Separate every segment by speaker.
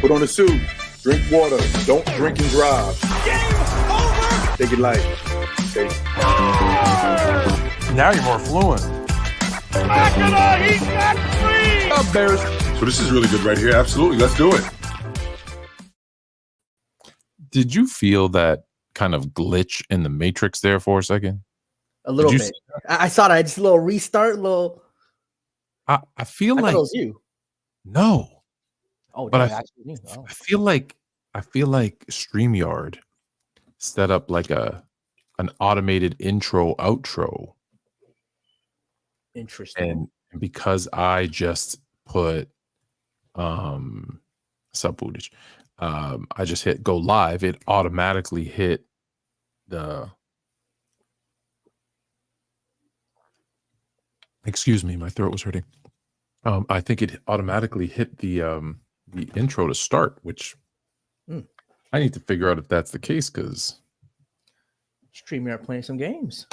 Speaker 1: Put on a suit. Drink water. Don't drink and drive.
Speaker 2: Game over.
Speaker 1: Take it light. Okay.
Speaker 3: Now you're more fluent.
Speaker 2: Makina, he's got three.
Speaker 3: Up, Bears.
Speaker 4: So this is really good right here. Absolutely. Let's do it.
Speaker 3: Did you feel that kind of glitch in the Matrix there for a second?
Speaker 5: A little bit. I saw that. Just a little restart.
Speaker 3: I feel like
Speaker 5: it was you.
Speaker 3: No.
Speaker 5: Oh,
Speaker 3: but
Speaker 5: no,
Speaker 3: I feel like StreamYard set up like an automated intro outro.
Speaker 5: Interesting.
Speaker 3: And because I just put sub footage, I just hit go live, it automatically hit the excuse me, my throat was hurting. I think it automatically hit the intro to start, which I need to figure out if that's the case, because
Speaker 5: StreamYard playing some games.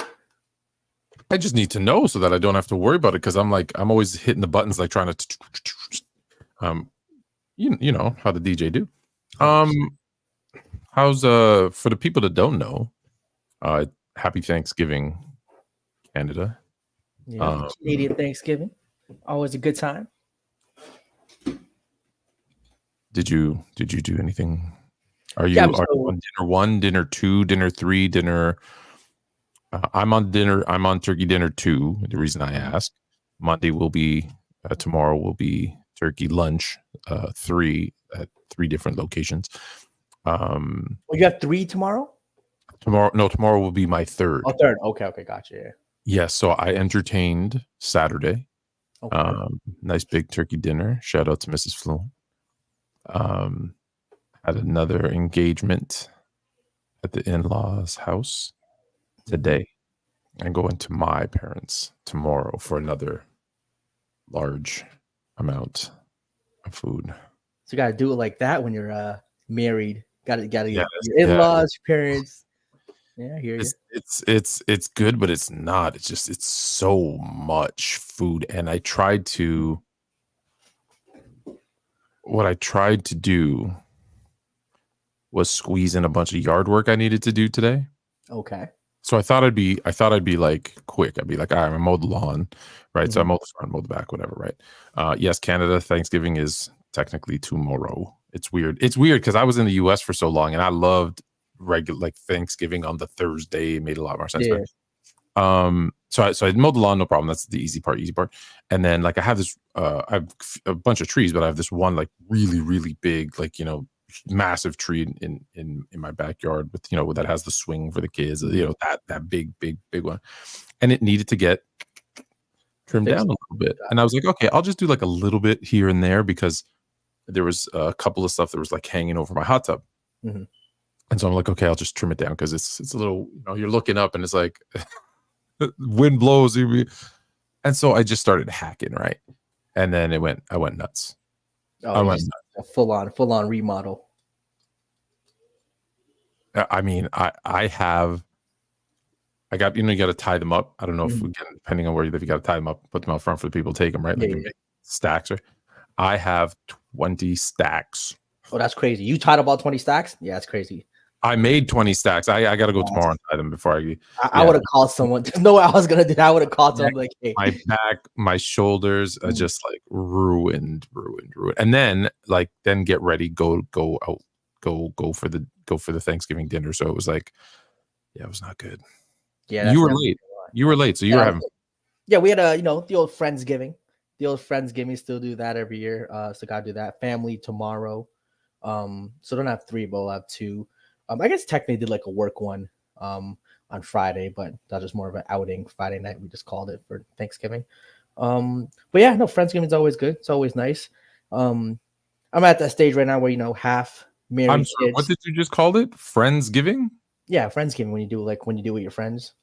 Speaker 3: I just need to know so that I don't have to worry about it, because I'm always hitting the buttons, like trying to you know how the DJ do. How's for the people that don't know, happy Thanksgiving, Canada.
Speaker 5: Yeah, Canadian Thanksgiving, always a good time.
Speaker 3: Did you do anything? Are you on dinner 1, dinner 2, dinner 3, dinner? I'm on turkey dinner 2. The reason I ask, Monday will be tomorrow will be turkey lunch 3 at 3 different locations.
Speaker 5: You have 3 tomorrow?
Speaker 3: Tomorrow will be my 3rd.
Speaker 5: Oh, 3rd. Okay, gotcha. Yeah.
Speaker 3: Yes, so I entertained Saturday.
Speaker 5: Okay.
Speaker 3: Nice big turkey dinner. Shout out to Mrs. Fluent. Had another engagement at the in-laws' house today. And going to my parents tomorrow for another large amount of food.
Speaker 5: So you got to do it like that when you're married. Got to get your in-laws, your parents. Yeah, I hear you.
Speaker 3: It's good, but it's not. It's so much food, and what I tried to do was squeeze in a bunch of yard work I needed to do today.
Speaker 5: Okay.
Speaker 3: So I thought I'd be like quick. I'd be like, all right, I mowed the lawn, right? Mm-hmm. So I mowed the front, mowed the back, whatever, right? Yes, Canada Thanksgiving is technically tomorrow. It's weird. It's weird because I was in the US for so long and I loved regular like Thanksgiving on the Thursday. It made a lot more sense. Yeah. So I mowed the lawn, no problem. That's the easy part. And then like I have this I have a bunch of trees, but I have this one like really, really big, like, you know, massive tree in my backyard with, you know, that has the swing for the kids, you know, that big one. And it needed to get trimmed down a little bit. And I was like, okay, I'll just do like a little bit here and there because there was a couple of stuff that was like hanging over my hot tub. Mm-hmm. And so I'm like, okay, I'll just trim it down because it's a little, you know, you're looking up and it's like wind blows. And so I just started hacking, right? And then I went nuts.
Speaker 5: I went nuts. A full on remodel.
Speaker 3: I mean, I got, you know, you got to tie them up. I don't know if we can, depending on where you live, you got to tie them up, put them out front for the people to take them, right? Like stacks, right? I have 20 stacks.
Speaker 5: Oh, that's crazy. You tied up all 20 stacks? Yeah, that's crazy.
Speaker 3: I made 20 stacks. I got to go tomorrow and tie them before
Speaker 5: I would have called someone. There's no way I was going to do that. I would have called someone like, hey.
Speaker 3: My back, my shoulders are just like ruined. And then get ready, go out, go for the Thanksgiving dinner. So it was like, yeah, it was not good.
Speaker 5: Yeah.
Speaker 3: You were late. So you were having.
Speaker 5: Yeah, we had the old Friendsgiving. The old Friendsgiving, still do that every year. So got to do that. Family tomorrow. So don't have 3, but we'll have 2. I guess technically did like a work one on Friday, but that was more of an outing. Friday night, we just called it for Thanksgiving. But yeah, no, Friendsgiving is always good. It's always nice. I'm at that stage right now where, you know, half married
Speaker 3: I'm sorry,
Speaker 5: kids.
Speaker 3: what did you just call it? Friendsgiving?
Speaker 5: Yeah, Friendsgiving, when you do with your friends.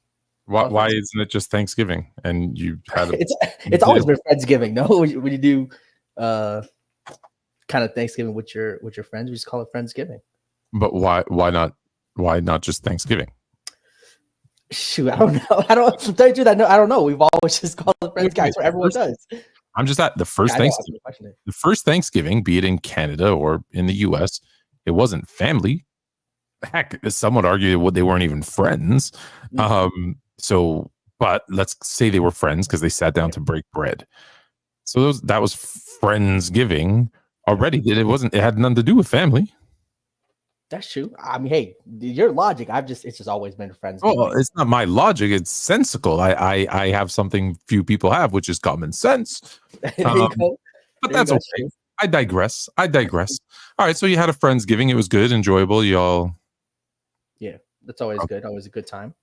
Speaker 3: Why isn't it just Thanksgiving? And you had
Speaker 5: it's always been Friendsgiving, no? When you do kind of Thanksgiving with your friends, we just call it Friendsgiving.
Speaker 3: But why not just Thanksgiving?
Speaker 5: Shoot, I don't know. I don't know. We've always just called it Friends, guys. What everyone does.
Speaker 3: I'm just at the first
Speaker 5: I know,
Speaker 3: Thanksgiving.
Speaker 5: that's the question.
Speaker 3: The first Thanksgiving, be it in Canada or in the US, it wasn't family. Heck, some would argue they weren't even friends. So, but let's say they were friends because they sat down to break bread. So that was Friendsgiving already. It had nothing to do with family.
Speaker 5: That's true. I mean, hey, your logic. It's just always been friends.
Speaker 3: Well, it's not my logic. It's sensical. I have something few people have, which is common sense.
Speaker 5: There you go.
Speaker 3: But that's okay. I digress. All right. So you had a Friendsgiving. It was good, enjoyable. Y'all.
Speaker 5: Yeah, that's always good. Always a good time.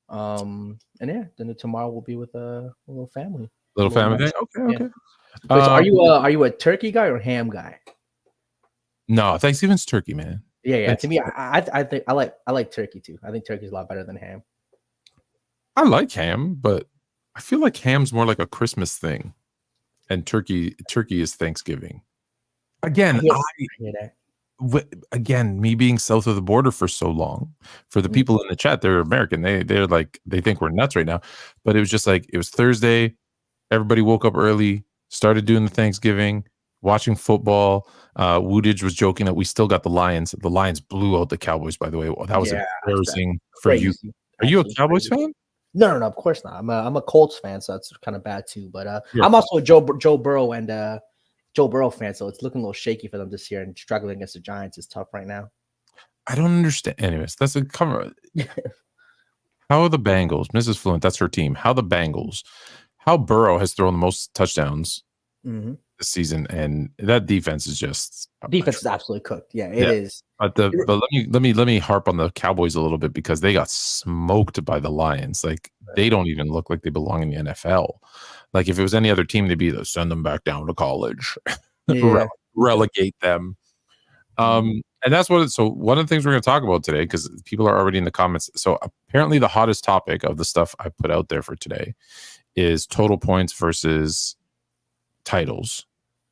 Speaker 5: And yeah, then tomorrow we'll be with a little family.
Speaker 3: Little family
Speaker 5: lunch.
Speaker 3: day. Okay.
Speaker 5: Wait, so are you a turkey guy or ham guy?
Speaker 3: No, Thanksgiving's turkey, man.
Speaker 5: Yeah. To me, I think I like turkey too. I think turkey's a lot better than ham.
Speaker 3: I like ham, but I feel like ham's more like a Christmas thing, and turkey is Thanksgiving. Again, again, me being south of the border for so long, for the people in the chat, they're American. They're like, they think we're nuts right now. But it was just like, it was Thursday. Everybody woke up early, started doing the Thanksgiving, watching football. Woodage was joking that we still got the Lions. The Lions blew out the Cowboys, by the way. That was embarrassing for you. Are you a Cowboys fan?
Speaker 5: No, of course not. I'm a Colts fan, so that's kind of bad too. But I'm also a Joe Burrow and Joe Burrow fan, so it's looking a little shaky for them this year, and struggling against the Giants is tough right now.
Speaker 3: I don't understand. Anyways, that's a cover. How are the Bengals? Mrs. Fluent, that's her team. How Burrow has thrown the most touchdowns this season, and that defense is just
Speaker 5: absolutely cooked. Yeah, it is.
Speaker 3: But let me harp on the Cowboys a little bit, because they got smoked by the Lions. Like, they don't even look like they belong in the NFL. Like, if it was any other team, they'd be send them back down to college, relegate them. And that's so one of the things we're going to talk about today, because people are already in the comments. So apparently the hottest topic of the stuff I put out there for today is total points versus titles,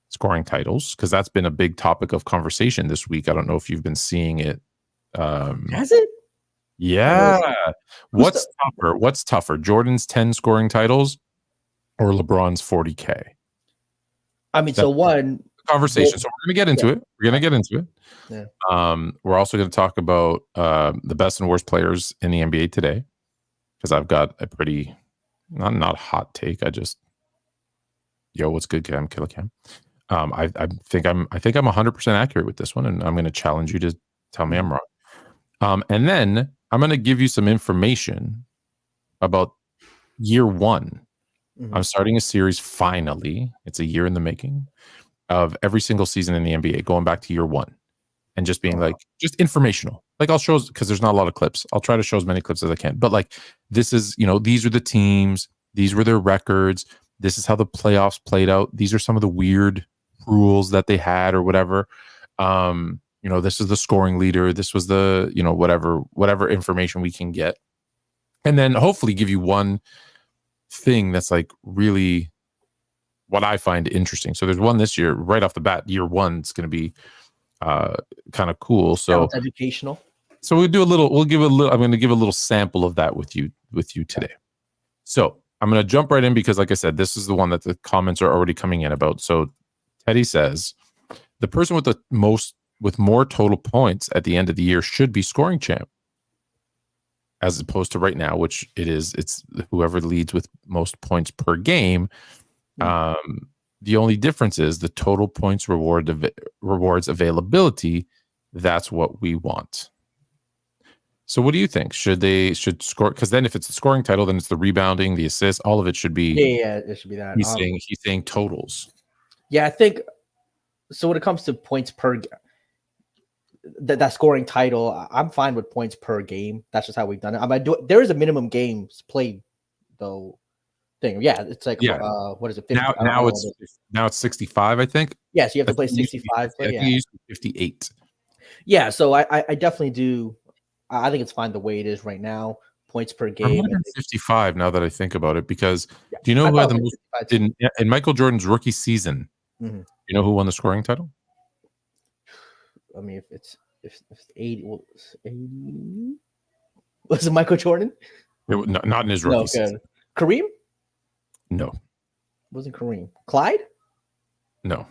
Speaker 3: scoring titles, because that's been a big topic of conversation this week. I don't know if you've been seeing it.
Speaker 5: Has it?
Speaker 3: Yeah. What's tougher, Jordan's 10 scoring titles or LeBron's 40K?
Speaker 5: I mean, so one
Speaker 3: conversation. So we're going to get into it. We're going to get into it.
Speaker 5: Yeah.
Speaker 3: We're also going to talk about the best and worst players in the NBA today, because I've got a pretty not hot take. What's good, Cam? Killer Cam. I think I'm 100% accurate with this one, and I'm going to challenge you to tell me I'm wrong. And then I'm going to give you some information about year one. I'm starting a series, finally. It's a year in the making, of every single season in the NBA, going back to year one, and just being just informational. Like, I'll show, because there's not a lot of clips. I'll try to show as many clips as I can. But like, this is, these are the teams. These were their records. This is how the playoffs played out. These are some of the weird rules that they had or whatever. This is the scoring leader. This was the, whatever information we can get. And then hopefully give you one thing that's like really what I find interesting. So there's one this year, right off the bat, year one. It's going to be kind of cool. So
Speaker 5: it's educational.
Speaker 3: So I'm going to give a little sample of that with you today. So I'm going to jump right in, because like I said, this is the one that the comments are already coming in about. So Teddy says the person with more total points at the end of the year should be scoring champ, as opposed to right now, which it's whoever leads with most points per game. The only difference is the total points rewards availability. That's what we want. So what do you think? Should score? Because then if it's the scoring title, then it's the rebounding, the assists, all of it should be.
Speaker 5: Yeah, it should be that.
Speaker 3: He's saying totals.
Speaker 5: Yeah, I think so. When it comes to points per that scoring title, I'm fine with points per game. That's just how we've done it. There is a minimum games played though thing. Yeah, it's like what is it? 50,
Speaker 3: now it's 65, I think.
Speaker 5: Yeah, so you have to play 65.
Speaker 3: I think it used to be 58.
Speaker 5: Yeah, so I definitely do. I think it's fine the way it is right now. Points per game.
Speaker 3: I'm 55 now that I think about it, because do you know who had the most in Michael Jordan's rookie season? You know who won the scoring title?
Speaker 5: I mean, if 80, well, 80 was it Michael Jordan?
Speaker 3: Not in his rookie season.
Speaker 5: Kareem?
Speaker 3: No.
Speaker 5: Wasn't Kareem. Clyde?
Speaker 3: No.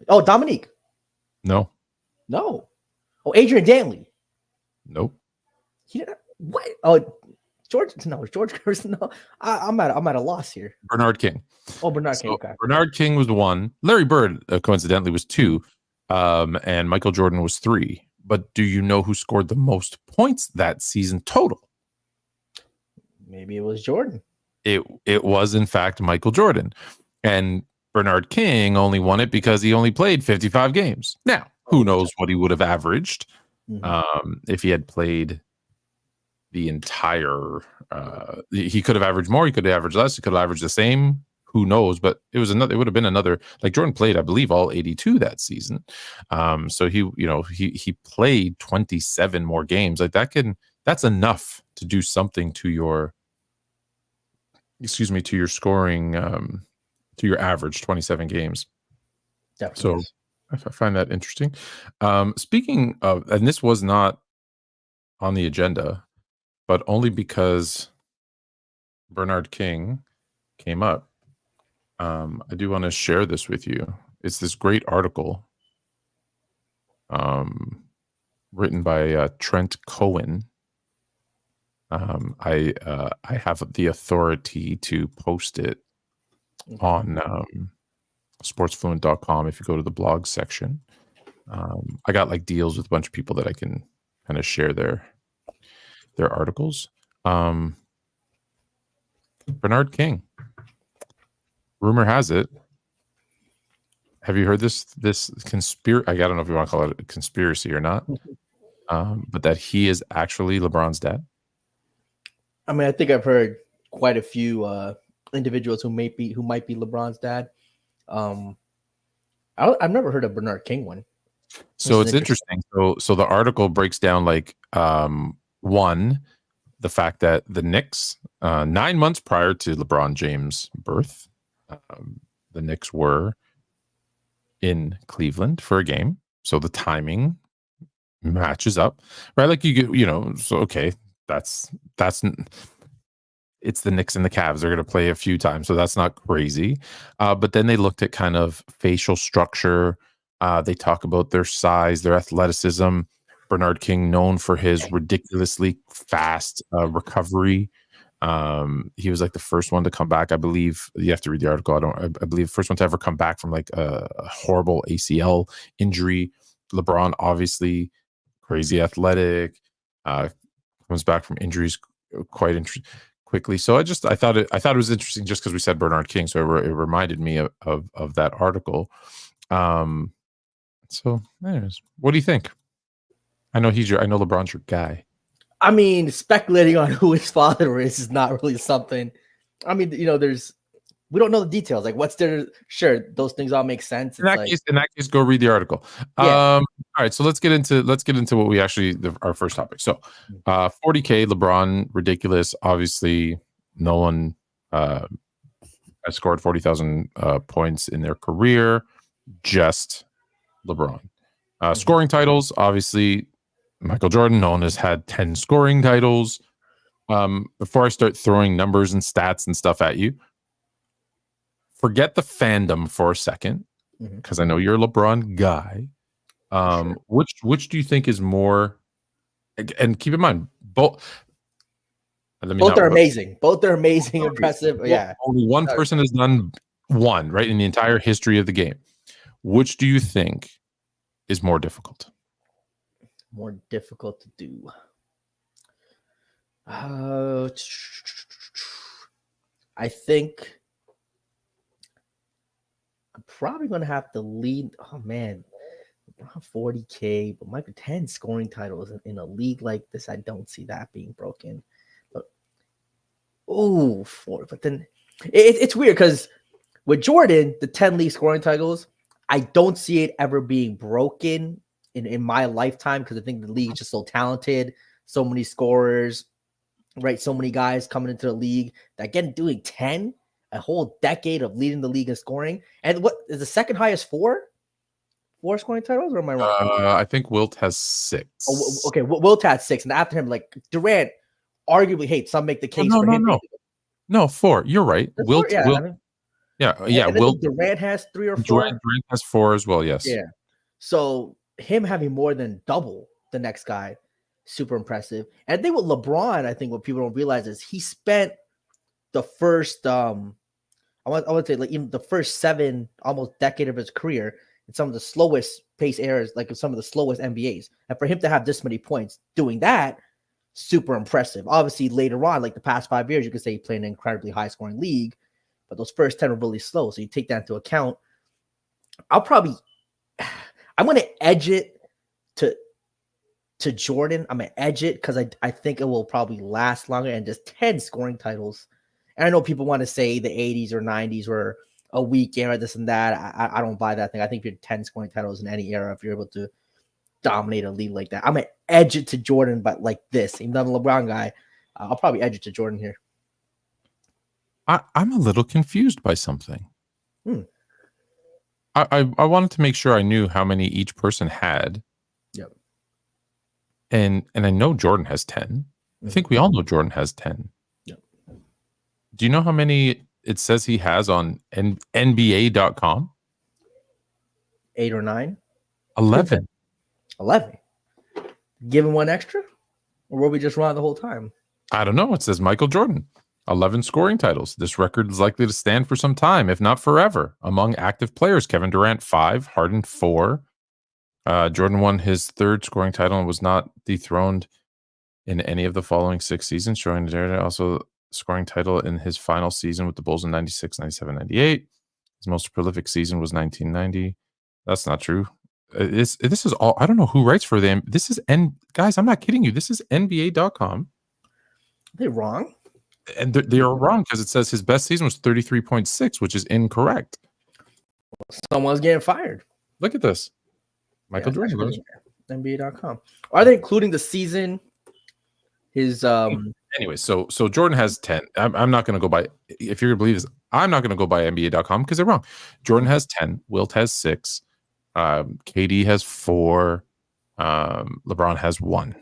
Speaker 5: Oh, Dominique.
Speaker 3: No.
Speaker 5: No. Oh, Adrian Dantley.
Speaker 3: Nope.
Speaker 5: What? Oh, George. No, George Gerson. No, I'm at a loss here.
Speaker 3: Bernard King.
Speaker 5: Oh, Bernard King.
Speaker 3: So
Speaker 5: Okay.
Speaker 3: Bernard King was 1. Larry Bird, coincidentally, was 2. And Michael Jordan was 3. But do you know who scored the most points that season total?
Speaker 5: Maybe it was Jordan.
Speaker 3: It was, in fact, Michael Jordan. And Bernard King only won it because he only played 55 games. Now, who knows what he would have averaged if he had played the entire he could have averaged more, he could have averaged less, he could have averaged the same, who knows, but it would have been another, like Jordan played, I believe, all 82 that season. So he played 27 more games. Like that's enough to do something to your scoring, to your average 27 games.
Speaker 5: Definitely.
Speaker 3: So I find that interesting. Speaking of, and this was not on the agenda, but only because Bernard King came up. I do want to share this with you. It's this great article written by Trent Cohen. I have the authority to post it on sportsfluent.com if you go to the blog section. I got like deals with a bunch of people that I can kind of share their articles. Bernard King. Rumor has it. Have you heard this conspiracy? I don't know if you want to call it a conspiracy or not, but that he is actually LeBron's dad.
Speaker 5: I mean, I think I've heard quite a few individuals who might be LeBron's dad. I've never heard of Bernard King one.
Speaker 3: So it's interesting. So the article breaks down like one, the fact that the Knicks 9 months prior to LeBron James' birth, the Knicks were in Cleveland for a game. So the timing matches up, right? Like so okay, that's it's the Knicks and the Cavs. They're going to play a few times, so that's not crazy. But then they looked at kind of facial structure. They talk about their size, their athleticism. Bernard King, known for his ridiculously fast recovery. He was like the first one to come back. I believe you have to read the article. I believe the first one to ever come back from like a horrible ACL injury. LeBron, obviously crazy athletic, comes back from injuries quite quickly. So I thought it was interesting just because we said Bernard King, so it reminded me of that article. So anyways, what do you think? I know LeBron's your guy.
Speaker 5: I mean, speculating on who his father is not really something. I mean, we don't know the details. Like, what's their? Sure, those things all make sense.
Speaker 3: In that case, go read the article.
Speaker 5: Yeah.
Speaker 3: All right, so let's get into what we actually our first topic. So, 40K LeBron, ridiculous. Obviously, no one has scored 40,000 points in their career. Just LeBron. Scoring titles, obviously. Michael Jordan, no one has had 10 scoring titles. Before I start throwing numbers and stats and stuff at you, forget the fandom for a second, because I know you're a LeBron guy. Sure. Which do you think is more? And keep in mind, both
Speaker 5: are amazing. Both are amazing, impressive. Yeah.
Speaker 3: Only one person has done one, right, in the entire history of the game. Which do you think is more difficult?
Speaker 5: More difficult to do. I think I'm probably going to have to lead. Oh, man. 40K, but Michael 10 scoring titles in a league like this. I don't see that being broken. But then it's weird because with Jordan, the 10 league scoring titles, I don't see it ever being broken in my lifetime, because I think the league is just so talented, so many scorers, right? So many guys coming into the league that again doing 10, a whole decade of leading the league in scoring. And what is the second highest four scoring titles, or am I wrong?
Speaker 3: I think Wilt has 6.
Speaker 5: Oh, okay. Wilt had 6, and after him, like Durant, arguably, some make the case for him.
Speaker 3: No, 4. You're right. Wilt Yeah,
Speaker 5: And
Speaker 3: yeah.
Speaker 5: I
Speaker 3: Will
Speaker 5: think Durant has 3 or 4.
Speaker 3: Durant has 4 as well. Yes.
Speaker 5: Yeah. So him having more than double the next guy, super impressive. And I think with LeBron, I think what people don't realize is he spent the first I would say like even the first 7 almost decade of his career in some of the slowest pace eras, like some of the slowest NBAs. And for him to have this many points doing that, super impressive. Obviously, later on, like the past 5 years, you could say he played an incredibly high scoring league, but those first 10 were really slow. So you take that into account. I'm gonna edge it to Jordan. I'm gonna edge it because I think it will probably last longer and just 10 scoring titles. And I know people want to say the 80s or 90s were a weak era, this and that. I don't buy that thing. I think if you're 10 scoring titles in any era, if you're able to dominate a league like that, I'm gonna edge it to Jordan, but like this, even though I'm a LeBron guy, I'll probably edge it to Jordan here.
Speaker 3: I'm a little confused by something.
Speaker 5: Hmm.
Speaker 3: I wanted to make sure I knew how many each person had.
Speaker 5: Yep.
Speaker 3: And I know Jordan has 10. I think we all know Jordan has 10.
Speaker 5: Yep.
Speaker 3: Do you know how many it says he has on NBA.com?
Speaker 5: 8 or 9?
Speaker 3: 11.
Speaker 5: 11. Give him one extra? Or were we just wrong the whole time?
Speaker 3: I don't know. It says Michael Jordan, 11 scoring titles. This record is likely to stand for some time, if not forever. Among active players, Kevin Durant, 5, Harden, 4. Jordan won his 3rd scoring title and was not dethroned in any of the following 6 seasons, showing Durant also scoring title in his final season with the Bulls in 96, 97, 98. His most prolific season was 1990. That's not true. This is all. I don't know who writes for them. This is guys, I'm not kidding you. This is NBA.com.
Speaker 5: Are they wrong?
Speaker 3: And they are wrong because it says his best season was 33.6, which is incorrect.
Speaker 5: Someone's getting fired.
Speaker 3: Look at this. Michael Jordan.
Speaker 5: NBA.com. Are they including the season? His
Speaker 3: Anyway, so Jordan has 10. I'm not going to go by, if you're going to believe this, I'm not going to go by NBA.com because they're wrong. Jordan has 10. Wilt has 6. KD has 4. LeBron has 1.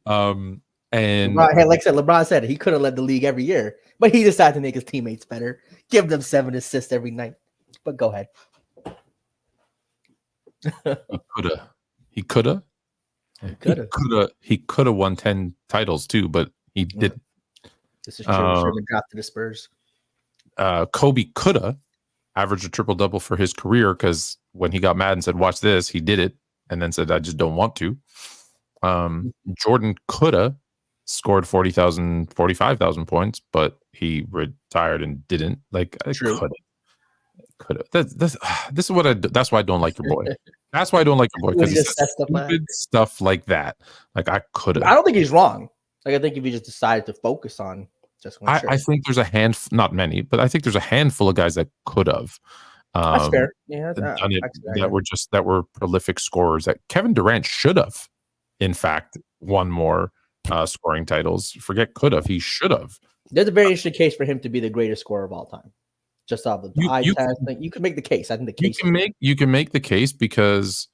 Speaker 3: And
Speaker 5: LeBron, like I said, LeBron said he could have led the league every year, but he decided to make his teammates better, give them 7 assists every night. But go ahead.
Speaker 3: He could have won 10 titles too, but he didn't.
Speaker 5: This is true. Should have been drafted to the Spurs.
Speaker 3: Kobe could have averaged a triple double for his career because when he got mad and said, "Watch this," he did it, and then said, "I just don't want to." Jordan could have scored 45,000 points, but he retired and didn't. Like, could have. This is what that's why I don't like your boy. That's why I don't like your boy, because he says stupid stuff like that. Like, I could have.
Speaker 5: I don't think he's wrong. Like, I think if he just decided to focus on just one
Speaker 3: I think there's a not many, but I think there's a handful of guys that could have.
Speaker 5: That's fair. Yeah,
Speaker 3: done it, that were prolific scorers. That Kevin Durant should have, in fact, won more scoring titles. Forget could have. He should have.
Speaker 5: There's a very interesting case for him to be the greatest scorer of all time. Just off the eye test, you can make the case. I think the case
Speaker 3: you can make the case because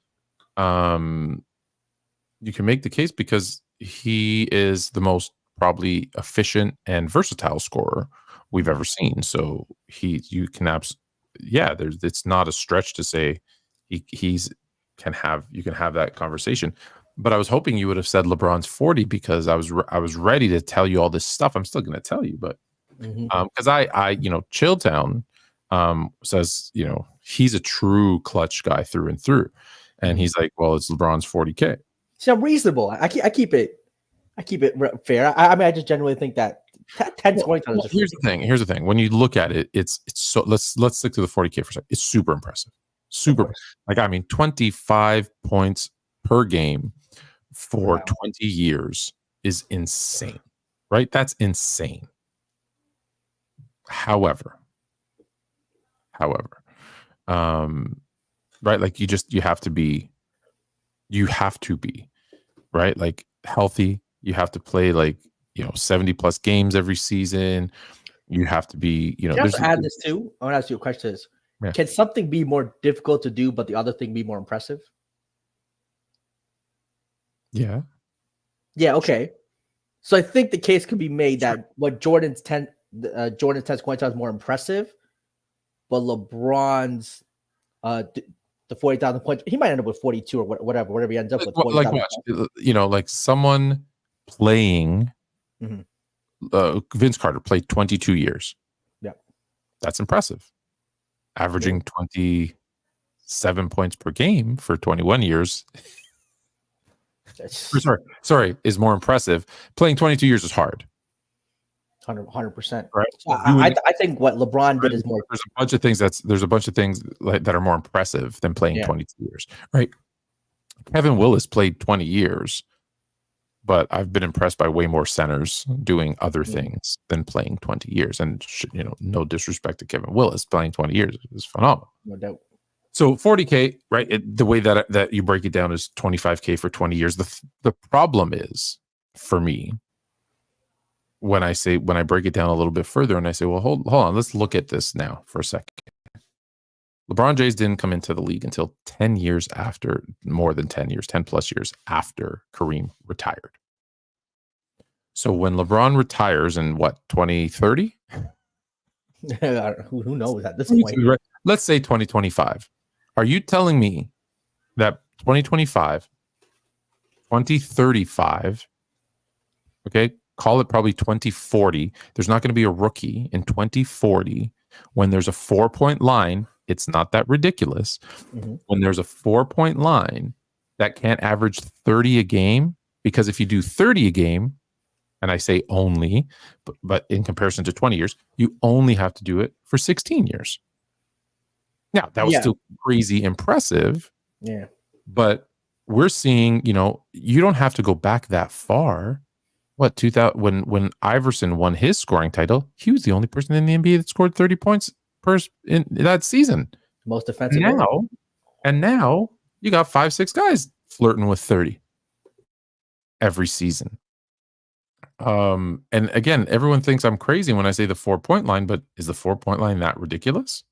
Speaker 3: he is the most probably efficient and versatile scorer we've ever seen. So it's not a stretch to say you can have that conversation. But I was hoping you would have said LeBron's 40 because I was ready to tell you all this stuff. I'm still going to tell you, but because I Chilltown says he's a true clutch guy through and through, and he's like, well, it's LeBron's 40K.
Speaker 5: So I'm reasonable. I keep it fair. I mean, I just generally think that 10 scoring titles.
Speaker 3: Here's the thing. When you look at it, it's so let's stick to the 40K for a second. It's super impressive. Like, I mean, 25 points per game for 20 years is insane, right? That's insane. However, right? Like, you have to be right, like, healthy. You have to play 70 plus games every season. You have to be,
Speaker 5: Can I also add this too? I want to ask you a question. Can something be more difficult to do, but the other thing be more impressive? Yeah. Okay. So I think the case could be made that what Jordan's 10 Jordan's 10 scoring touchdowns more impressive, but LeBron's the 40,000 points, he might end up with 42 or whatever he ends up with.
Speaker 3: Like watch, like someone playing. Vince Carter played 22 years.
Speaker 5: Yeah,
Speaker 3: that's impressive. Averaging 27 points per game for 21 years. Sorry, is more impressive. Playing 22 years is hard.
Speaker 5: 100%.
Speaker 3: Right.
Speaker 5: So I think what LeBron did is more.
Speaker 3: There's a bunch of things that are more impressive than playing 22 years. Right. Kevin Willis played 20 years, but I've been impressed by way more centers doing other things than playing 20 years. And no disrespect to Kevin Willis, playing 20 years is phenomenal.
Speaker 5: No doubt.
Speaker 3: So 40K, right? The way that you break it down is 25K for 20 years. The problem is for me when I break it down a little bit further and I say, well, hold on, let's look at this now for a second. LeBron James didn't come into the league until 10 years after, more than 10 years, 10 plus years after Kareem retired. So when LeBron retires in 2030?
Speaker 5: Who knows at this point?
Speaker 3: Let's say 2025. Are you telling me that 2025, 2035, okay, call it probably 2040, there's not going to be a rookie in 2040 when there's a 4-point line? It's not that ridiculous. When there's a 4-point line that can't average 30 a game, because if you do 30 a game, and I say only, but in comparison to 20 years, you only have to do it for 16 years. Now, that was still crazy impressive.
Speaker 5: Yeah.
Speaker 3: But we're seeing, you don't have to go back that far. What, 2000, when Iverson won his scoring title, he was the only person in the NBA that scored 30 points in that season.
Speaker 5: Most defensive.
Speaker 3: Now you got 5-6 guys flirting with 30 every season. And again, everyone thinks I'm crazy when I say the 4-point line, but is the 4-point line that ridiculous?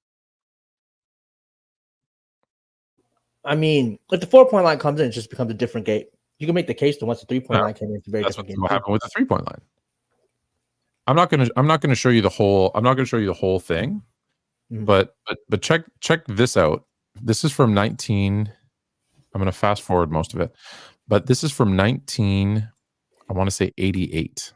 Speaker 5: I mean, if the 4-point line comes in, it just becomes a different game. You can make the case that once the 3-point line came in, it's a very different game.
Speaker 3: What happened with the 3-point line? I'm not gonna show you the whole. I'm not gonna show you the whole thing, but check this out. This is from 19. I'm gonna fast forward most of it, but this is from 19. I want to say 88.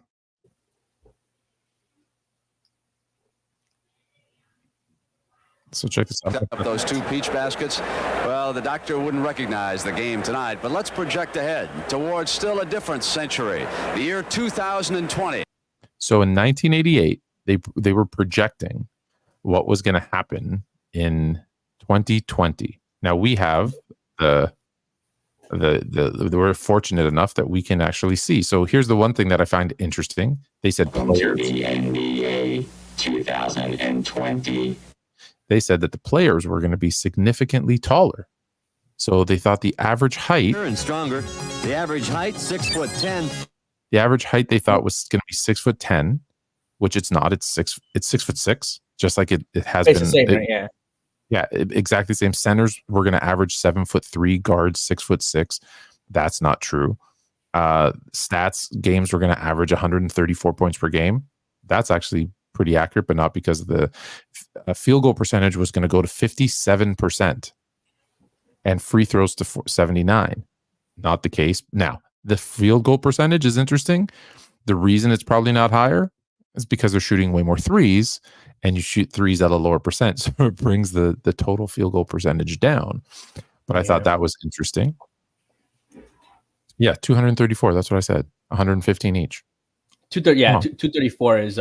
Speaker 3: So check this out.
Speaker 6: Up those 2 peach baskets. Well, the doctor wouldn't recognize the game tonight, but let's project ahead towards still a different century, the year 2020.
Speaker 3: So in 1988, they were projecting what was going to happen in 2020. Now we have we're fortunate enough that we can actually see. So here's the one thing that I find interesting. They said players.
Speaker 7: The NBA 2020.
Speaker 3: They said that the players were going to be significantly taller. So they thought the average height
Speaker 8: and stronger. The average height 6'10".
Speaker 3: The average height they thought was going to be 6'10", which it's not. It's 6'6", just like it has
Speaker 5: it's
Speaker 3: been.
Speaker 5: The same, right?
Speaker 3: Yeah, exactly the same. Centers were going to average 7'3", guards 6'6". That's not true. Stats games were going to average 134 points per game. That's actually pretty accurate, but not because of the field goal percentage was going to go to 57% and free throws to 79. Not the case. Now, the field goal percentage is interesting. The reason it's probably not higher is because they're shooting way more threes, and you shoot threes at a lower percent, so it brings the total field goal percentage down. But I thought that was interesting. Yeah, 234. That's what I said. 115 each.
Speaker 5: 234 is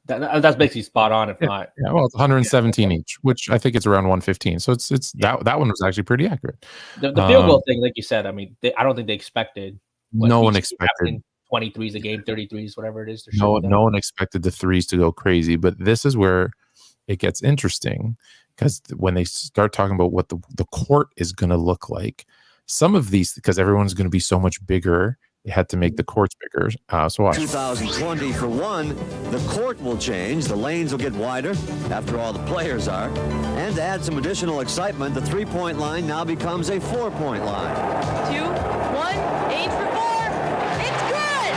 Speaker 5: that's basically spot on. If not,
Speaker 3: well, it's 117 each, which I think it's around 115. So it's that one was actually pretty accurate.
Speaker 5: The field goal thing, like you said, I mean, I don't think they expected.
Speaker 3: No one expected
Speaker 5: 23s a game, 33s, whatever it is.
Speaker 3: No one expected the threes to go crazy, but this is where it gets interesting, because when they start talking about what the court is going to look like, some of these, because everyone's going to be so much bigger, they had to make the courts bigger. So watch.
Speaker 8: 2020 for one, the court will change. The lanes will get wider. After all, the players are. And to add some additional excitement, the 3-point line now becomes a 4-point line. 2, 1, aim for 4. It's good.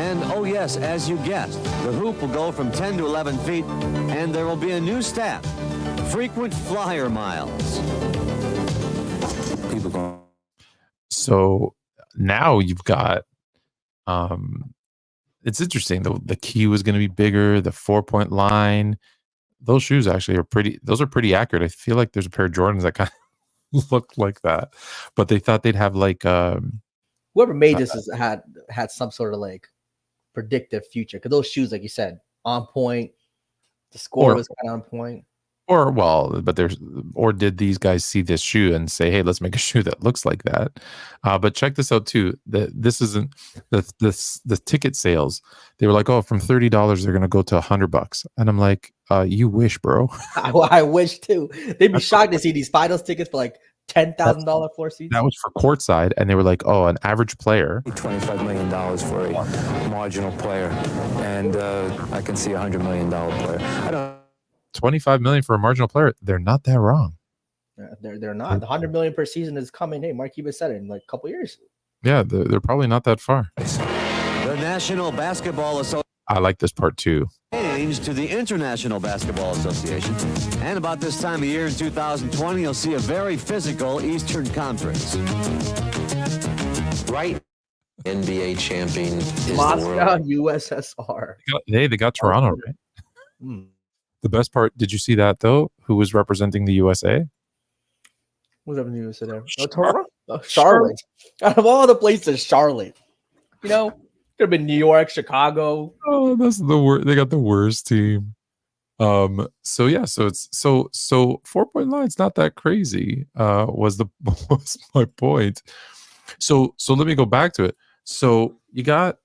Speaker 8: And, oh yes, as you guessed, the hoop will go from 10 to 11 feet, and there will be a new stat, frequent flyer miles.
Speaker 7: People go.
Speaker 3: So now you've got, it's interesting. The key was going to be bigger. The 4-point line. Those shoes actually are pretty. Those are pretty accurate. I feel like there's a pair of Jordans that kind of look like that, but they thought they'd have like
Speaker 5: whoever made this had some sort of like predictive future, because those shoes, like you said, on point. The score was kind of on point. Or did these guys see this shoe and say, "Hey, let's make a shoe that looks like that"? But check this out too. This isn't the ticket sales. They were like, "Oh, from $30, they're going to go to $100," and I'm like, "You wish, bro." I wish too. They'd be shocked to see these finals tickets for like $10,000 floor seats.
Speaker 3: That was for courtside, and they were like, "Oh, an average player,
Speaker 7: $25 million for a marginal player, and I can see $100 million player. I don't.
Speaker 3: 25 million for a marginal player. They're not that wrong.
Speaker 5: They're not. The 100 million per season is coming. Hey, Mark Cuban said it in like a couple years.
Speaker 3: Yeah, they're probably not that far.
Speaker 8: The National Basketball Association
Speaker 3: I like this part too.
Speaker 8: changed to the International Basketball Association. And about this time of year in 2020, you'll see a very physical Eastern Conference.
Speaker 7: Right. NBA champion is
Speaker 5: Moscow,
Speaker 7: the world.
Speaker 5: USSR.
Speaker 3: They got Toronto, right? The best part, did you see that though? Who was representing the USA?
Speaker 5: What's up in the USA there? Oh, Toronto? Oh, Charlotte. Out of all the places, Charlotte. You know, could have been New York, Chicago.
Speaker 3: Oh, that's the worst. They got the worst team. So yeah, so it's so 4-point line's not that crazy. Was my point. So let me go back to it. So you got,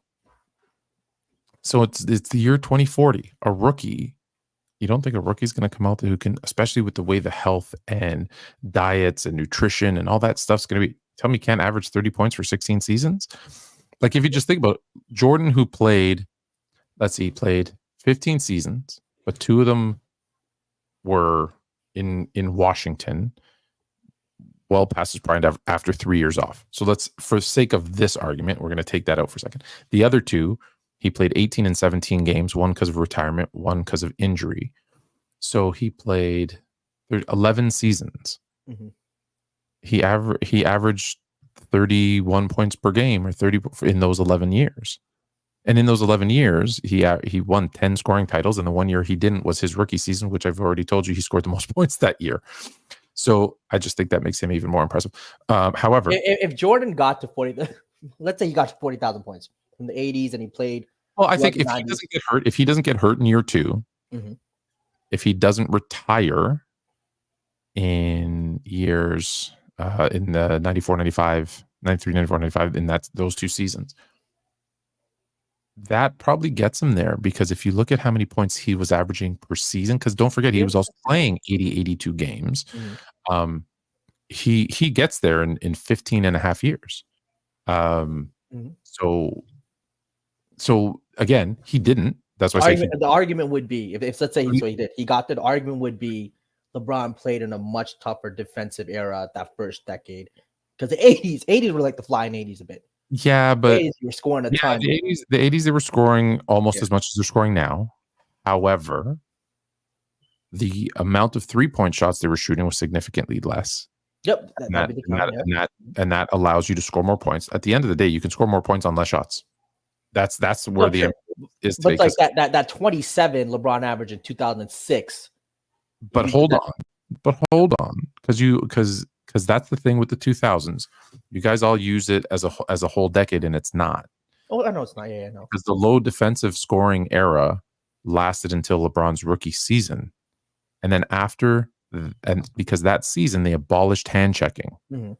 Speaker 3: so it's the year 2040. A rookie. You don't think a rookie's going to come out who can, especially with the way the health and diets and nutrition and all that stuff's going to be, tell me can't average 30 points for 16 seasons? Like if you just think about it, Jordan, who played, let's see, played 15 seasons, but 2 of them were in Washington, well past his prime after 3 years off. So let's, for sake of this argument, we're going to take that out for a second. The other 2, he played 18 and 17 games, one because of retirement, one because of injury. So he played 11 seasons. Mm-hmm. He averaged 31 points per game or 30 in those 11 years. And in those 11 years, he won 10 scoring titles. And the 1 year he didn't was his rookie season, which I've already told you he scored the most points that year. So I just think that makes him even more impressive. However,
Speaker 5: if Jordan got to 40, let's say he got to 40,000 points from the 80s and he played.
Speaker 3: Well, I think if he doesn't get hurt in year 2, mm-hmm. if he doesn't retire in years in the 94, 95, 93, 94, 95, in those 2 seasons, that probably gets him there, because if you look at how many points he was averaging per season, because don't forget, he was also playing 80, 82 games. Mm-hmm. He gets there in 15 and a half years. Mm-hmm. So again, he didn't. That's why
Speaker 5: the argument would be, if let's say he did, he got there, the argument would be LeBron played in a much tougher defensive era that first decade, because the 80s were like the flying 80s a bit.
Speaker 3: Yeah, but
Speaker 5: the 80s, you were scoring a ton.
Speaker 3: The 80s they were scoring almost as much as they're scoring now. However, the amount of 3-point shots they were shooting was significantly less.
Speaker 5: Yep,
Speaker 3: and that allows you to score more points. At the end of the day, you can score more points on less shots. That's where the is today.
Speaker 5: But like that 27 LeBron average in 2006.
Speaker 3: But hold on, because that's the thing with the 2000s. You guys all use it as a whole decade, and it's not.
Speaker 5: Oh, I know it's not. Yeah, I know.
Speaker 3: Because the low defensive scoring era lasted until LeBron's rookie season, and then because that season they abolished hand checking, mm-hmm.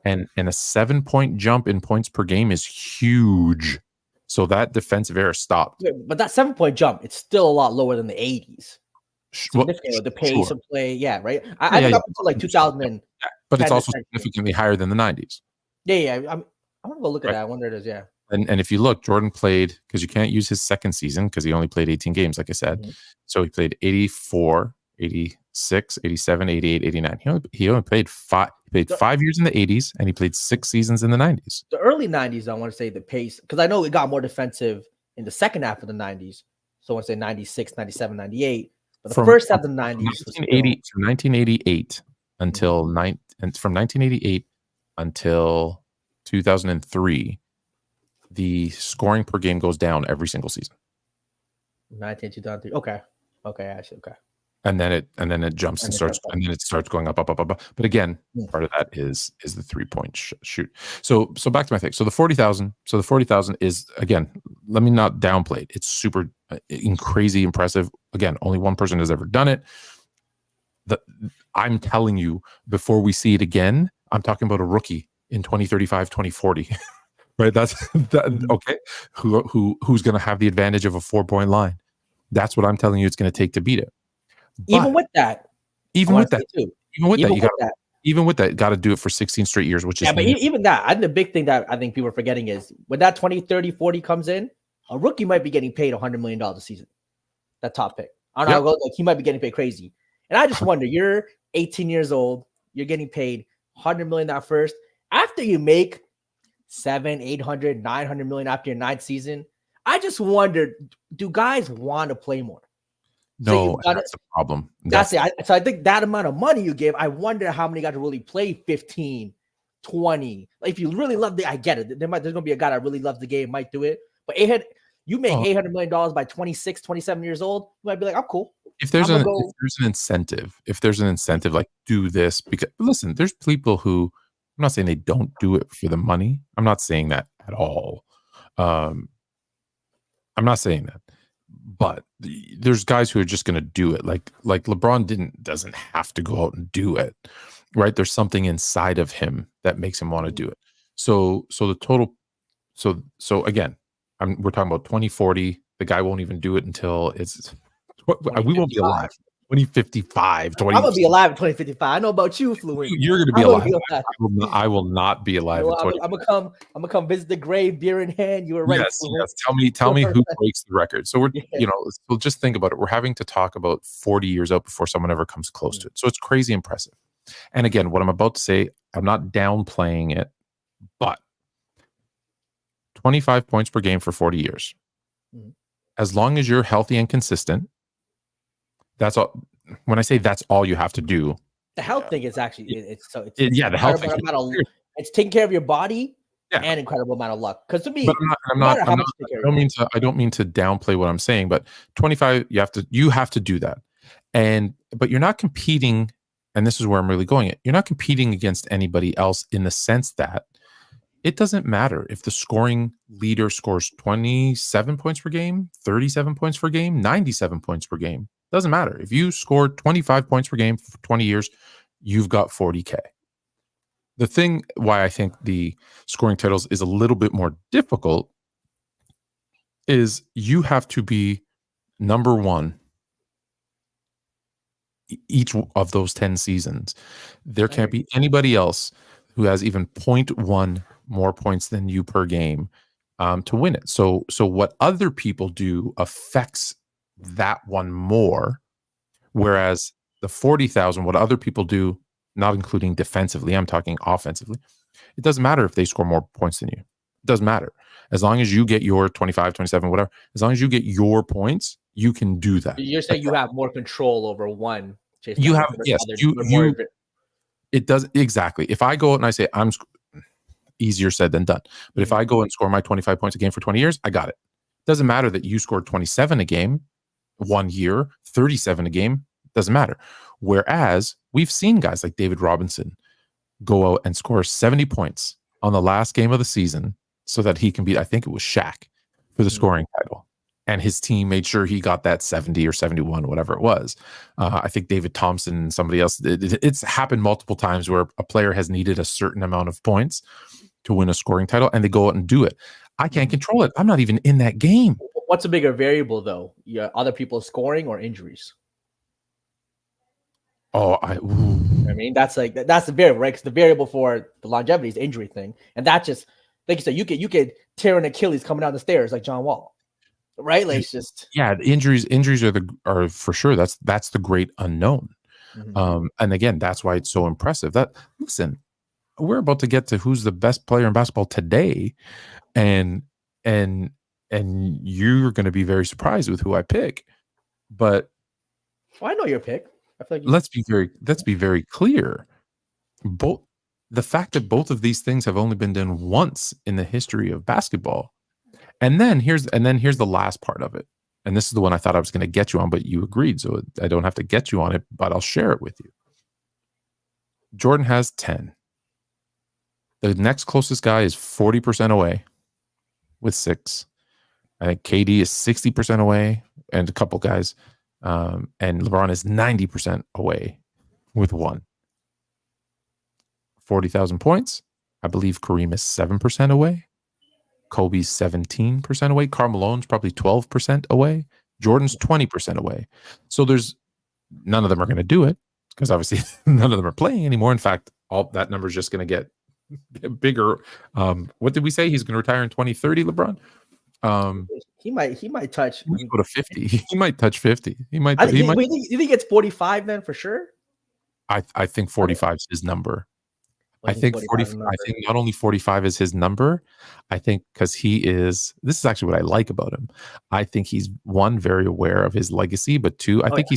Speaker 3: and a 7-point jump in points per game is huge. So that defensive era stopped.
Speaker 5: But that 7-point jump, it's still a lot lower than the 80s. Significantly, the pace of play, right? I think up until like 2000.
Speaker 3: But it's also significantly higher than the 90s.
Speaker 5: Yeah. I'm gonna go look at that. I wonder it is, yeah.
Speaker 3: And if you look, Jordan played, because you can't use his second season because he only played 18 games, like I said. Mm-hmm. So he played 84, 86, 87, 88, 89. He only played 5. He played 5 years in the 80s, and he played 6 seasons in the 90s.
Speaker 5: The early 90s, I want to say the pace, because I know it got more defensive in the second half of the 90s. So I want to say 96, 97, 98. But the
Speaker 3: From-
Speaker 5: first half of the 90s was
Speaker 3: 1980 from 1988 until and from 1988 until 2003, the scoring per game goes down every single season.
Speaker 5: 19, 2003. Okay. Actually, okay.
Speaker 3: And then it jumps and starts, and then it starts going up. But again, part of that is the 3-point shoot. So back to my thing. So the 40,000. So the 40,000 is, again, let me not downplay it. It's super crazy impressive. Again, only one person has ever done it. I'm telling you, before we see it again, I'm talking about a rookie in 2035, 2040. Right? That's okay. Who's going to have the advantage of a 4-point line? That's what I'm telling you. It's going to take to beat it. But
Speaker 5: even with that, you got
Speaker 3: to do it for 16 straight years, which is
Speaker 5: but even that, I think the big thing that I think people are forgetting is when that 20, 30, 40 comes in, a rookie might be getting paid $100 million a season. That top pick, I don't know, like he might be getting paid crazy. And I just wonder, you're 18 years old, you're getting paid $100 million that first. After you make 700, 800, 900 million after your 9th season, I just wonder, do guys want to play more?
Speaker 3: No, that's the problem.
Speaker 5: That's it. So I think that amount of money you give, I wonder how many guys really play 15, 20. Like if you really love I get it. There's going to be a guy that really loves the game, might do it. But you make $800 million by 26, 27 years old, you might be like, I'm cool.
Speaker 3: If there's an incentive, like do this, because listen, there's people who, I'm not saying they don't do it for the money. I'm not saying that at all. I'm not saying that. But there's guys who are just going to do it. Like LeBron doesn't have to go out and do it, right? There's something inside of him that makes him want to do it. So the total, so again, we're talking about 2040. The guy won't even do it until we won't be alive. 2055.
Speaker 5: I'm gonna be alive in 2055. I know about you, Fluent.
Speaker 3: You're gonna be alive. I will not be alive.
Speaker 5: I'm gonna come visit the grave, beer in hand. You were right.
Speaker 3: Yes. Tell me who breaks the record. So we're so just think about it. We're having to talk about 40 years out before someone ever comes close to it. So it's crazy impressive. And again, what I'm about to say, I'm not downplaying it, but 25 points per game for 40 years. As long as you're healthy and consistent. That's all. When I say that's all you have to do,
Speaker 5: the health thing is actually
Speaker 3: the health thing.
Speaker 5: It's taking care of your body and incredible amount of luck. Because to me,
Speaker 3: I don't mean to downplay what I'm saying, but 25, you have to do that, but you're not competing, and this is where I'm really going at. You're not competing against anybody else in the sense that it doesn't matter if the scoring leader scores 27 points per game, 37 points per game, 97 points per game. Doesn't matter. If you scored 25 points per game for 20 years, you've got 40K. The thing why I think the scoring titles is a little bit more difficult is you have to be number one each of those 10 seasons. There can't be anybody else who has even 0.1 more points than you per game to win it. So what other people do affects that one more, whereas the 40,000, what other people do, not including defensively, I'm talking offensively, it doesn't matter if they score more points than you. It doesn't matter. As long as you get your 25, 27, whatever, as long as you get your points, you can do that.
Speaker 5: You're saying you have more control over one.
Speaker 3: You have, yes, it does, exactly. If I go out and I say, I'm easier said than done, but if I go and score my 25 points a game for 20 years, I got it. Doesn't matter that you scored 27 a game 1 year, 37 a game, doesn't matter. Whereas we've seen guys like David Robinson go out and score 70 points on the last game of the season so that he can beat, I think it was Shaq, for the scoring title. And his team made sure he got that 70 or 71, whatever it was. I think David Thompson and somebody else, it's happened multiple times where a player has needed a certain amount of points to win a scoring title and they go out and do it. I can't control it. I'm not even in that game.
Speaker 5: What's a bigger variable, though? Other people scoring or injuries?
Speaker 3: I
Speaker 5: mean, that's the variable, right? Because the variable for the longevity is injury thing, and that just, like you said, you could tear an Achilles coming down the stairs like John Wall, right? Like it's just
Speaker 3: the injuries are for sure. That's the great unknown, and again, that's why it's so impressive. That listen, we're about to get to who's the best player in basketball today, and and you're going to be very surprised with who I pick. But
Speaker 5: I know your pick. I feel like
Speaker 3: let's be very clear. The fact that both of these things have only been done once in the history of basketball. And then here's the last part of it. And this is the one I thought I was going to get you on, but you agreed. So I don't have to get you on it, but I'll share it with you. Jordan has 10. The next closest guy is 40% away with 6. I think KD is 60% away and a couple guys. And LeBron is 90% away with 1. 40,000 points. I believe Kareem is 7% away. Kobe's 17% away. Karl Malone's probably 12% away. Jordan's 20% away. So there's none of them are going to do it because obviously none of them are playing anymore. In fact, all that number is just going to get bigger. What did we say? He's going to retire in 2030, LeBron?
Speaker 5: He might touch.
Speaker 3: He might go to 50. He might touch 50. He might.
Speaker 5: You think it's 45 then for sure?
Speaker 3: I think 45 is his number. I think 45. I think not only 45 is his number. I think because he is. This is actually what I like about him. I think he's one, very aware of his legacy, but two, I think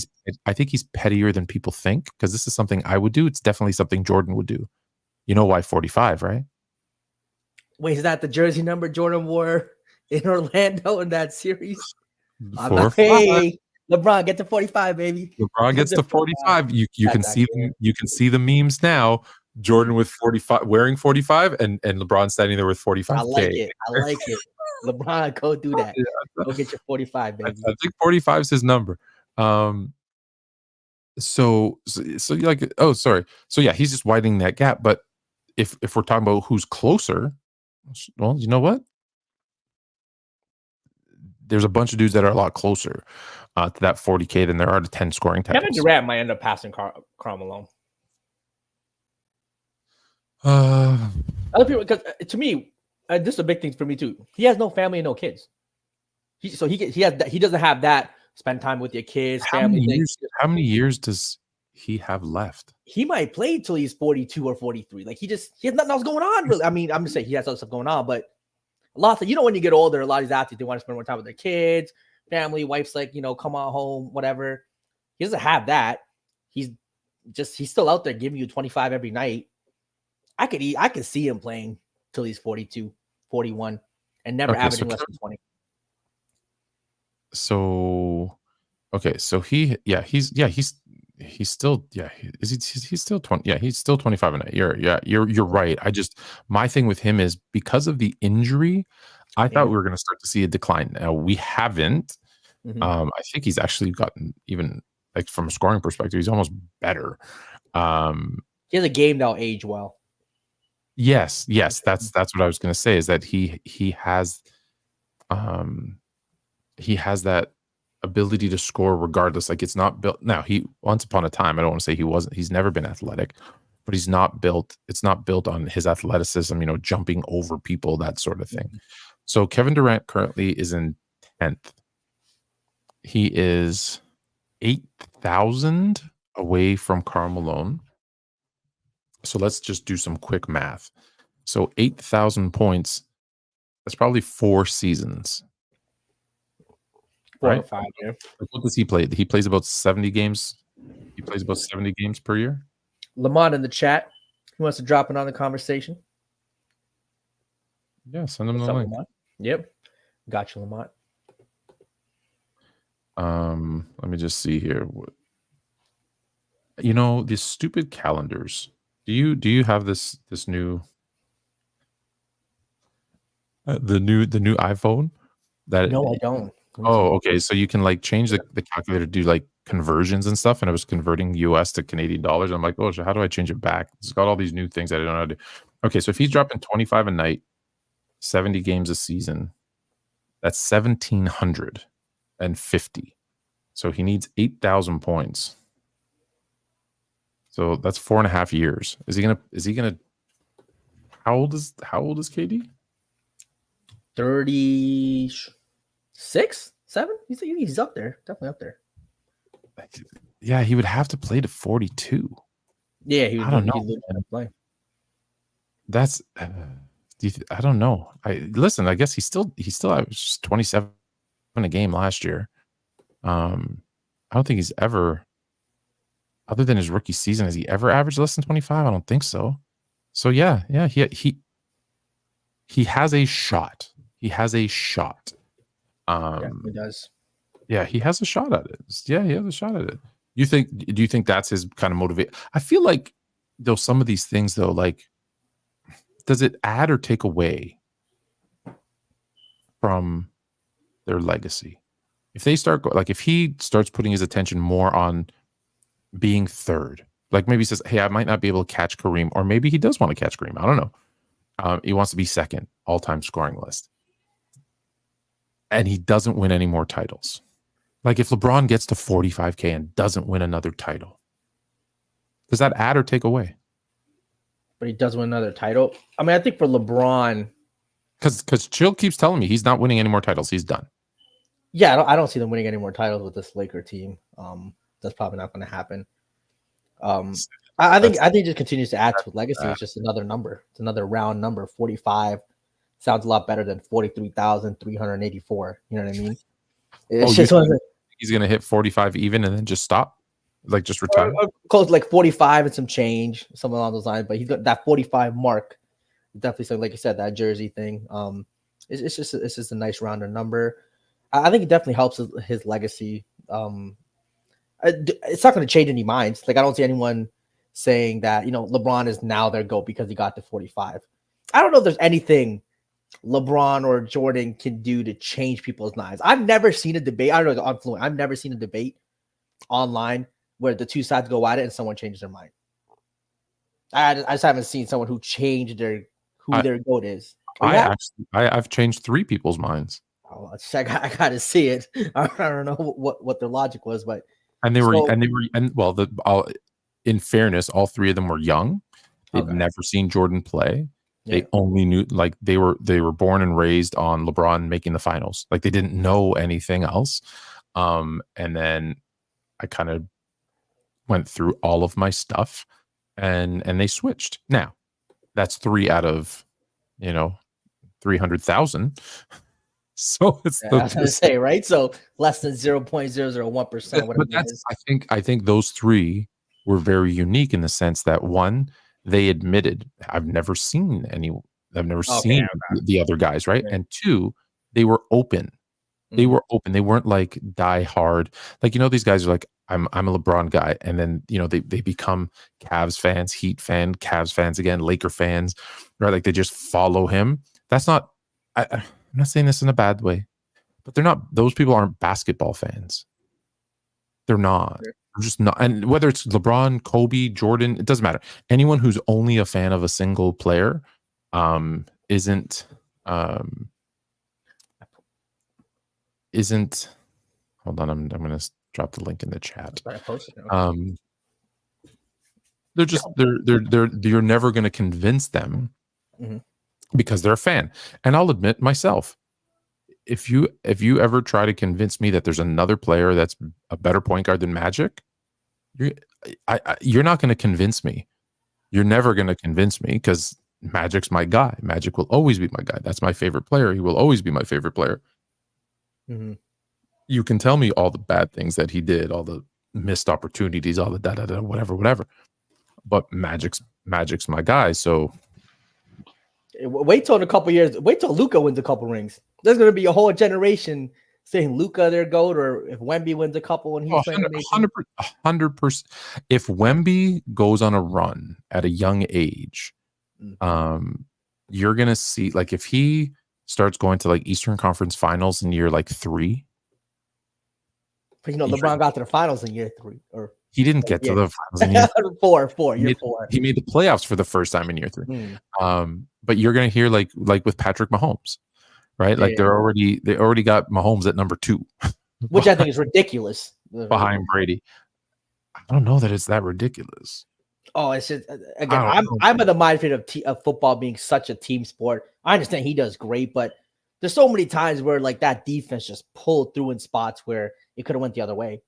Speaker 3: he's pettier than people think. Because this is something I would do. It's definitely something Jordan would do. You know why 45, right?
Speaker 5: Wait, is that the jersey number Jordan wore in Orlando in that series? Hey, LeBron, get to 45, baby.
Speaker 3: LeBron gets to 45. You can see them. You can see the memes now. Jordan with 45, wearing 45, and LeBron standing there with 45.
Speaker 5: I like it. LeBron, go do that. Go get your 45, baby.
Speaker 3: I think 45 is his number. So you're like, oh, sorry. So yeah, he's just widening that gap. But if we're talking about who's closer, well, you know what? There's a bunch of dudes that are a lot closer to that 40K than there are to 10 scoring titles.
Speaker 5: Kevin Durant might end up passing Karl Malone. Other people, because to me, this is a big thing for me too. He has no family and no kids. He doesn't have that spend time with your kids, family thing.
Speaker 3: How many years does he have left?
Speaker 5: He might play till he's 42 or 43. Like he has nothing else going on. Really, I mean, I'm just saying he has other stuff going on, but lots of when you get older, a lot of these athletes they want to spend more time with their kids, family, wife's like come on home, whatever. He doesn't have that. He's still out there giving you 25 every night. I could see him playing till he's 42, 41, and never averaging less than 20.
Speaker 3: So, okay, so he's still he's still 20. Yeah, he's still 25 and you're right. My thing with him is because of the injury, I thought we were going to start to see a decline. Now we haven't. Mm-hmm. I think he's actually gotten even like from a scoring perspective, he's almost better.
Speaker 5: He has a game that'll age well.
Speaker 3: Yes, that's what I was going to say is that he has that ability to score regardless. Like it's not built now. He once upon a time, I don't want to say he's never been athletic, but he's not built. It's not built on his athleticism, jumping over people, that sort of thing. Mm-hmm. So Kevin Durant currently is in 10th. He is 8,000 away from Karl Malone. So let's just do some quick math. So 8,000 points, that's probably 4 seasons.
Speaker 5: 4
Speaker 3: right?
Speaker 5: or 5, yeah.
Speaker 3: What does he play? He plays about 70 games. He plays about 70 games per year.
Speaker 5: Lamont in the chat. He wants to drop in on the conversation.
Speaker 3: Yeah, send him the link.
Speaker 5: Lamont? Yep. Got you, Lamont.
Speaker 3: Let me just see here. These stupid calendars. Do you have this new the new iPhone?
Speaker 5: No, I don't.
Speaker 3: Oh, okay. So you can like change the calculator to do like conversions and stuff, and it was converting US to Canadian dollars. I'm like, oh, so how do I change it back? It's got all these new things I don't know how to do. Okay, so if he's dropping 25 a night, 70 games a season, that's 1,750. So he needs 8,000 points. So that's 4.5 years. Is he gonna how old is KD?
Speaker 5: 36, 7? He's up there. Definitely up there.
Speaker 3: Yeah, he would have to play to 42.
Speaker 5: Yeah, he would.
Speaker 3: I don't know.
Speaker 5: Play.
Speaker 3: That's I don't know. Listen. I guess he still averaged 27 a game last year. I don't think he's ever, other than his rookie season, has he ever averaged less than 25? I don't think so. So yeah, he has a shot. He has a shot.
Speaker 5: He does.
Speaker 3: Yeah, he has a shot at it. Yeah, he has a shot at it. Do you think that's his kind of motivate? I feel like though some of these things though, like, does it add or take away from their legacy? If they start like if he starts putting his attention more on being third, like maybe he says, "Hey, I might not be able to catch Kareem," or maybe he does want to catch Kareem. I don't know. He wants to be second all-time scoring list, and he doesn't win any more titles. Like if LeBron gets to 45K and doesn't win another title, does that add or take away?
Speaker 5: But he does win another title. I mean, I think for LeBron,
Speaker 3: because Chill keeps telling me he's not winning any more titles. He's done.
Speaker 5: Yeah, I don't see them winning any more titles with this Laker team. That's probably not going to happen. I think it just continues to add to legacy. It's just another number. It's another round number. 45 sounds a lot better than 43,384. You know what I mean? It's just
Speaker 3: he's going to hit 45 even and then just stop, like just retire.
Speaker 5: Close like 45 and some change, something along those lines. But he's got that 45 mark. Definitely something like you said, that jersey thing. It's just a nice rounder number. I think it definitely helps his legacy. It's not going to change any minds. Like I don't see anyone saying that LeBron is now their GOAT because he got to 45. I don't know if there's anything LeBron or Jordan can do to change people's minds. I've never seen a debate. I don't know. I'm fluent. I've never seen a debate online where the two sides go at it and someone changes their mind. I just haven't seen someone who changed their GOAT is.
Speaker 3: I've changed 3 people's minds.
Speaker 5: Oh, I got to see it. I don't know what their logic was, but
Speaker 3: in fairness, all 3 of them were young. They'd never seen Jordan play.
Speaker 5: Yeah.
Speaker 3: They only knew, like, they were born and raised on LeBron making the finals. Like they didn't know anything else. And then I kind of went through all of my stuff and they switched. Now that's 3 out of 300,000. So it's
Speaker 5: I was going to say, right? So less than 0.001%.
Speaker 3: But I think those 3 were very unique in the sense that, one, they admitted I've never seen the other guys, right? And 2, they were open. They were open. They weren't like die hard. Like, these guys are like, I'm a LeBron guy. And then, they become Cavs fans, Heat fan, Cavs fans again, Laker fans, right? Like they just follow him. That's not, I'm not saying this in a bad way, but those people aren't basketball fans. They're not. They're just not. And whether it's LeBron, Kobe, Jordan, it doesn't matter. Anyone who's only a fan of a single player isn't hold on, I'm going to drop the link in the chat. They're just you're never going to convince them because they're a fan. And I'll admit myself, if you ever try to convince me that there's another player that's a better point guard than Magic, you're not going to convince me. You're never going to convince me because Magic's my guy. Magic will always be my guy. That's my favorite player. He will always be my favorite player. You can tell me all the bad things that he did, all the missed opportunities, all the whatever. But Magic's my guy. So
Speaker 5: wait till in a couple years. Wait till Luka wins a couple rings. There's going to be a whole generation saying Luka their GOAT, or if Wemby wins a couple and he's
Speaker 3: 100%. If Wemby goes on a run at a young age, you're gonna see, like, if he starts going to like Eastern Conference Finals in year like 3.
Speaker 5: But LeBron got to the finals in year 3, or
Speaker 3: he didn't get to the finals in year
Speaker 5: 4. Year 4.
Speaker 3: He made the playoffs for the first time in year 3. But you're gonna hear like with Patrick Mahomes. Right, like they already got Mahomes at number 2,
Speaker 5: which I think is ridiculous
Speaker 3: behind Brady. I don't know that it's that ridiculous.
Speaker 5: Oh, it's just, again, I'm of the mindset of football being such a team sport. I understand he does great, but there's so many times where like that defense just pulled through in spots where it could have went the other way.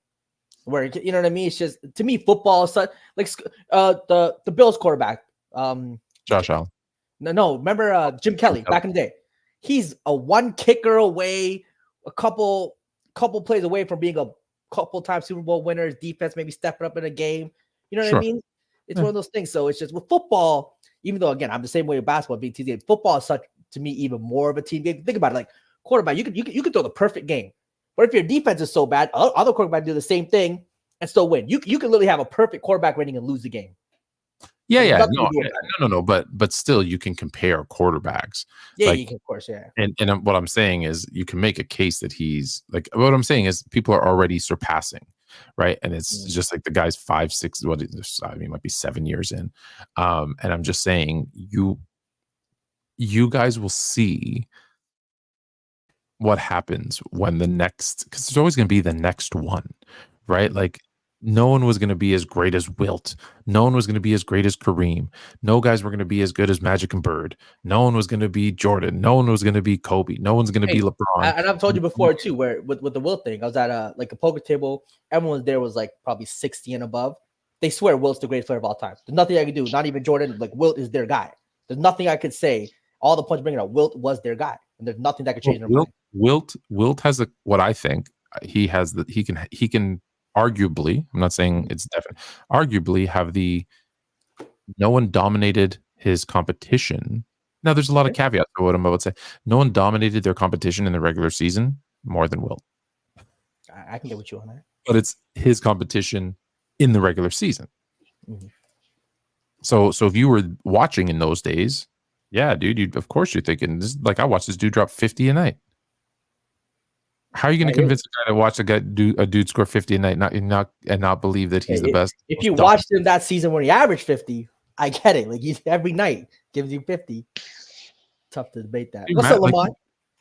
Speaker 5: Where you know what I mean? It's just, to me, football is such, like the Bills quarterback,
Speaker 3: Josh Allen.
Speaker 5: No. Remember Jim Kelly back in the day? He's a one kicker away, a couple plays away from being a couple times Super Bowl winner. His defense maybe stepping up in a game. You know what I mean? It's one of those things. So it's just with football, even though again I'm the same way with basketball being team game. Football is such to me even more of a team game. Think about it, like quarterback, you could throw the perfect game, but if your defense is so bad, other quarterbacks do the same thing and still win. You can literally have a perfect quarterback rating and lose the game.
Speaker 3: Yeah. No. But still, you can compare quarterbacks.
Speaker 5: Yeah, you can, of course, yeah.
Speaker 3: And what I'm saying is, you can make a case that he's like. What I'm saying is, people are already surpassing, right? And it's just like the guy's 5, 6. Might be 7 years in. And I'm just saying, you guys will see what happens when the next, because there's always going to be the next one, right? Like, no one was going to be as great as Wilt. No one was going to be as great as Kareem. No guys were going to be as good as Magic and Bird. No one was going to be Jordan. No one was going to be Kobe. No one's going to be LeBron.
Speaker 5: And I've told you before too, where with the Wilt thing, I was at a poker table. Everyone there was like probably 60 and above. They swear Wilt's the greatest player of all time. There's nothing I could do. Not even Jordan. Like, Wilt is their guy. There's nothing I could say. All the points bringing up, Wilt was their guy, and there's nothing that could change their mind.
Speaker 3: Wilt has what I think he has that he can arguably, I'm not saying it's definite, arguably have no one dominated his competition. Now, there's a lot of caveats to what I'm about to say. No one dominated their competition in the regular season more than Wilt.
Speaker 5: I can get with you on that.
Speaker 3: But it's his competition in the regular season.
Speaker 5: Mm-hmm.
Speaker 3: So if you were watching in those days, yeah, dude, of course you're thinking, this, like, I watched this dude drop 50 a night. How are you going to convince a guy to watch a dude score 50 a night and not believe that he's the best?
Speaker 5: If you watched him that season when he averaged 50, I get it. Like, every night gives you 50. Tough to debate that.
Speaker 3: Dude,
Speaker 5: what's up, Lamont?
Speaker 3: Like,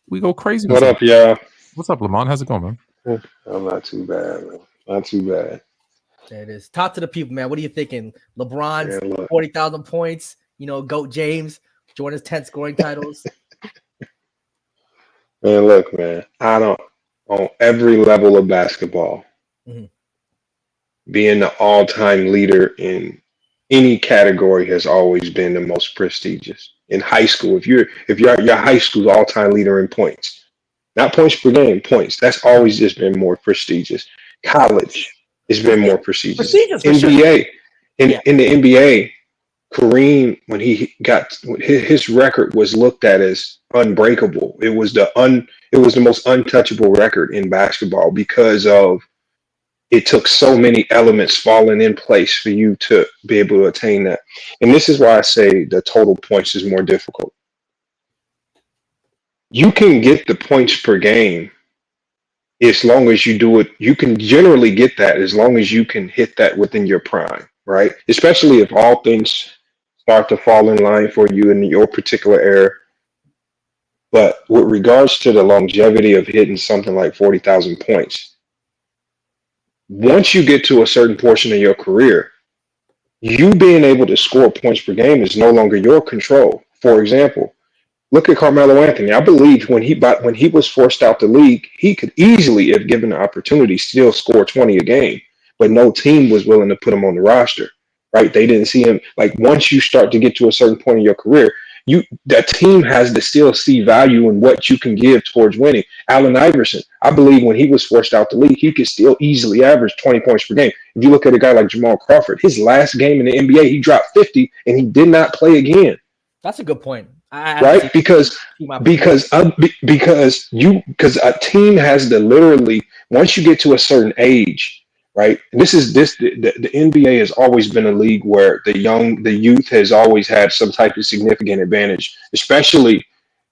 Speaker 3: we go crazy.
Speaker 9: What up, y'all?
Speaker 3: What's up, Lamont? How's it going, man?
Speaker 9: I'm not too bad, man. Not too bad.
Speaker 5: There it is. Talk to the people, man. What are you thinking? LeBron's 40,000 points. GOAT James, Jordan's 10 scoring titles.
Speaker 9: Man, look, man. On every level of basketball, being the all-time leader in any category has always been the most prestigious. In high school, if you're your high school's all-time leader in points, not points per game, points, that's always just been more prestigious. College has been more prestigious. NBA, in the NBA, Kareem, when he got his record was looked at as unbreakable. It was the most untouchable record in basketball because of it took so many elements falling in place for you to be able to attain that. And this is why I say the total points is more difficult. You can get the points per game as long as you do it. You can generally get that as long as you can hit that within your prime, right? Especially if all things start to fall in line for you in your particular era. But with regards to the longevity of hitting something like 40,000 points, once you get to a certain portion of your career, you being able to score points per game is no longer your control. For example, look at Carmelo Anthony. I believe when he was forced out the league, he could easily, if given the opportunity, still score 20 a game, but no team was willing to put him on the roster. Right? They didn't see him. Like, once you start to get to a certain point in your career, that team has to still see value in what you can give towards winning. Allen Iverson, I believe when he was forced out the league, he could still easily average 20 points per game. If you look at a guy like Jamal Crawford, his last game in the NBA, he dropped 50 and he did not play again.
Speaker 5: That's a good point.
Speaker 9: Right? Because a team has to literally, once you get to a certain age, right? The NBA has always been a league where the youth has always had some type of significant advantage, especially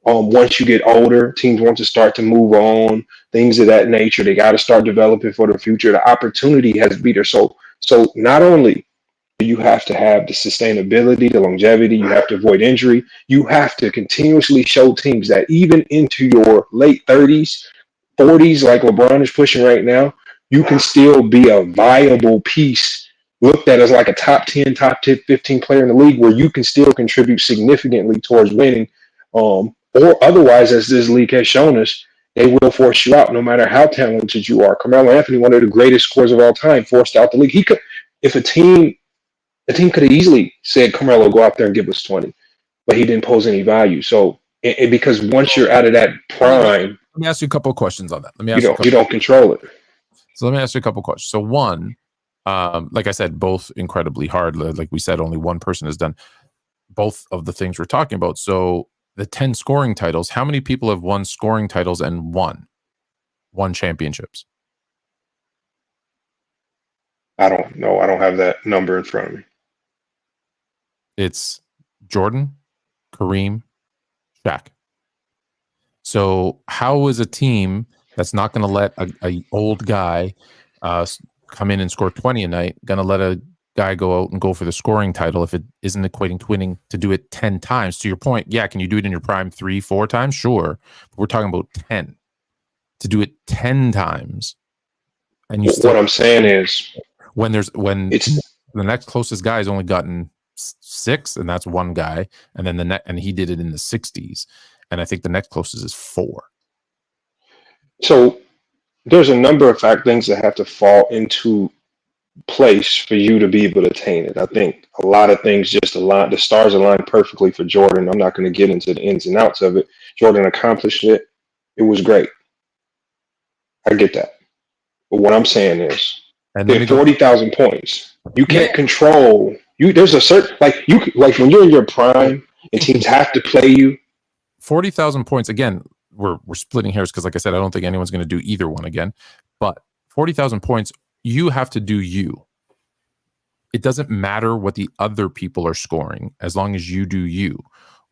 Speaker 9: once you get older. Teams want to start to move on, things of that nature. They got to start developing for the future. The opportunity has to be there. So not only do you have to have the sustainability, the longevity, you have to avoid injury. You have to continuously show teams that even into your late 30s, 40s, like LeBron is pushing right now, you can still be a viable piece, looked at as like a top 10, top 15 player in the league, where you can still contribute significantly towards winning. Or otherwise, as this league has shown us, they will force you out no matter how talented you are. Carmelo Anthony, one of the greatest scorers of all time, forced out the league. He could, if a team could have easily said, Carmelo, go out there and give us 20. but he didn't pose any value. So, because once you're out of that prime,
Speaker 3: let me ask you a couple of questions on that.
Speaker 9: you don't control it.
Speaker 3: So let me ask you a couple of questions. So one, like I said, both incredibly hard. Like we said, only one person has done both of the things we're talking about. So the 10 scoring titles, how many people have won scoring titles and won championships?
Speaker 9: I don't know. I don't have that number in front of me.
Speaker 3: It's Jordan, Kareem, Shaq. So how is a team that's not going to let a old guy come in and score 20 a night going to let a guy go out and go for the scoring title if it isn't equating to winning to do it 10 times? To your point, yeah, can you do it in your prime 3-4 times? Sure. But we're talking about 10. To do it 10 times. And
Speaker 9: what I'm saying is
Speaker 3: when
Speaker 9: it's
Speaker 3: the next closest guy has only gotten 6, and that's one guy, and then and he did it in the 60s, and I think the next closest is 4.
Speaker 9: So there's a number of things that have to fall into place for you to be able to attain it. I think a lot of things just align. The stars aligned perfectly for Jordan. I'm not going to get into the ins and outs of it. Jordan accomplished it. It was great. I get that. But what I'm saying is, there 40,000 points. You can't control. There's a certain like when you're in your prime and teams have to play you.
Speaker 3: 40,000 points again. We're splitting hairs because, like I said, I don't think anyone's going to do either one again. But 40,000 points, you have to do you. It doesn't matter what the other people are scoring as long as you do you.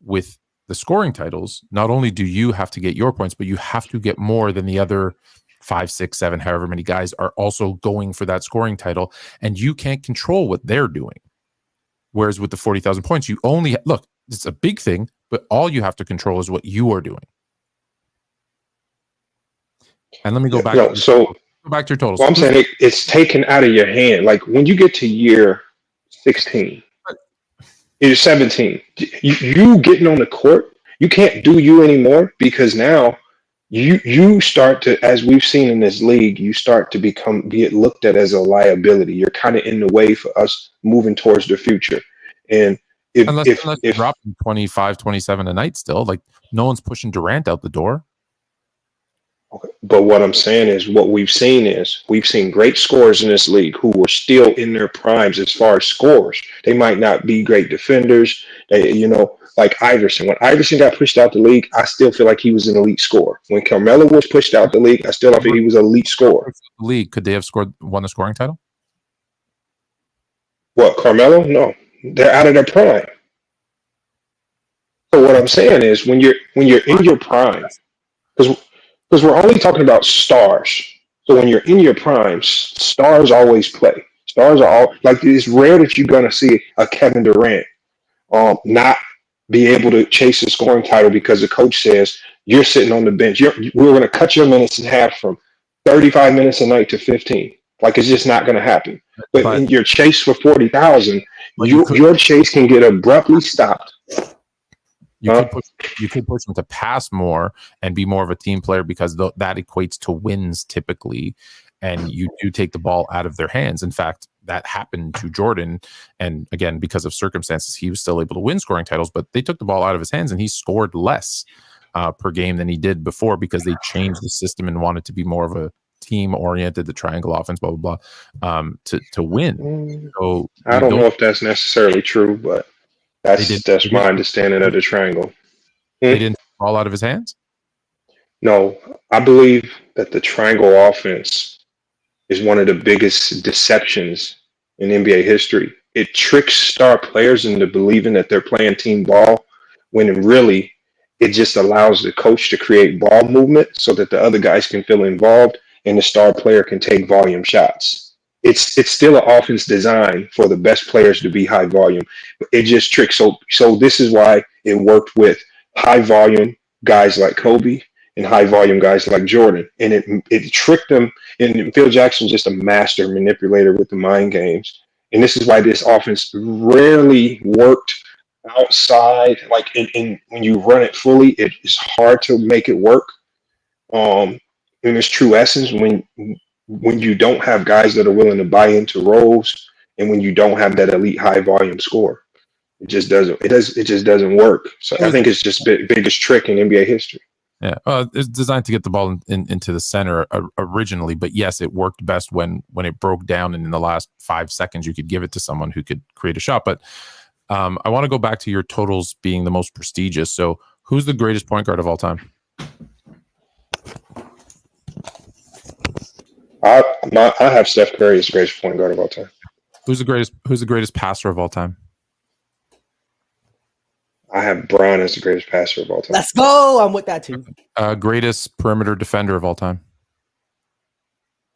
Speaker 3: With the scoring titles, not only do you have to get your points, but you have to get more than the other 5, 6, 7, however many guys are also going for that scoring title, and you can't control what they're doing. Whereas with the 40,000 points, you only look, it's a big thing, but all you have to control is what you are doing. And let me go back. Go back to your totals.
Speaker 9: Well, I'm saying it's taken out of your hand. Like when you get to year 16, you're 17. You getting on the court, you can't do you anymore because now you start to, as we've seen in this league, you start to be looked at as a liability. You're kind of in the way for us moving towards the future. And
Speaker 3: unless you're dropping 25, 27 a night still, like no one's pushing Durant out the door.
Speaker 9: Okay. But what I'm saying is we've seen great scorers in this league who were still in their primes as far as scorers. They might not be great defenders. Like Iverson. When Iverson got pushed out the league, I still feel like he was an elite scorer. When Carmelo was pushed out the league, I still feel he was an elite scorer.
Speaker 3: League, could they have won the scoring title?
Speaker 9: What, Carmelo? No. They're out of their prime. So what I'm saying is when you're in your prime, because we're only talking about stars. So when you're in your prime, stars always play. Stars are all like, it's rare that you're gonna see a Kevin Durant not be able to chase a scoring title because the coach says you're sitting on the bench. We're gonna cut your minutes in half from 35 minutes a night to 15. Like it's just not gonna happen. But in your chase for 40,000, your chase can get abruptly stopped.
Speaker 3: You could push them to pass more and be more of a team player because that equates to wins typically, and you do take the ball out of their hands. In fact, that happened to Jordan, and again, because of circumstances, he was still able to win scoring titles, but they took the ball out of his hands and he scored less per game than he did before because they changed the system and wanted to be more of a team-oriented, the triangle offense, blah, blah, blah, to win. So
Speaker 9: I don't know if that's necessarily true, but that's my understanding of the triangle.
Speaker 3: They didn't fall out of his hands?
Speaker 9: No, I believe that the triangle offense is one of the biggest deceptions in NBA history. It tricks star players into believing that they're playing team ball when really it just allows the coach to create ball movement so that the other guys can feel involved and the star player can take volume shots. It's still an offense designed for the best players to be high volume. It just tricks. So this is why it worked with high volume guys like Kobe and high volume guys like Jordan. And it tricked them. And Phil Jackson's just a master manipulator with the mind games. And this is why this offense rarely worked outside. Like in when you run it fully, it is hard to make it work. In its true essence, when you don't have guys that are willing to buy into roles and when you don't have that elite high volume score. It just doesn't. It just doesn't work. So I think it's just biggest trick in NBA history.
Speaker 3: Yeah, it's designed to get the ball into the center originally, but yes, it worked best when it broke down, and in the last 5 seconds, you could give it to someone who could create a shot. But I want to go back to your totals being the most prestigious. So, who's the greatest point guard of all time?
Speaker 9: I have Steph Curry as the greatest point guard of all time.
Speaker 3: Who's the greatest passer of all time?
Speaker 9: I have Bron as the greatest passer of all time.
Speaker 5: Let's go. I'm with that too.
Speaker 3: Greatest perimeter defender of all time.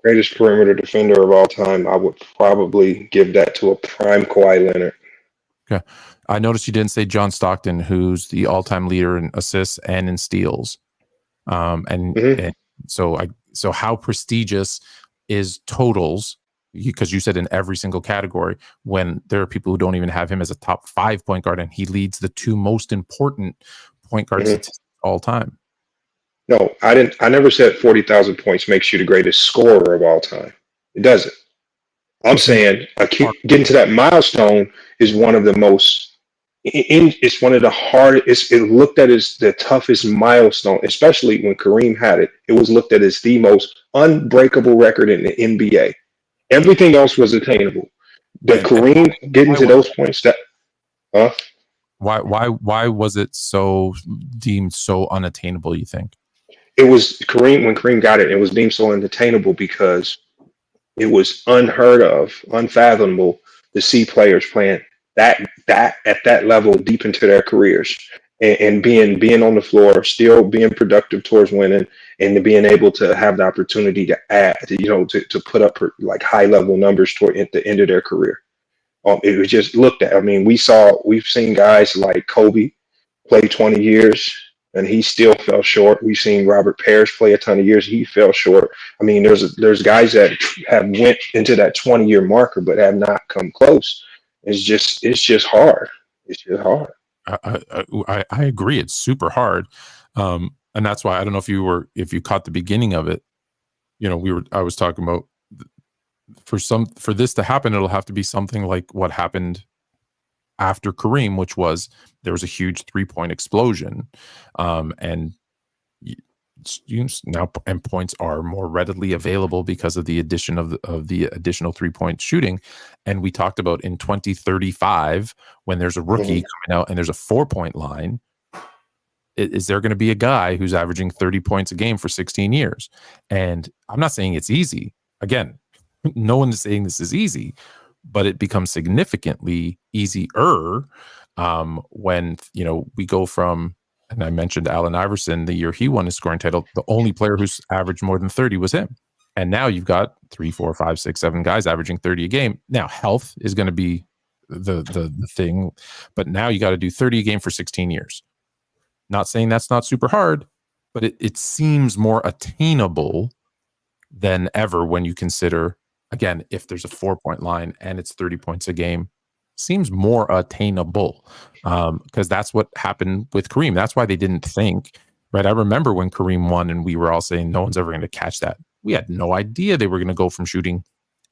Speaker 9: Greatest perimeter defender of all time. I would probably give that to a prime Kawhi Leonard.
Speaker 3: Okay. I noticed you didn't say John Stockton, who's the all-time leader in assists and in steals. And so how prestigious is totals? Because you said in every single category, when there are people who don't even have him as a top 5 point guard, and he leads the 2 most important point guards all time.
Speaker 9: No, I didn't. I never said 40,000 points makes you the greatest scorer of all time. It doesn't. I'm saying getting to that milestone is one of the most. It's one of the hardest. It looked at as the toughest milestone, especially when Kareem had it. It was looked at as the most unbreakable record in the NBA. Everything else was attainable. The Kareem getting to those points,
Speaker 3: why was it so deemed so unattainable, you think?
Speaker 9: It was Kareem, when Kareem got it, it was deemed so unattainable because it was unheard of, unfathomable to see players playing that at that level deep into their careers and being on the floor, still being productive towards winning, and being able to have the opportunity to add, to put up like high level numbers toward at the end of their career. It was just looked at. I mean, we've seen guys like Kobe play 20 years and he still fell short. We've seen Robert Parrish play a ton of years. He fell short. I mean, there's guys that have went into that 20-year marker but have not come close. It's just hard. It's just hard.
Speaker 3: I agree. It's super hard. And that's why I don't know if you caught the beginning of it. I was talking about for this to happen, it'll have to be something like what happened after Kareem, which was there was a huge 3-point explosion, and now and points are more readily available because of the addition of the additional 3-point shooting. And we talked about in 2035 when there's a rookie coming out and there's a 4-point line. Is there going to be a guy who's averaging 30 points a game for 16 years? And I'm not saying it's easy. Again, no one is saying this is easy, but it becomes significantly easier when we go from, and I mentioned Allen Iverson, the year he won his scoring title, the only player who's averaged more than 30 was him. And now you've got 3, 4, 5, 6, 7 guys averaging 30 a game. Now health is going to be the thing, but now you got to do 30 a game for 16 years. Not saying that's not super hard, but it seems more attainable than ever when you consider, again, if there's a 4-point line and it's 30 points a game, seems more attainable because that's what happened with Kareem. That's why they didn't think, right? I remember when Kareem won and we were all saying no one's ever going to catch that. We had no idea they were going to go from shooting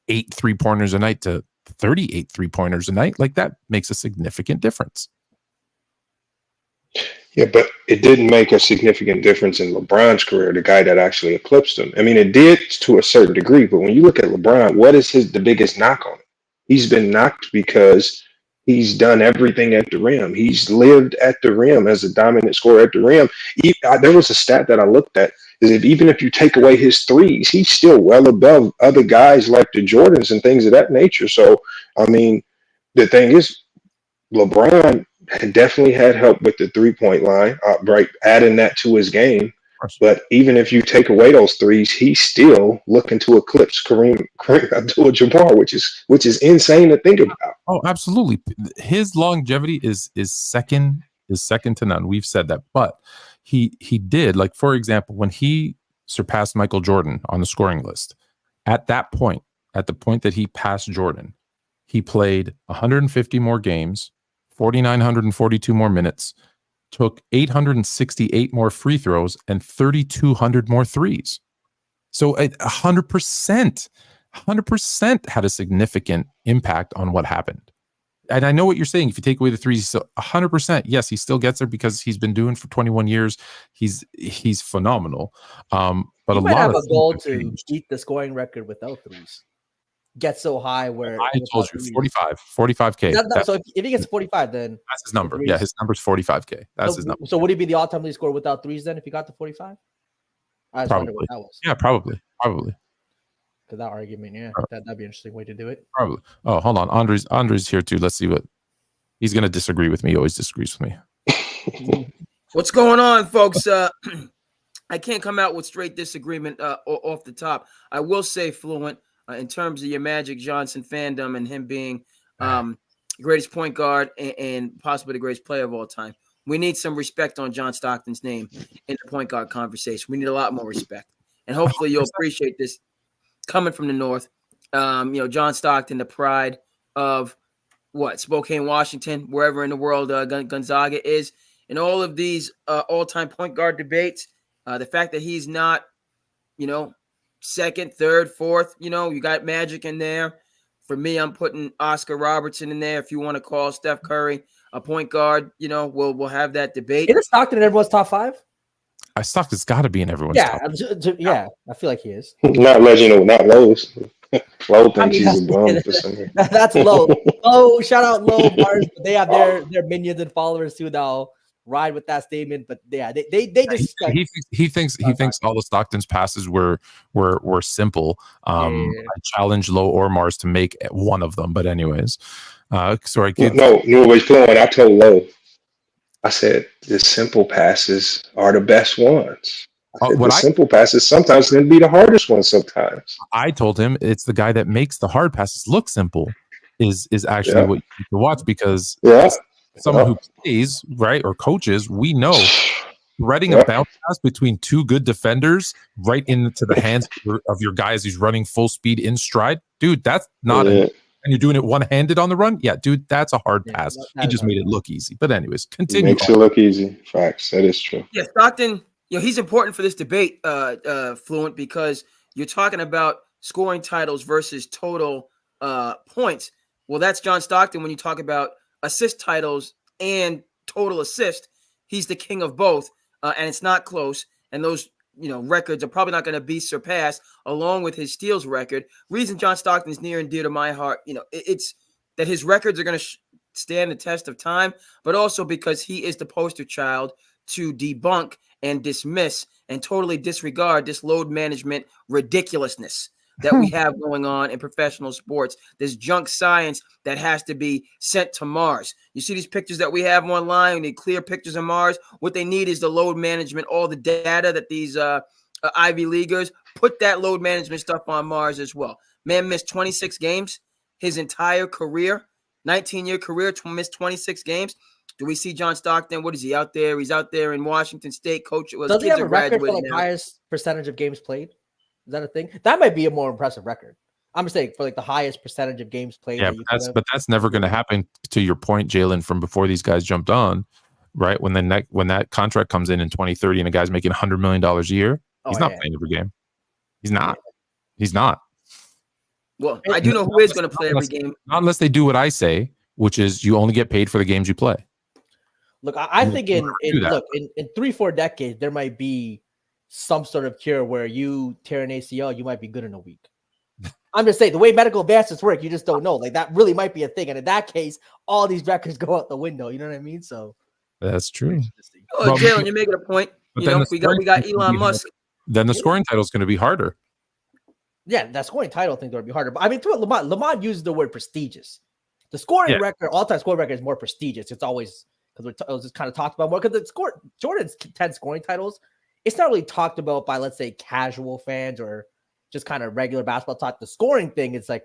Speaker 3: 8 3-pointers a night to 38 3-pointers a night. Like that makes a significant difference.
Speaker 9: Yeah, but it didn't make a significant difference in LeBron's career, the guy that actually eclipsed him. I mean, it did to a certain degree, but when you look at LeBron, what is the biggest knock on him? He's been knocked because he's done everything at the rim. He's lived at the rim as a dominant scorer at the rim. There was a stat that I looked at, is that even if you take away his threes, he's still well above other guys like the Jordans and things of that nature. So, I mean, the thing is, LeBron definitely had help with the 3-point line, right? Adding that to his game. But even if you take away those threes, he's still looking to eclipse Kareem Abdul-Jabbar, which is insane to think about.
Speaker 3: Oh, absolutely. His longevity is second to none. We've said that, but he did, like, for example, when he surpassed Michael Jordan on the scoring list, at the point that he passed Jordan, he played 150 more games, 4,942 more minutes, took 868 more free throws, and 3,200 more threes. So 100% had a significant impact on what happened. And I know what you're saying. If you take away the threes, he's still 100%. Yes, he still gets there because he's been doing for 21 years. He's phenomenal. But
Speaker 5: He
Speaker 3: a
Speaker 5: might
Speaker 3: lot
Speaker 5: have
Speaker 3: of
Speaker 5: a goal
Speaker 3: things have
Speaker 5: to
Speaker 3: changed.
Speaker 5: beat the scoring record without threes. Get so high where
Speaker 3: I told you
Speaker 5: threes.
Speaker 3: 45K.
Speaker 5: So if he gets 45, then
Speaker 3: That's his number.
Speaker 5: threes.
Speaker 3: Yeah, his number's 45K. That's his number.
Speaker 5: So would he be the all-time lead scorer without threes then if he got to 45? I just wonder what that was.
Speaker 3: Yeah, probably.
Speaker 5: Because that argument, yeah, that'd be an interesting way to do it.
Speaker 3: Probably. Oh, hold on. Andre's here too. Let's see what he's going to disagree with me. He always disagrees with me.
Speaker 10: What's going on, folks? I can't come out with straight disagreement off the top. I will say, Fluent, in terms of your Magic Johnson fandom and him being greatest point guard and possibly the greatest player of all time, we need some respect on John Stockton's name in the point guard conversation. We need a lot more respect. And hopefully you'll appreciate this coming from the North. John Stockton, the pride of Spokane, Washington, wherever in the world Gonzaga is. In all of these all-time point guard debates, the fact that he's not, second, third, fourth, you got Magic in there. For me, I'm putting Oscar Robertson in there. If you want to call Steph Curry a point guard, we'll have that debate.
Speaker 5: Is Stockton in everyone's top 5?
Speaker 3: Stockton's got to be in everyone's top.
Speaker 5: Yeah, I feel like he is.
Speaker 9: Not Reginald, not Lowe's. Lowe thinks he's a bum for some reason.
Speaker 5: That's Lowe. Oh, shout out Lowe Mars. They have their minions and followers too now. Ride with that statement, but yeah, they just
Speaker 3: he thinks all the Stockton's passes were simple. I challenge Lowe or Mars to make one of them, but anyways, sorry.
Speaker 9: No, wait, Flowing. I told Lowe, I said the simple passes are the best ones. Simple passes sometimes can be the hardest ones. Sometimes
Speaker 3: I told him it's the guy that makes the hard passes look simple is actually what you need to watch because someone who plays, right, or coaches, we know threading a bounce pass between two good defenders right into the hands of your guys who's running full speed in stride. Dude, that's not and you're doing it one-handed on the run? Yeah, dude, that's a hard pass. He just made it look easy. But anyways, continue.
Speaker 9: Makes it look easy. Facts. That is true.
Speaker 10: Yeah, Stockton, he's important for this debate, Fluent, because you're talking about scoring titles versus total points. Well, that's John Stockton when you talk about assist titles and total assist. He's the king of both, and it's not close. And those, records are probably not going to be surpassed along with his steals record. Reason John Stockton is near and dear to my heart, it's that his records are going to stand the test of time, but also because he is the poster child to debunk and dismiss and totally disregard this load management ridiculousness that we have going on in professional sports. This junk science that has to be sent to Mars. You see these pictures that we have online, we need clear pictures of Mars. What they need is the load management, all the data that these Ivy Leaguers put that load management stuff on Mars as well. Man missed 26 games his entire career, 19-year career, missed 26 games. Do we see John Stockton? What is he out there? He's out there in Washington State. Coach,
Speaker 5: does he have a record for highest percentage of games played? Is that a thing? That might be a more impressive record. I'm saying for the highest percentage of games played.
Speaker 3: Yeah, but that's never going to happen. To your point, Jalen, from before these guys jumped on, right? When that contract comes in 2030 and a guy's making $100 million a year, he's not playing every game. He's not. He's not.
Speaker 10: Well, I do know who is going to play every game.
Speaker 3: Not unless they do what I say, which is you only get paid for the games you play.
Speaker 5: Look, I think in 3-4 decades there might be some sort of cure where you tear an ACL, you might be good in a week. I'm just saying the way medical advances work, you just don't know. Like that really might be a thing. And in that case, all these records go out the window. You know what I mean? So
Speaker 3: that's true.
Speaker 10: Oh, Jalen, you're making a point. We got Elon Musk.
Speaker 3: Then the scoring title is going to be harder.
Speaker 5: Yeah, that scoring title thing would be harder. But I mean, Lamont uses the word prestigious. The scoring record, all-time scoring record, is more prestigious. It's always because it was just kind of talked about more because Jordan's 10 scoring titles. It's not really talked about by, let's say, casual fans or just kind of regular basketball talk. The scoring thing, it's like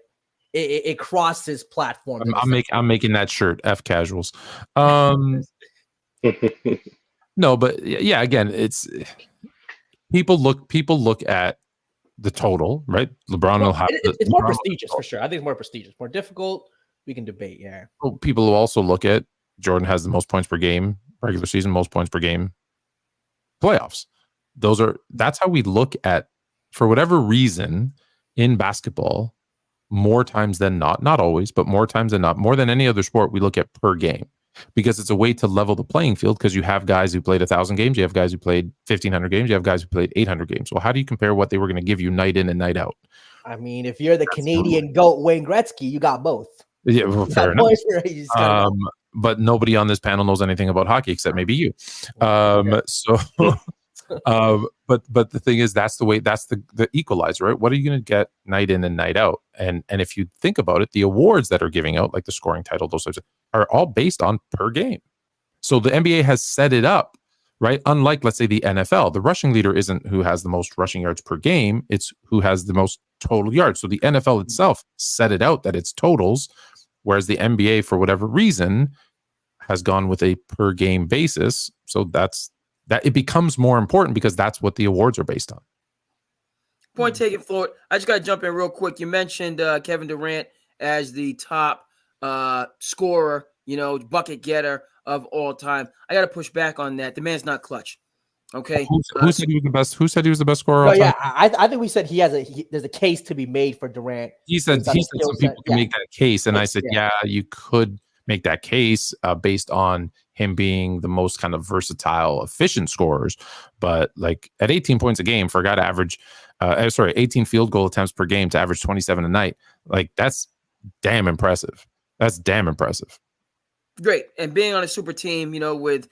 Speaker 5: it crosses platforms.
Speaker 3: I'm making that shirt. F casuals. No, but yeah, again, it's people look at the total, right? LeBron will have.
Speaker 5: It's more prestigious for sure. I think it's more prestigious, more difficult. We can debate. Yeah.
Speaker 3: People will also look at Jordan has the most points per game regular season, most points per game playoffs. That's how we look at, for whatever reason in basketball, more times than not always, but more times than not, more than any other sport, we look at per game because it's a way to level the playing field because you have guys who played 1,000 games, you have guys who played 1,500 games, you have guys who played 800 games. Well, how do you compare what they were going to give you night in and night out?
Speaker 5: I mean, if you're the Canadian GOAT Wayne Gretzky, you got both.
Speaker 3: Yeah, well, fair enough.
Speaker 5: Got
Speaker 3: but nobody on this panel knows anything about hockey except maybe you. So but the thing is, that's the way, that's the equalizer, right? What are you going to get night in and night out? And if you think about it, the awards that are giving out, like the scoring title, those sorts of, are all based on per game. So the NBA has set it up, right? Unlike, let's say, the NFL, the rushing leader isn't who has the most rushing yards per game, it's who has the most total yards. So the NFL itself set it out that it's totals, whereas the NBA, for whatever reason, has gone with a per game basis. So that it becomes more important because that's what the awards are based on.
Speaker 10: Point taken, Floyd. I just got to jump in real quick. You mentioned Kevin Durant as the top scorer, bucket getter of all time. I got to push back on that. The man's not clutch. Okay.
Speaker 3: Who said he was the best? Who said he was the best scorer?
Speaker 5: yeah, I think we said there's a case to be made for Durant.
Speaker 3: He said some people can make that case, and I said, yeah, you could make that case based on him being the most kind of versatile, efficient scorers. But like at 18 points a game for a guy to average, 18 field goal attempts per game to average 27 a night, like that's damn impressive. That's damn impressive.
Speaker 10: Great. And being on a super team, with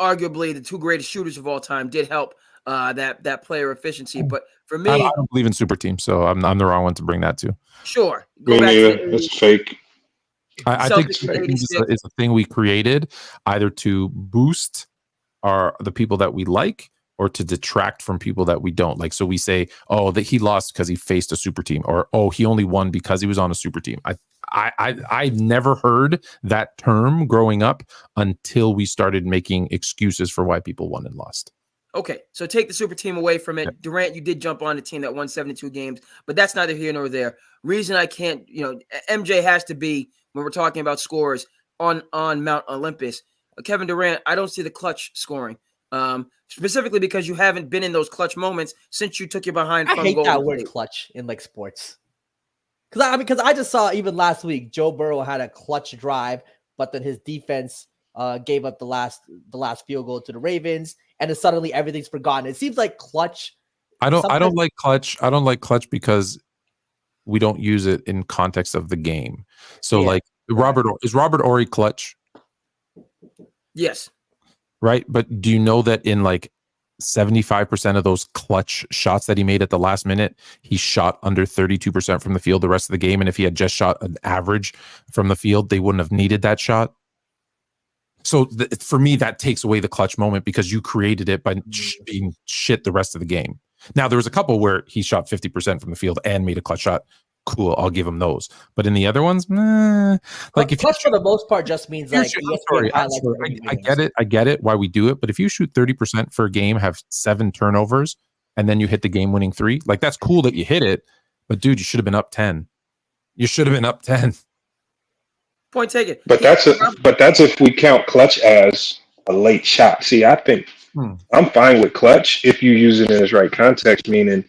Speaker 10: arguably the two greatest shooters of all time did help that player efficiency. But for me,
Speaker 3: I don't believe in super teams, so I'm the wrong one to bring that to.
Speaker 10: Sure.
Speaker 9: It's fake.
Speaker 3: I think super teams is a thing we created either to boost the people that we like or to detract from people that we don't like. So we say, oh, that he lost because he faced a super team, or oh, he only won because he was on a super team. I never heard that term growing up until we started making excuses for why people won and lost.
Speaker 10: Okay, so take the super team away from it. Yeah. Durant, you did jump on a team that won 72 games, but that's neither here nor there. Reason I can't, MJ has to be, when we're talking about scores, on Mount Olympus. Kevin Durant, I don't see the clutch scoring, specifically because you haven't been in those clutch moments since you took your behind from
Speaker 5: I hate that word clutch in like sports. Because I just saw even last week, Joe Burrow had a clutch drive, but then his defense gave up the last field goal to the Ravens, and then suddenly everything's forgotten. It seems like clutch.
Speaker 3: I don't like clutch. I don't like clutch because we don't use it in context of the game. So like is Robert Horry clutch?
Speaker 10: Yes.
Speaker 3: Right. But do you know that in like 75% of those clutch shots that he made at the last minute, he shot under 32% from the field the rest of the game. And if he had just shot an average from the field, they wouldn't have needed that shot. So for me, that takes away the clutch moment because you created it by being shit the rest of the game. Now, there was a couple where he shot 50% from the field and made a clutch shot. Cool, I'll give him those. But in the other ones, like if
Speaker 5: clutch for the most part just means like.
Speaker 3: I get it why we do it. But if you shoot 30% for a game, have 7 turnovers, and then you hit the game-winning 3, like that's cool that you hit it. But dude, you should have been up 10. You should have been up 10.
Speaker 10: Point taken.
Speaker 9: But that's if we count clutch as a late shot. See, I think I'm fine with clutch if you use it in its right context, meaning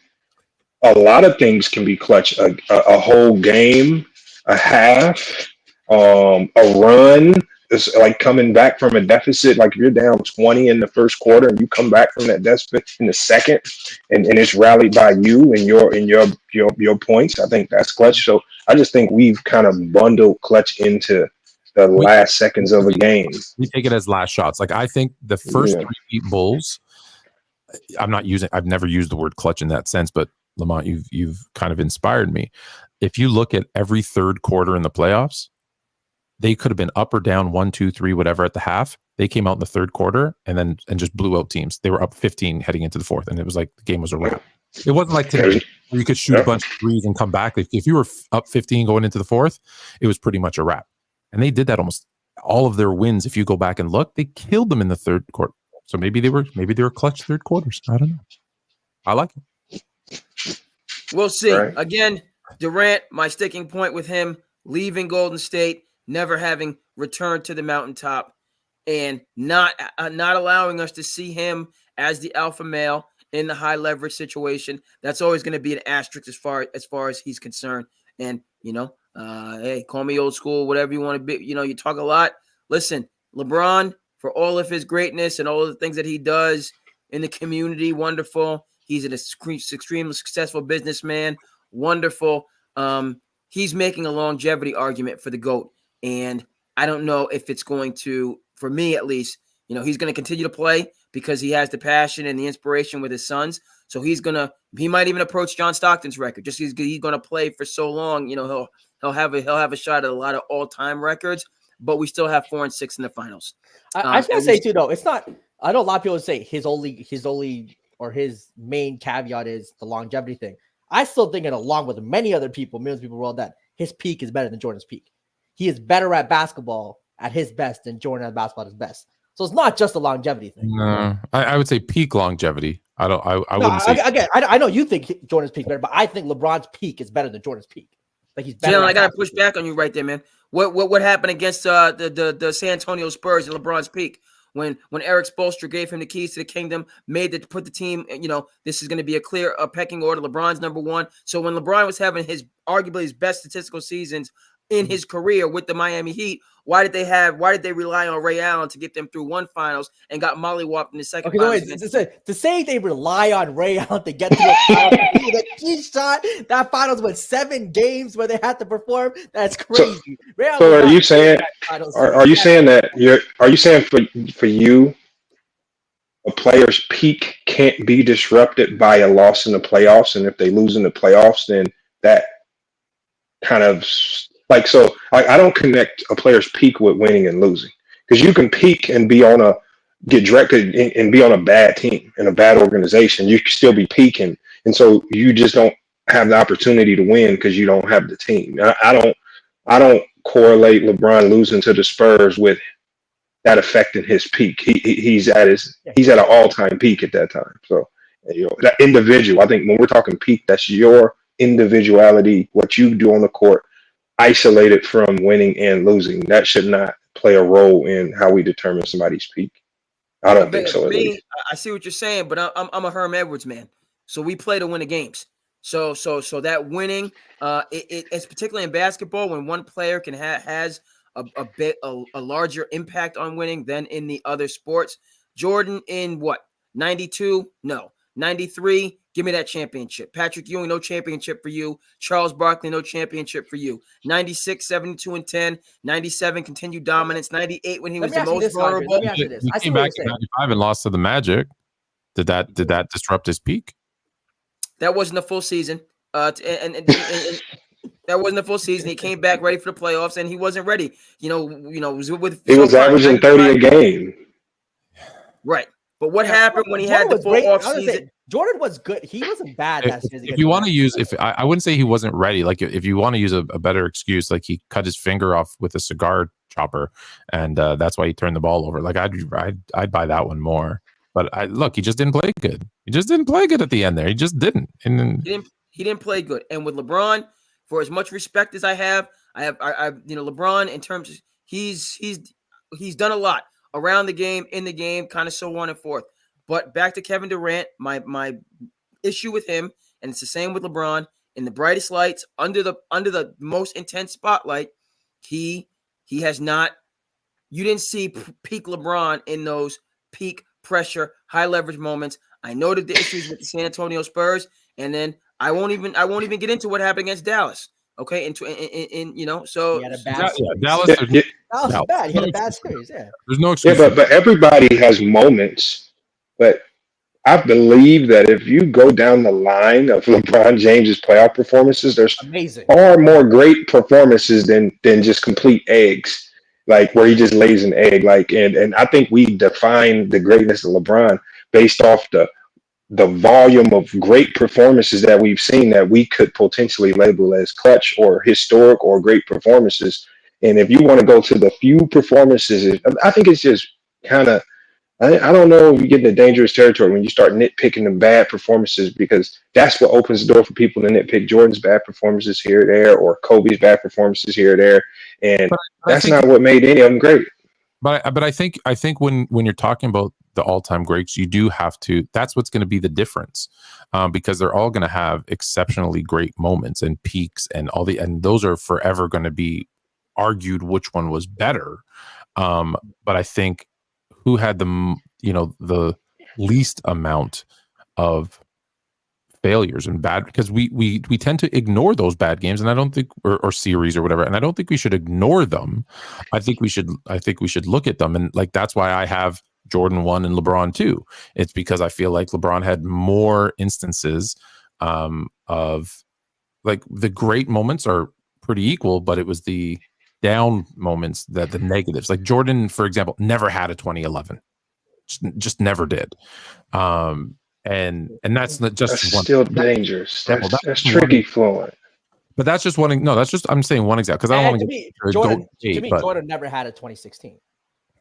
Speaker 9: a lot of things can be clutch. A whole game, a half, a run. It's like coming back from a deficit. Like if you're down 20 in the first quarter and you come back from that deficit in the second, and it's rallied by you and your points. I think that's clutch. So I just think we've kind of bundled clutch into the last seconds of a game.
Speaker 3: We take it as last shots. Like I think the first 3 Bulls. I've never used the word clutch in that sense, but Lamont, you've kind of inspired me. If you look at every third quarter in the playoffs, they could have been up or down 1, 2, 3, whatever at the half. They came out in the third quarter and just blew out teams. They were up 15 heading into the fourth, and it was like the game was a wrap. It wasn't like today where you could shoot a bunch of threes and come back. If you were up 15 going into the fourth, it was pretty much a wrap. And they did that almost all of their wins. If you go back and look, they killed them in the third quarter. So maybe they were clutch third quarters. I don't know. I like it.
Speaker 10: We'll see. Right. Again, Durant, my sticking point with him, leaving Golden State, never having returned to the mountaintop, and not allowing us to see him as the alpha male in the high leverage situation. That's always going to be an asterisk as far as he's concerned. And, hey, call me old school, whatever you want to be. You talk a lot. Listen, LeBron, for all of his greatness and all of the things that he does in the community, wonderful. He's an extremely successful businessman, wonderful. He's making a longevity argument for the GOAT. And I don't know if it's going to, for me at least, he's going to continue to play because he has the passion and the inspiration with his sons. So he might even approach John Stockton's record. Just he's going to play for so long. He'll have a shot at a lot of all-time records, but we still have 4 and 6 in the finals.
Speaker 5: I was gonna say too, though, it's not. I know a lot of people say his main caveat is the longevity thing. I still think, along with many other people, millions of people world, that his peak is better than Jordan's peak. He is better at basketball at his best than Jordan at basketball at his best. So it's not just a longevity thing.
Speaker 3: No, I would say peak longevity. I wouldn't say.
Speaker 5: Again, I know you think Jordan's peak better, but I think LeBron's peak is better than Jordan's peak. Like he's better.
Speaker 10: Jalen, I gotta push back on you right there, man. What happened against the San Antonio Spurs at LeBron's peak when Eric Spoelstra gave him the keys to the kingdom, put the team. This is going to be a clear pecking order. LeBron's number 1. So when LeBron was having arguably his best statistical seasons in his career with the Miami Heat, why did they rely on Ray Allen to get them through one finals and got mollywopped in the second finals?
Speaker 5: To say they rely on Ray Allen to get to the finals, the key shot, that finals with 7 games where they had to perform, that's crazy.
Speaker 9: So are you saying for you, a player's peak can't be disrupted by a loss in the playoffs, and if they lose in the playoffs, then that kind of I don't connect a player's peak with winning and losing, because you can peak and get directed and be on a bad team in a bad organization. You can still be peaking, and so you just don't have the opportunity to win because you don't have the team. I don't correlate LeBron losing to the Spurs with that affecting his peak. He's at an all-time peak at that time. So that individual, I think when we're talking peak, that's your individuality, what you do on the court, isolated from winning and losing. That should not play a role in how we determine somebody's peak. I don't think so.
Speaker 10: I see what you're saying, but I'm a Herm Edwards man, so we play to win the games. So that winning, it's particularly in basketball when one player can has a larger impact on winning than in the other sports. Jordan in what, 92? No. 93, give me that championship. Patrick Ewing, no championship for you. Charles Barkley, no championship for you. 96, 72 and 10. 97, continued dominance. 98, when he was the most vulnerable.
Speaker 3: He came back in 95 and lost to the Magic. Did that disrupt his peak?
Speaker 10: That wasn't a full season. And that wasn't a full season. He came back ready for the playoffs, and he wasn't ready. He
Speaker 9: was averaging 30 a game.
Speaker 10: Right. But what happened when he had the full off season?
Speaker 5: Jordan was good. He wasn't bad.
Speaker 3: If you want to use, I wouldn't say he wasn't ready. Like if you want to use a better excuse, like he cut his finger off with a cigar chopper, and that's why he turned the ball over. Like I'd buy that one more. But he just didn't play good. He just didn't play good at the end there. He just didn't. And then,
Speaker 10: he didn't play good. And with LeBron, for as much respect as I have LeBron in terms of he's done a lot around the game, in the game, kind of so on and forth. But back to Kevin Durant, my issue with him, and it's the same with LeBron, in the brightest lights, under the most intense spotlight, he has not. You didn't see peak LeBron in those peak pressure, high leverage moments. I noted the issues with the San Antonio Spurs, and then I won't even get into what happened against Dallas. Okay, so
Speaker 5: he had a bad
Speaker 3: Dallas
Speaker 5: was bad. He had a bad series. Yeah,
Speaker 3: there's no excuse.
Speaker 9: Yeah, but everybody has moments. But I believe that if you go down the line of LeBron James's playoff performances, there's far more great performances than just complete eggs, like where he just lays an egg. Like and I think we define the greatness of LeBron based off the volume of great performances that we've seen that we could potentially label as clutch or historic or great performances. And if you want to go to the few performances, I think it's just kind of, I don't know if you get into dangerous territory when you start nitpicking the bad performances, because that's what opens the door for people to nitpick Jordan's bad performances here or there, or Kobe's bad performances here or there. And that's not what made any of them great.
Speaker 3: But I think when you're talking about the all-time greats, you do have to. That's what's going to be the difference, because they're all going to have exceptionally great moments and peaks, and those are forever going to be argued which one was better. But I think who had the least amount of failures and bad, because we tend to ignore those bad games, and I don't think or series or whatever, and I don't think we should ignore them. I think we should look at them, and like that's why I have Jordan 1 and LeBron 2. It's because I feel like LeBron had more instances of, like, the great moments are pretty equal, but it was the down moments that the negatives. Like Jordan, for example, never had a 2011, just never did. And that's not just
Speaker 9: that's
Speaker 3: one.
Speaker 9: still dangerous. That's tricky, Floyd.
Speaker 3: But that's just one. No, that's just, I'm saying one example, because I don't want to
Speaker 5: get Jordan never had a 2016.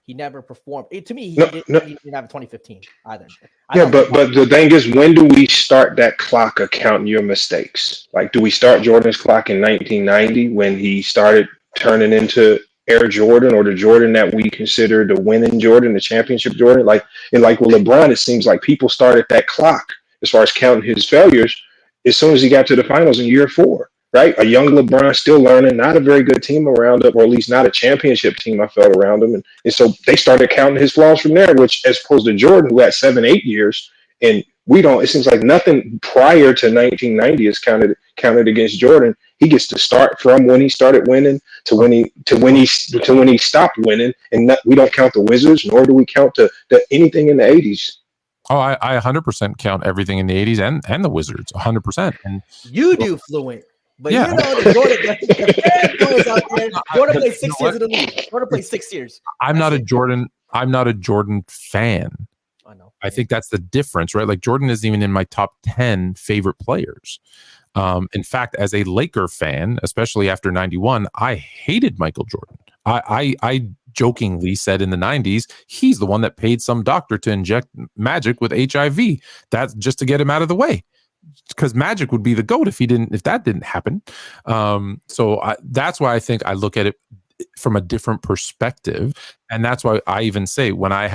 Speaker 5: He never performed. To me, he didn't have a 2015 either.
Speaker 9: But the thing is, when do we start that clock of counting your mistakes? Like, do we start Jordan's clock in 1990 when he started turning into Air Jordan, or the Jordan that we consider the winning Jordan, the championship Jordan? Like with LeBron, it seems like people started that clock as far as counting his failures as soon as he got to the finals in year 4. Right, a young LeBron still learning, not a very good team around him, or at least not a championship team I felt around him, and so they started counting his flaws from there. Which, as opposed to Jordan, who had 7-8 years, and we don't. It seems like nothing prior to 1990 is counted against Jordan. He gets to start from when he started winning to when he stopped winning, and we don't count the Wizards, nor do we count anything in the 80s.
Speaker 3: Oh, I 100% count everything in the 80s and the Wizards, 100%. And
Speaker 5: you do, Fluent. But
Speaker 3: yeah.
Speaker 5: The Jordan played 6 years in the league. Jordan played 6 years.
Speaker 3: I'm not a Jordan fan.
Speaker 5: I know.
Speaker 3: I think that's the difference, right? Like, Jordan isn't even in my top 10 favorite players. In fact, as a Laker fan, especially after 91, I hated Michael Jordan. I jokingly said in the 90s, he's the one that paid some doctor to inject Magic with HIV. That's just to get him out of the way, because Magic would be the GOAT if that didn't happen. So that's why I think I look at it from a different perspective. And that's why I even say when I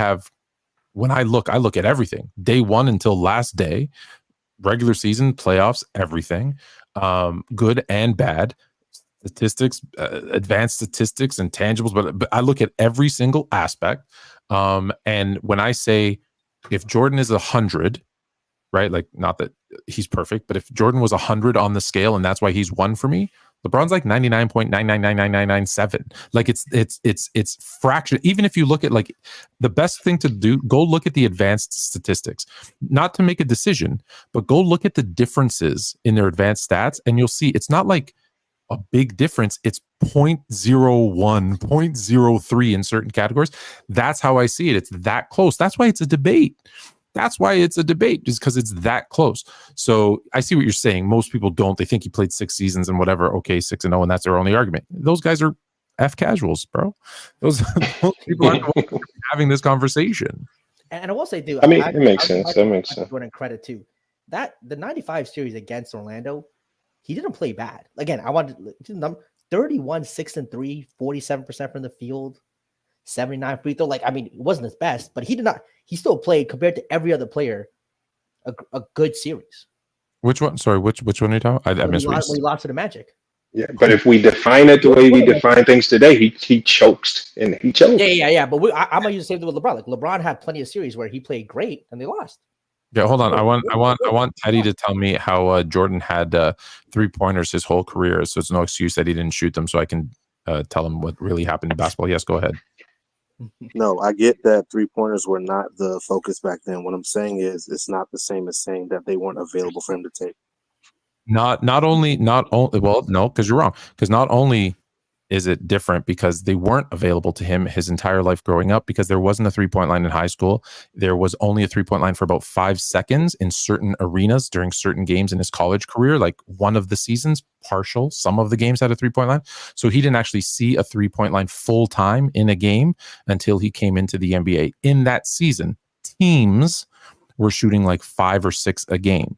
Speaker 3: look at everything, day one until last day, regular season, playoffs, everything, good and bad, statistics, advanced statistics and tangibles. But I look at every single aspect. And when I say, if Jordan is 100, right? Like, not that he's perfect, but if Jordan was 100 on the scale and that's why he's 1 for me, LeBron's like 99.9999997. Like, it's fraction. Even if you look at, like, the best thing to do, go look at the advanced statistics, not to make a decision, but go look at the differences in their advanced stats, and you'll see it's not like a big difference. It's 0.01, 0.03 in certain categories. That's how I see it. It's that close. That's why it's a debate. Just because it's that close. So I see what you're saying. Most people don't. They think he played 6 seasons and whatever. Okay, 6-0, and that's their only argument. Those guys are casuals, bro. Those people aren't having this conversation.
Speaker 5: And I will say, dude,
Speaker 9: it makes sense. That makes sense.
Speaker 5: Jordan credit too. That the 95 series against Orlando, he didn't play bad. Again, I wanted 31, 6-3, 47% from the field, 79 free throw. Like, I mean, it wasn't his best, but he still played, compared to every other player, a good series.
Speaker 3: Which one? Sorry, which one are you talking about? I missed
Speaker 5: when he lost to the Magic.
Speaker 9: Yeah, but if we define it the way we define things today, he choked, and he choked.
Speaker 5: Yeah. But I'm gonna use the same thing with LeBron. Like, LeBron had plenty of series where he played great and they lost.
Speaker 3: Yeah, hold on. I want Teddy to tell me how Jordan had 3-pointers his whole career, so it's no excuse that he didn't shoot them. So I can tell him what really happened in basketball. Yes, go ahead.
Speaker 11: No, I get that 3-pointers were not the focus back then. What I'm saying is, it's not the same as saying that they weren't available for him to take.
Speaker 3: Not only well, no, because you're wrong. Because not only is it different because they weren't available to him his entire life growing up, because there wasn't a 3-point line in high school. There was only a 3-point line for about 5 seconds in certain arenas during certain games in his college career. Like, one of the seasons, some of the games had a 3-point line. So he didn't actually see a 3-point line full time in a game until he came into the NBA. In that season, teams were shooting like 5 or 6 a game.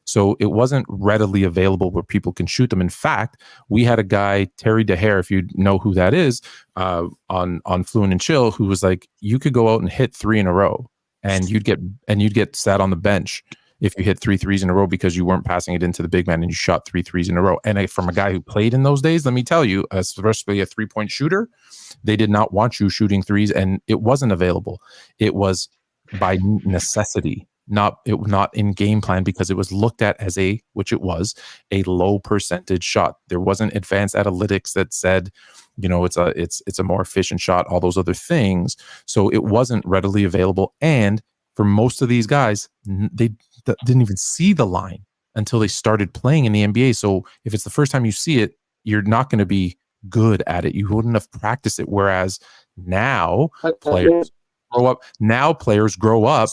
Speaker 3: So it wasn't readily available where people can shoot them. In fact, we had a guy, Terry DeHare, if you know who that is, on Fluent and Chill, who was like, you could go out and hit 3 in a row and you'd get sat on the bench if you hit 3 threes in a row because you weren't passing it into the big man and you shot 3 threes in a row. And from a guy who played in those days, let me tell you, especially a 3-point shooter, they did not want you shooting threes, and it wasn't available. It was by necessity, not in game plan, because it was looked at as which it was, a low percentage shot. There wasn't advanced analytics that said, it's a more efficient shot, all those other things. So it wasn't readily available. And for most of these guys, they didn't even see the line until they started playing in the NBA. So if it's the first time you see it, you're not going to be good at it. You wouldn't have practiced it. Whereas now players grow up. Now players grow up.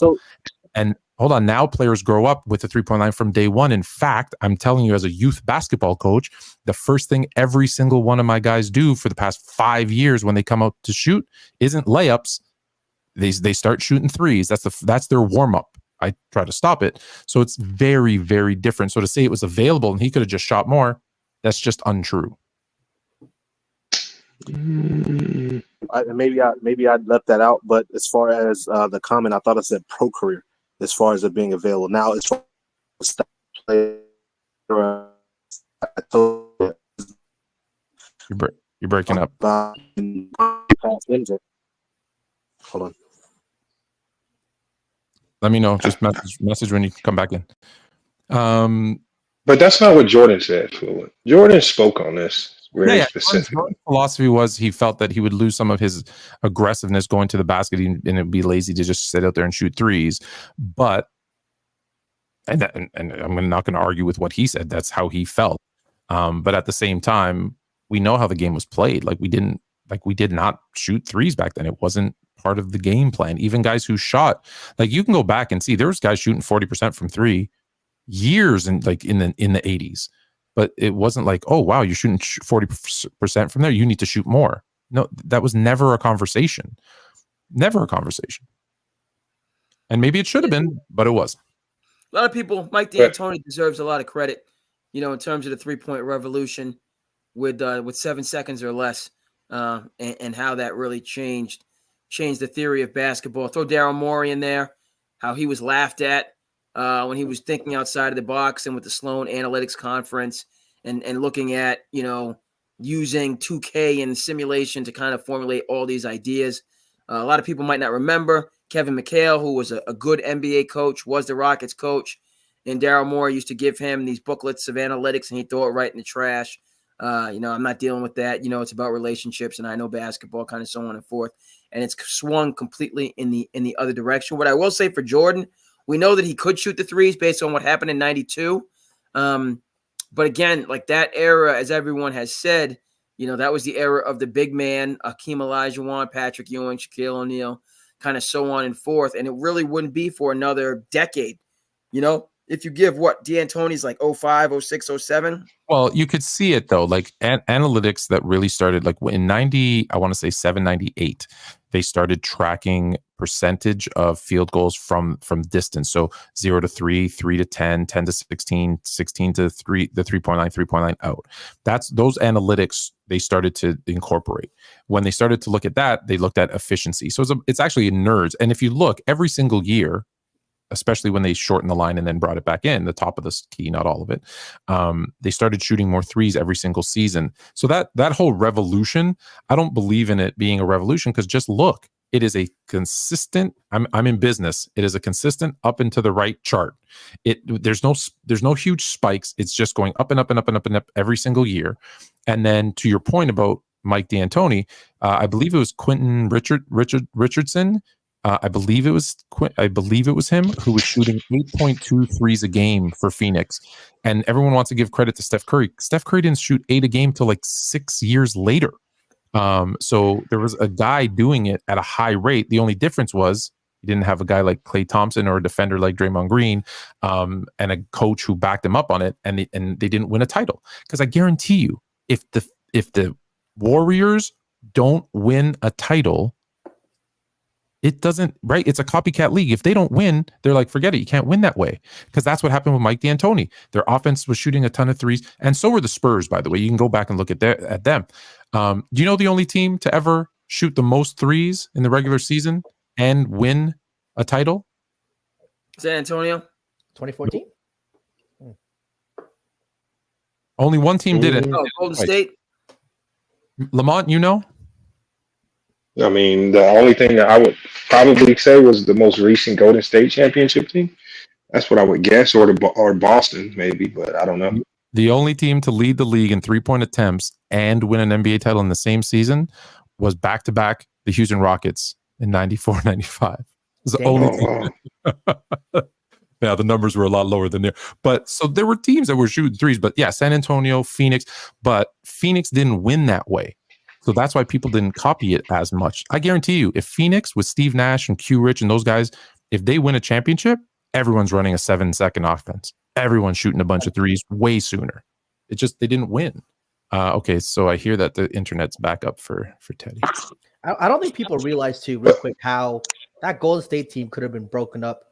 Speaker 3: And hold on, now players grow up with the 3-point line from day one. In fact, I'm telling you, as a youth basketball coach, the first thing every single one of my guys do for the past 5 years when they come out to shoot isn't layups. They start shooting threes. That's their warm up. I try to stop it. So it's very, very different. So to say it was available and he could have just shot more, that's just untrue.
Speaker 11: Maybe I left that out, but as far as the comment, I thought it said pro career. As far as it being available now, as far as
Speaker 3: you're breaking up.
Speaker 11: Hold on.
Speaker 3: Let me know. Just message when you come back in.
Speaker 9: But that's not what Jordan said, Fluent. Jordan spoke on this very specifically.
Speaker 3: Jordan's philosophy was he felt that he would lose some of his aggressiveness going to the basket, and it'd be lazy to just sit out there and shoot threes. But and I'm not going to argue with what he said. That's how he felt. But at the same time, we know how the game was played. We did not shoot threes back then. It wasn't part of the game plan. Even guys who shot, you can go back and see there was guys shooting 40% from three years in the 80s, but it wasn't oh wow, you're shooting 40% from there, you need to shoot more. No, that was never a conversation. And maybe it should have been, but it wasn't.
Speaker 10: A lot of people, Mike D'Antoni deserves a lot of credit, in terms of the 3-point revolution with 7 seconds or less, and how that really changed the theory of basketball. Throw Daryl Morey in there, how he was laughed at when he was thinking outside of the box, and with the Sloan Analytics Conference and looking at, using 2K and simulation to kind of formulate all these ideas. A lot of people might not remember Kevin McHale, who was a good NBA coach, was the Rockets coach, and Daryl Morey used to give him these booklets of analytics, and he'd throw it right in the trash. I'm not dealing with that. It's about relationships, and I know basketball, kind of so on and forth. And it's swung completely in the other direction. What I will say for Jordan, we know that he could shoot the threes based on what happened in 92. But again, that era, as everyone has said, that was the era of the big man, Hakeem Olajuwon, Patrick Ewing, Shaquille O'Neal, kind of so on and forth. And it really wouldn't be for another decade, if you give D'Antoni's 05, 06, 07.
Speaker 3: Well, you could see it though, analytics that really started in 90, I want to say 98, they started tracking percentage of field goals from distance. So 0 to 3, 3 to 10, 10 to 16, 16 to 3, the 3-point line, 3-point line out. That's those analytics they started to incorporate. When they started to look at that, they looked at efficiency. So it's actually nerds. And if you look every single year, especially when they shortened the line and then brought it back in, the top of the key, not all of it, they started shooting more threes every single season. So that whole revolution, I don't believe in it being a revolution, because just look, it is a consistent, I'm in business, it is a consistent up and to the right chart. There's no huge spikes. It's just going up and up and up and up and up every single year. And then to your point about Mike D'Antoni, I believe it was Quentin Richardson. I believe it was him who was shooting 8.2 threes a game for Phoenix, and everyone wants to give credit to Steph Curry. Steph Curry didn't shoot 8 a game till 6 years later. So there was a guy doing it at a high rate. The only difference was he didn't have a guy like Klay Thompson or a defender like Draymond Green, and a coach who backed him up on it, and they didn't win a title. Because I guarantee you, if the Warriors don't win a title, it doesn't, right? It's a copycat league. If they don't win, they're like, forget it. You can't win that way. Because that's what happened with Mike D'Antoni. Their offense was shooting a ton of threes. And so were the Spurs, by the way. You can go back and look at them. Do you know the only team to ever shoot the most threes in the regular season and win a title?
Speaker 10: San Antonio,
Speaker 5: 2014.
Speaker 3: Only one team did it.
Speaker 10: Oh, Golden State.
Speaker 3: Lamont, you know?
Speaker 9: I mean, the only thing that I would probably say was the most recent Golden State championship team. That's what I would guess, or Boston maybe, but I don't know.
Speaker 3: The only team to lead the league in 3-point attempts and win an NBA title in the same season was back-to-back the Houston Rockets in 94-95. It was the only team. Yeah, the numbers were a lot lower than there. But so there were teams that were shooting threes, but yeah, San Antonio, Phoenix, but Phoenix didn't win that way. So that's why people didn't copy it as much. I guarantee you, if Phoenix with Steve Nash and Q Rich and those guys, if they win a championship, everyone's running a 7-second offense. Everyone's shooting a bunch of threes way sooner. It just, they didn't win. Okay, so I hear that the internet's back up for Teddy.
Speaker 5: I don't think people realize too, real quick, how that Golden State team could have been broken up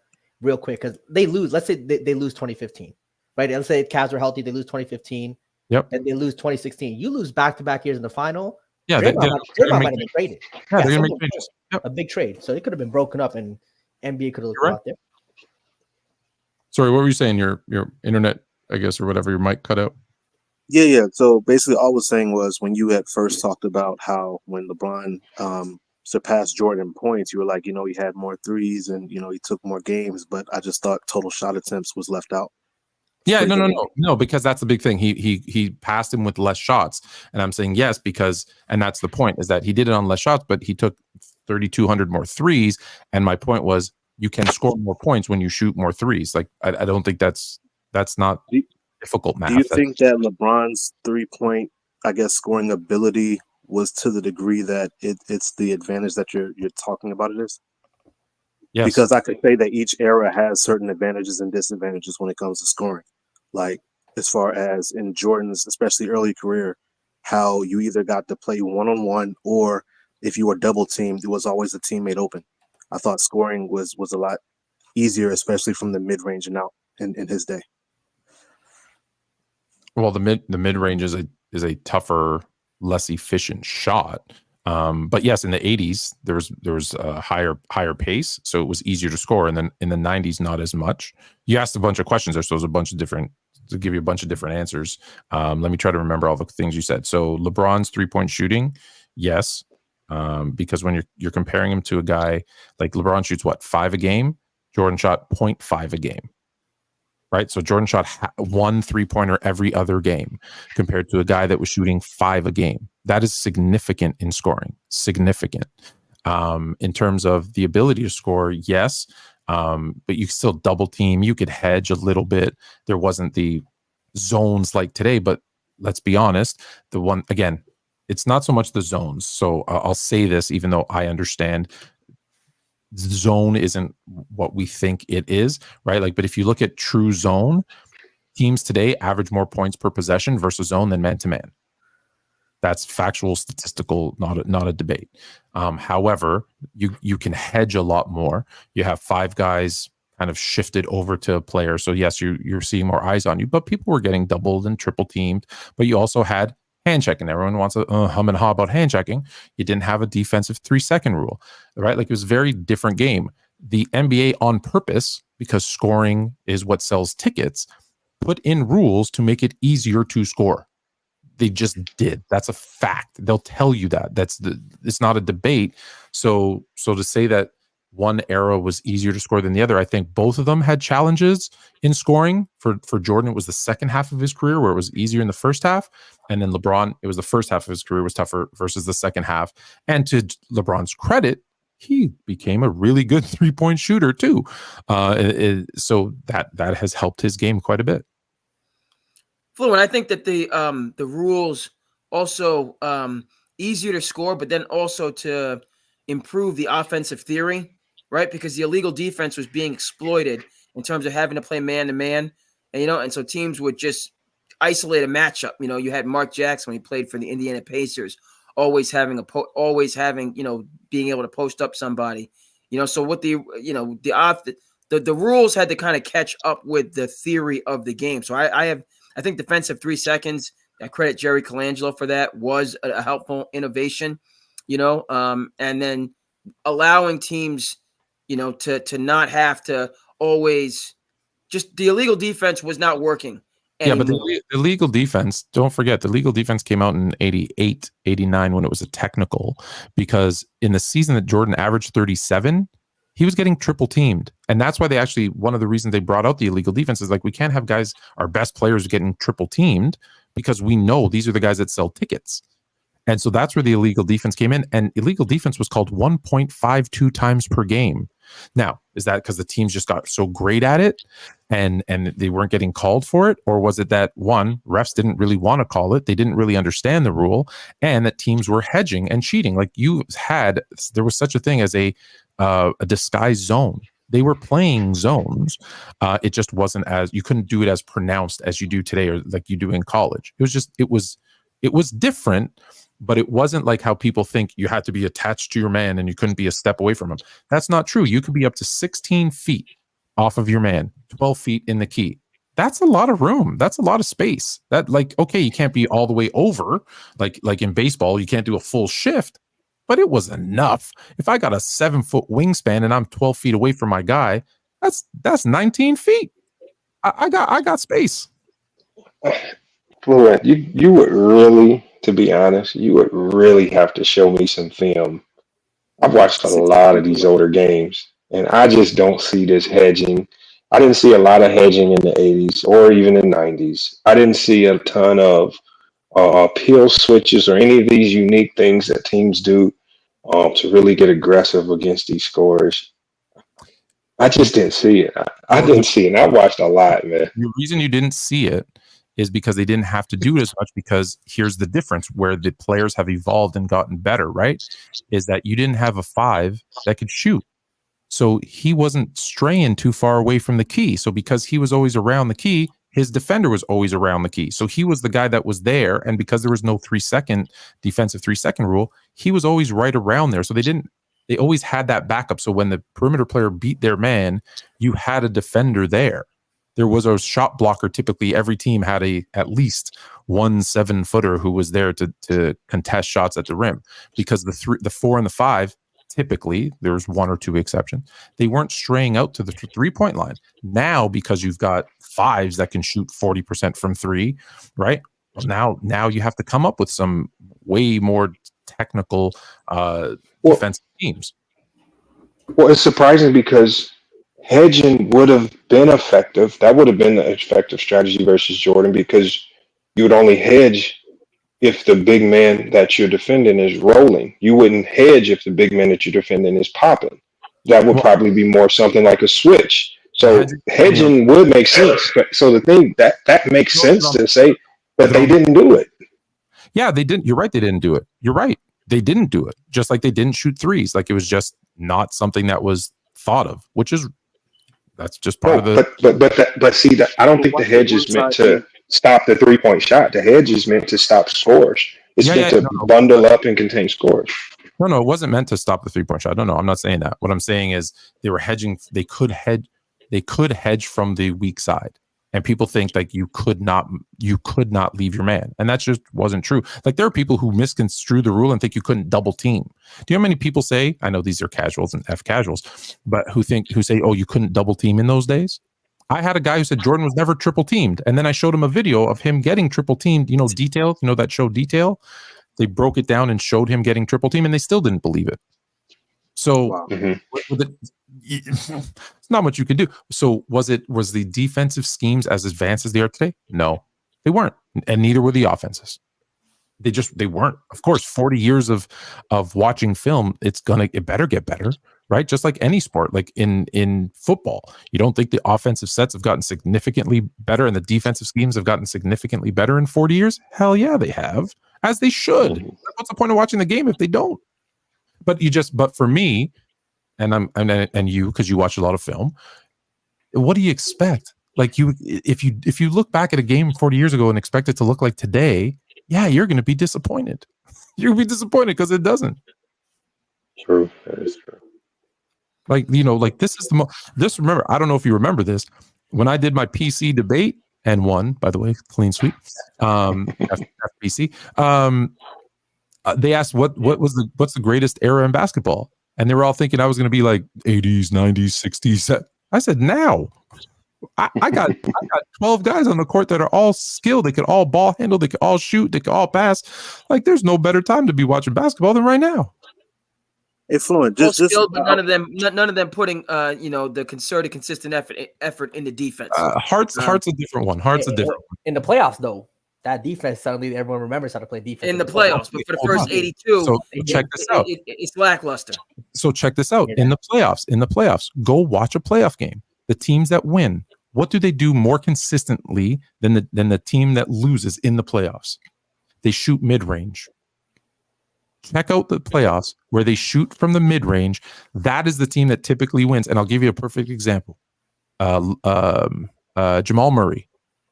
Speaker 5: real quick because they lose. Let's say they lose 2015, right? Let's say Cavs are healthy, they lose 2015.
Speaker 3: Yep.
Speaker 5: And they lose 2016. You lose back-to-back years in the final.
Speaker 3: Yeah,
Speaker 5: Draymond might have been traded.
Speaker 3: Yeah, they're gonna make changes. Yep.
Speaker 5: A big trade. So it could have been broken up, and NBA could have looked out there.
Speaker 3: Sorry, what were you saying? Your internet, I guess, or whatever, your mic cut out.
Speaker 11: Yeah. So basically, all I was saying was when you had first talked about how when LeBron surpassed Jordan in points, you were like, he had more threes and he took more games, but I just thought total shot attempts was left out.
Speaker 3: Yeah, no, because that's the big thing. He passed him with less shots, and I'm saying yes because, and that's the point, is that he did it on less shots, but he took 3,200 more threes, and my point was you can score more points when you shoot more threes. Like I don't think that's not difficult math.
Speaker 11: Do you think that LeBron's 3-point, I guess, scoring ability was to the degree that it's the advantage that you're talking about? It is. Yes. Because I could say that each era has certain advantages and disadvantages when it comes to scoring. Like as far as in Jordan's, especially early career, how you either got to play one-on-one or if you were double teamed, there was always a teammate open. I thought scoring was a lot easier, especially from the mid-range and out in his day.
Speaker 3: Well, the mid range is a tougher, less efficient shot. But yes, in the 80s there was a higher pace, so it was easier to score. And then in the 90s, not as much. You asked a bunch of questions there, so there's a bunch of different to give you a bunch of different answers. Let me try to remember all the things you said. So LeBron's 3-point shooting, yes, because when you're comparing him to a guy like LeBron shoots 5 a game, Jordan shot 0.5 a game. Right, so Jordan shot 1 3-pointer every other game compared to a guy that was shooting 5 a game. That is significant in scoring. Significant. In terms of the ability to score, yes, but you could still double team. You could hedge a little bit. There wasn't the zones like today, but let's be honest. The one again, it's not so much the zones. So I'll say this, even though I understand. Zone isn't what we think it is, right? Like, but if you look at true zone, teams today average more points per possession versus zone than man-to-man. That's factual, statistical, not a debate. However, you can hedge a lot more. You have 5 guys kind of shifted over to a player. So yes, you're seeing more eyes on you, but people were getting doubled and triple teamed. But you also had hand checking. Everyone wants to hum and haw about hand checking. You didn't have a defensive 3-second rule, right? Like it was a very different game. The NBA on purpose, because scoring is what sells tickets, put in rules to make it easier to score. They just did. That's a fact. They'll tell you that. It's not a debate. So to say that one era was easier to score than the other, I think both of them had challenges in scoring. For Jordan, it was the second half of his career where it was easier in the first half. And then LeBron, it was the first half of his career was tougher versus the second half. And to LeBron's credit, he became a really good 3-point shooter too. So that has helped his game quite a bit.
Speaker 10: Fluent, I think that the rules also easier to score, but then also to improve the offensive theory, right? Because the illegal defense was being exploited in terms of having to play man-to-man, and so teams would just isolate a matchup. You had Mark Jackson when he played for the Indiana Pacers, always having being able to post up somebody. So what the rules had to kind of catch up with the theory of the game. So I think defensive 3 seconds. I credit Jerry Colangelo for that. Was a helpful innovation, and then allowing teams, to not have to always just the illegal defense was not working anymore.
Speaker 3: Yeah, but the legal defense, don't forget, the legal defense came out in 88, 89 when it was a technical, because in the season that Jordan averaged 37, he was getting triple teamed. And that's why they actually, one of the reasons they brought out the illegal defense is like, we can't have guys, our best players getting triple teamed, because we know these are the guys that sell tickets. And so that's where the illegal defense came in. And illegal defense was called 1.52 times per game. Now, is that because the teams just got so great at it and they weren't getting called for it? Or was it that, one, refs didn't really want to call it, they didn't really understand the rule, and that teams were hedging and cheating? Like there was such a thing as a disguised zone. They were playing zones. It just wasn't you couldn't do it as pronounced as you do today, or like you do in college. It was different. But it wasn't like how people think you had to be attached to your man and you couldn't be a step away from him. That's not true. You could be up to 16 feet off of your man, 12 feet in the key. That's a lot of room. That's a lot of space. That, like, okay, you can't be all the way over. Like in baseball, you can't do a full shift, but it was enough. If I got a 7-foot wingspan and I'm 12 feet away from my guy, that's 19 feet. I got space.
Speaker 9: Fluent, you would really, to be honest, you would really have to show me some film. I've watched a lot of these older games, and I just don't see this hedging. I didn't see a lot of hedging in the 80s or even the 90s. I didn't see a ton of peel switches or any of these unique things that teams do to really get aggressive against these scorers. I just didn't see it. I didn't see it. And I watched a lot, man.
Speaker 3: The reason you didn't see it is because they didn't have to do it as much, because here's the difference where the players have evolved and gotten better, right? Is that you didn't have a 5 that could shoot. So he wasn't straying too far away from the key. So because he was always around the key, his defender was always around the key. So he was the guy that was there. And because there was no 3-second defensive 3-second rule, he was always right around there. So they always had that backup. So when the perimeter player beat their man, you had a defender there. There was a shot blocker. Typically, every team had at least one 7-footer who was there to contest shots at the rim, because the 4 and the 5, typically, there's 1 or 2 exceptions, they weren't straying out to the 3-point line. Now, because you've got 5s that can shoot 40% from 3, right? Now you have to come up with some way more technical defensive teams.
Speaker 9: Well, it's surprising because hedging would have been effective. That would have been the effective strategy versus Jordan, because you would only hedge if the big man that you're defending is rolling. You wouldn't hedge if the big man that you're defending is popping. That would probably be more something like a switch. So hedging would make sense. So the thing that makes sense to say, but they didn't do it.
Speaker 3: Yeah, they didn't. You're right. They didn't do it. You're right. They didn't do it. Just like they didn't shoot 3s. Like it was just not something that was thought of, that's just part of the.
Speaker 9: But see, that I don't think the hedge is meant to stop the 3-point shot. The hedge is meant to stop scores. It's meant to bundle up and contain scores.
Speaker 3: No, it wasn't meant to stop the 3-point shot. No, I'm not saying that. What I'm saying is they were hedging. They could hedge from the weak side, and people think like you could not leave your man, and that just wasn't true. Like there are people who misconstrue the rule and think you couldn't double team. Do you know how many people say? I know these are casuals and F casuals, but who say, oh, you couldn't double team in those days? I had a guy who said Jordan was never triple teamed, and then I showed him a video of him getting triple teamed. Detail. That show Detail. They broke it down and showed him getting triple teamed, and they still didn't believe it. So it's not much you can do. So was the defensive schemes as advanced as they are today? No, they weren't, and neither were the offenses. They weren't. Of course, 40 years of watching film, it better get better, right? Just like any sport, like in football, you don't think the offensive sets have gotten significantly better and the defensive schemes have gotten significantly better in 40 years? Hell yeah, they have, as they should. What's the point of watching the game if they don't? But for me, and you, because you watch a lot of film, what do you expect? Like if you look back at a game 40 years ago and expect it to look like today, yeah, you're going to be disappointed. You're going to be disappointed because it doesn't.
Speaker 9: True. That is true.
Speaker 3: Like, this is remember, I don't know if you remember this. When I did my PC debate and won, by the way, clean sweep, FPC, they asked what's the greatest era in basketball? And they were all thinking I was going to be like 80s, 90s, 60s. I said, now. I got 12 guys on the court that are all skilled. They could all ball handle. They could all shoot. They could all pass. Like, there's no better time to be watching basketball than right now.
Speaker 11: Fluent,
Speaker 10: All skilled, but none of them putting the concerted, consistent effort in the defense.
Speaker 3: Hart's a different one. Hart's a different one.
Speaker 5: In the playoffs, though, that defense, suddenly everyone remembers how to play defense
Speaker 10: in the playoffs. But for the first 82,
Speaker 3: so check this out.
Speaker 10: It's lackluster.
Speaker 3: So check this out. In the playoffs, go watch a playoff game. The teams that win, what do they do more consistently than the team that loses in the playoffs? They shoot mid-range. Check out the playoffs where they shoot from the mid-range. That is the team that typically wins. And I'll give you a perfect example. Jamal Murray,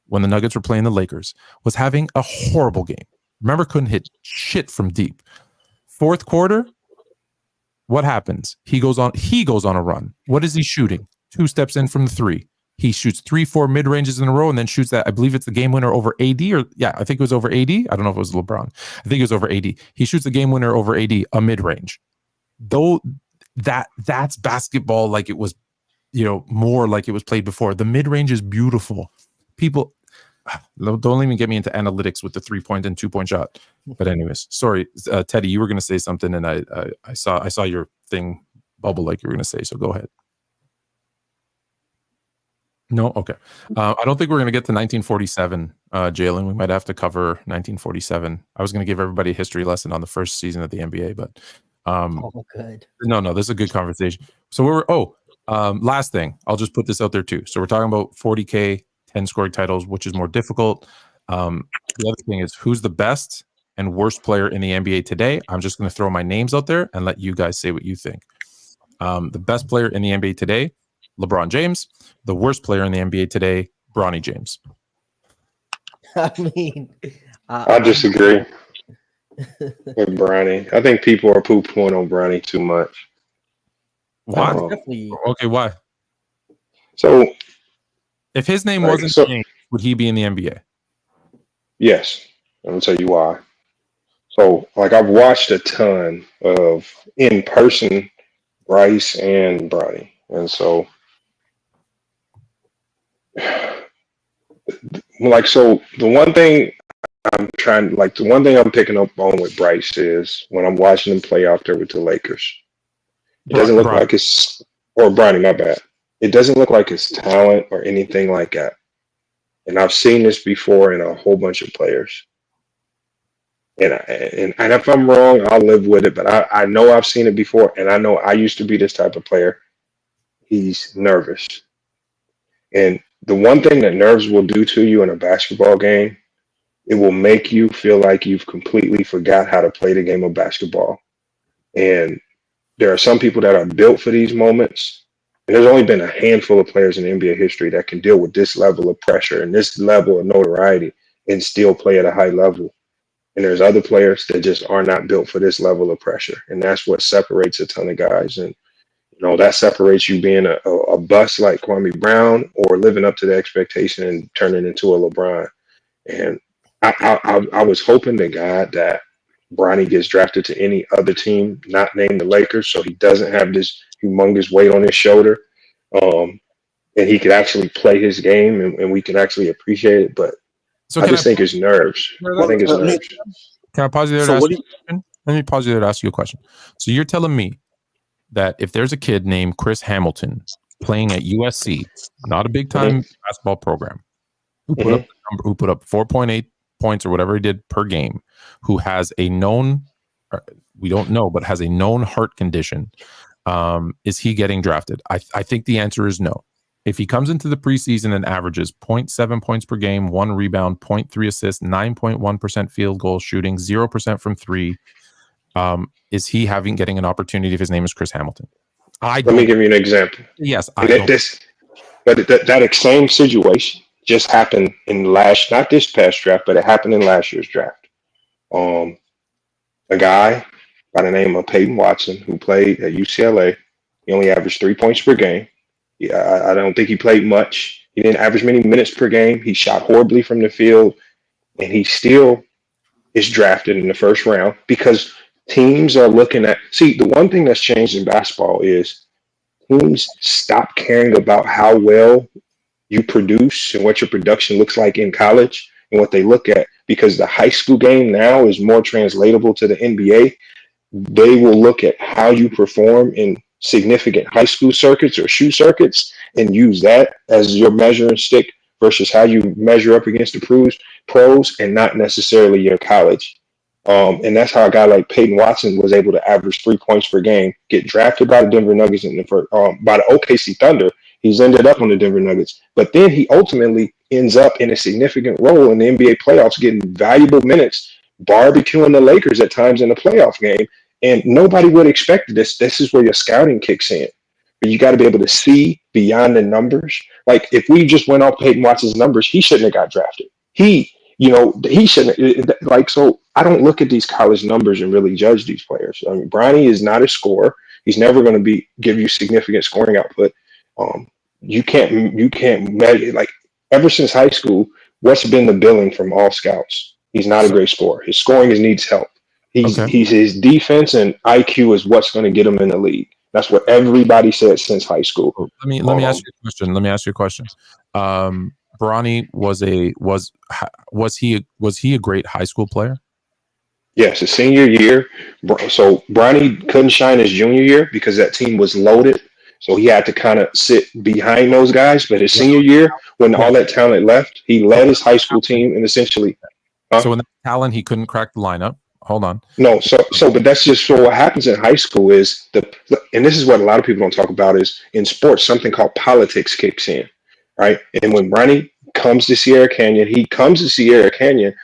Speaker 3: when the Nuggets were playing the Lakers, was having a horrible game. Remember, couldn't hit shit from deep. Fourth quarter, what happens? He goes on a run. What is he shooting? 2 steps in from the 3. He shoots 3-4 mid-ranges in a row and then shoots that. I believe it's the game winner over AD, I think it was over AD. I don't know if it was LeBron. I think it was over AD. He shoots the game winner over AD, a mid-range. Though that's basketball like it was, more like it was played before. The mid-range is beautiful. People don't even get me into analytics with the 3-point and 2-point shot. But anyways, sorry, Teddy, you were going to say something, and I saw your thing bubble like you were going to say. So go ahead. No, okay. I don't think we're going to get to 1947, Jalen. We might have to cover 1947. I was going to give everybody a history lesson on the first season of the NBA, but
Speaker 5: good.
Speaker 3: No, this is a good conversation. So last thing, I'll just put this out there too. So we're talking about 40K, 10 scoring titles, which is more difficult. The other thing is who's the best and worst player in the NBA today. I'm just going to throw my names out there and let you guys say what you think. The best player in the NBA today, LeBron James. The worst player in the NBA today, Bronny James.
Speaker 5: I mean,
Speaker 9: I disagree with Bronny. I think people are poo-pooing on Bronny too much.
Speaker 3: Why? Okay, why?
Speaker 9: So,
Speaker 3: if his name wasn't James, would he be in the NBA?
Speaker 9: Yes. I'll tell you why. So, I've watched a ton of in-person Bryce and Bronny. And so, the one thing I'm picking up on with Bryce is when I'm watching him play out there with the Lakers, it doesn't look like it's, or Bronny, my bad. It doesn't look like it's talent or anything like that. And I've seen this before in a whole bunch of players. And if I'm wrong, I'll live with it. But I know I've seen it before, and I know I used to be this type of player. He's nervous. And the one thing that nerves will do to you in a basketball game, it will make you feel like you've completely forgot how to play the game of basketball. And there are some people that are built for these moments. And there's only been a handful of players in NBA history that can deal with this level of pressure and this level of notoriety and still play at a high level. And there's other players that just are not built for this level of pressure. And that's what separates a ton of guys. And that separates you being a bust like Kwame Brown or living up to the expectation and turning into a LeBron. And I was hoping to God that Bronny gets drafted to any other team not named the Lakers, so he doesn't have this humongous weight on his shoulder, and he could actually play his game, and we can actually appreciate it. But I just think it's nerves. I think it's nerves.
Speaker 3: Can I pause you there to ask you a question? Let me pause you there to ask you a question. So you're telling me that if there's a kid named Chris Hamilton playing at USC, not a big time basketball program, who put up 4.8 points or whatever he did per game, who has a known, we don't know, but has a known heart condition, is he getting drafted? I think the answer is no. If he comes into the preseason and averages 0.7 points per game, 1 rebound, 0.3 assists, 9.1% field goal shooting, 0% from 3, is he getting an opportunity if his name is Chris Hamilton?
Speaker 9: Let me give you an example.
Speaker 3: Yes,
Speaker 9: that same situation just happened in not this past draft, but it happened in last year's draft. A guy by the name of Peyton Watson, who played at UCLA, he only averaged 3 points per game. Yeah, I don't think he played much. He didn't average many minutes per game. He shot horribly from the field, and he still is drafted in the first round because teams are looking at, see, the one thing that's changed in basketball is teams stop caring about how well you produce and what your production looks like in college and what they look at, because the high school game now is more translatable to the NBA. They will look at how you perform in significant high school circuits or shoe circuits and use that as your measuring stick versus how you measure up against the pros and not necessarily your college. And that's how a guy like Peyton Watson was able to average 3 points per game, get drafted by the Denver Nuggets in the first, by the OKC Thunder. He's ended up on the Denver Nuggets, but then he ultimately ends up in a significant role in the NBA playoffs, getting valuable minutes, barbecuing the Lakers at times in the playoff game. And nobody would expect this. This is where your scouting kicks in. But you got to be able to see beyond the numbers. Like if we just went off Peyton Watson's numbers, he shouldn't have got drafted. He shouldn't, like, so I don't look at these college numbers and really judge these players. I mean, Bronny is not a scorer. He's never going to give you significant scoring output. You can't measure, like, ever since high school, what's been the billing from all scouts? He's not a great scorer. His scoring needs help. His defense and IQ is what's going to get him in the league. That's what everybody said since high school.
Speaker 3: Let me ask you a question. Bronny was he a great high school player?
Speaker 9: Yes, his senior year. So Bronny couldn't shine his junior year because that team was loaded. So he had to kind of sit behind those guys. But his senior year, when all that talent left, he led his high school team and essentially.
Speaker 3: So when that talent, he couldn't crack the lineup. Hold on.
Speaker 9: No, but that's just so what happens in high school is and this is what a lot of people don't talk about is in sports, something called politics kicks in, right? And when Bronny comes to Sierra Canyon, he comes to Sierra Canyon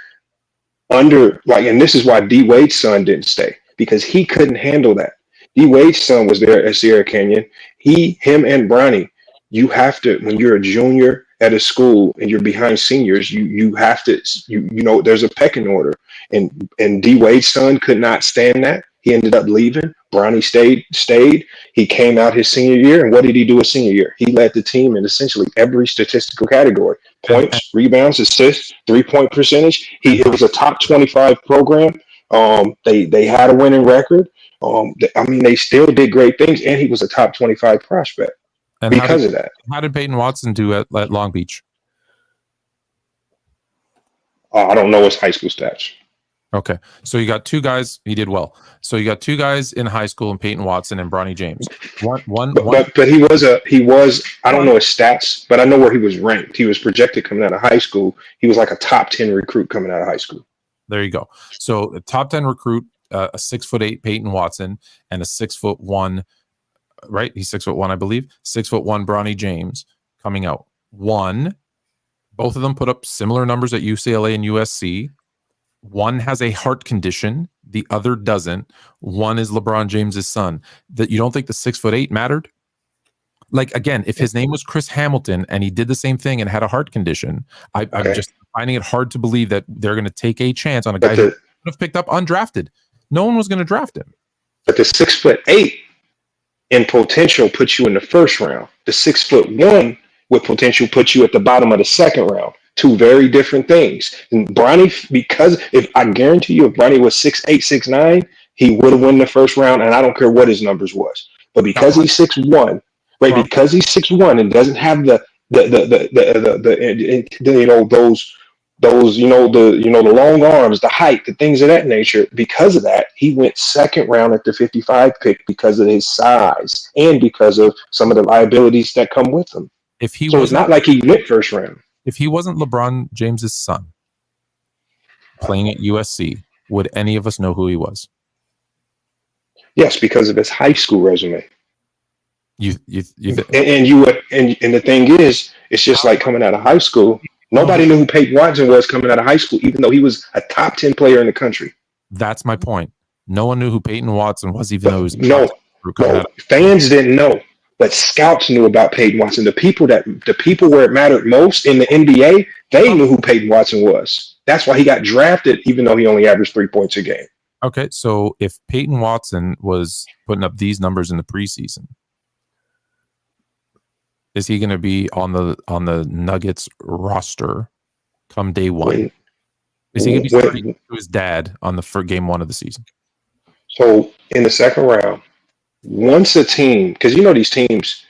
Speaker 9: under, like, and this is why D Wade's son didn't stay, because he couldn't handle that. D Wade's son was there at Sierra Canyon. Him and Bronny, you have to, when you're a junior at a school and you're behind seniors, you have to, there's a pecking order. And D Wade's son could not stand that. He ended up leaving. Bronny stayed. He came out his senior year. And what did he do his senior year? He led the team in essentially every statistical category: points, rebounds, assists, 3-point percentage. It was a top 25 program. They had a winning record. They still did great things, and he was a top 25 prospect because of that.
Speaker 3: How did Peyton Watson do at Long Beach?
Speaker 9: I don't know his high school stats.
Speaker 3: Okay, so you got two guys. He did well. So you got two guys in high school, and Peyton Watson and Bronny James.
Speaker 9: But he was. I don't know his stats, but I know where he was ranked. He was projected coming out of high school. He was like a top 10 recruit coming out of high school.
Speaker 3: There you go. So a top 10 recruit, a 6'8" Peyton Watson, and a 6'1", right? He's 6'1", I believe. 6'1" Bronny James coming out. Both of them put up similar numbers at UCLA and USC. One has a heart condition, the other doesn't. One is LeBron James's son. That you don't think the 6'8" mattered? Like, again, if his name was Chris Hamilton and he did the same thing and had a heart condition, I'm just finding it hard to believe that they're going to take a chance on a guy who would have picked up undrafted. No one was going to draft him.
Speaker 9: But the 6'8" in potential puts you in the first round. The 6'1" with potential puts you at the bottom of the second round. Two very different things. And Bronny, because if I guarantee you, if Bronny was 6'8", 6'9", he would have won the first round, and I don't care what his numbers was. But because he's 6'1", right? Because he's 6'1" and doesn't have the long arms, the height, the things of that nature. Because of that, he went second round at the 55 pick because of his size and because of some of the liabilities that come with him. So it's not like he went first round.
Speaker 3: If he wasn't LeBron James's son playing at USC, would any of us know who he was?
Speaker 9: Yes, because of his high school resume.
Speaker 3: And
Speaker 9: the thing is, it's just like coming out of high school. Nobody knew who Peyton Watson was coming out of high school, even though he was a top 10 player in the country.
Speaker 3: That's my point. No one knew who Peyton Watson was, even though he was
Speaker 9: fans didn't know. But scouts knew about Peyton Watson. The people where it mattered most in the NBA, they knew who Peyton Watson was. That's why he got drafted, even though he only averaged 3 points a game.
Speaker 3: Okay, so if Peyton Watson was putting up these numbers in the preseason, is he going to be on the Nuggets roster come day one? Is he going to be starting to his dad for game one of the season?
Speaker 9: So in the second round, once a team, because these teams,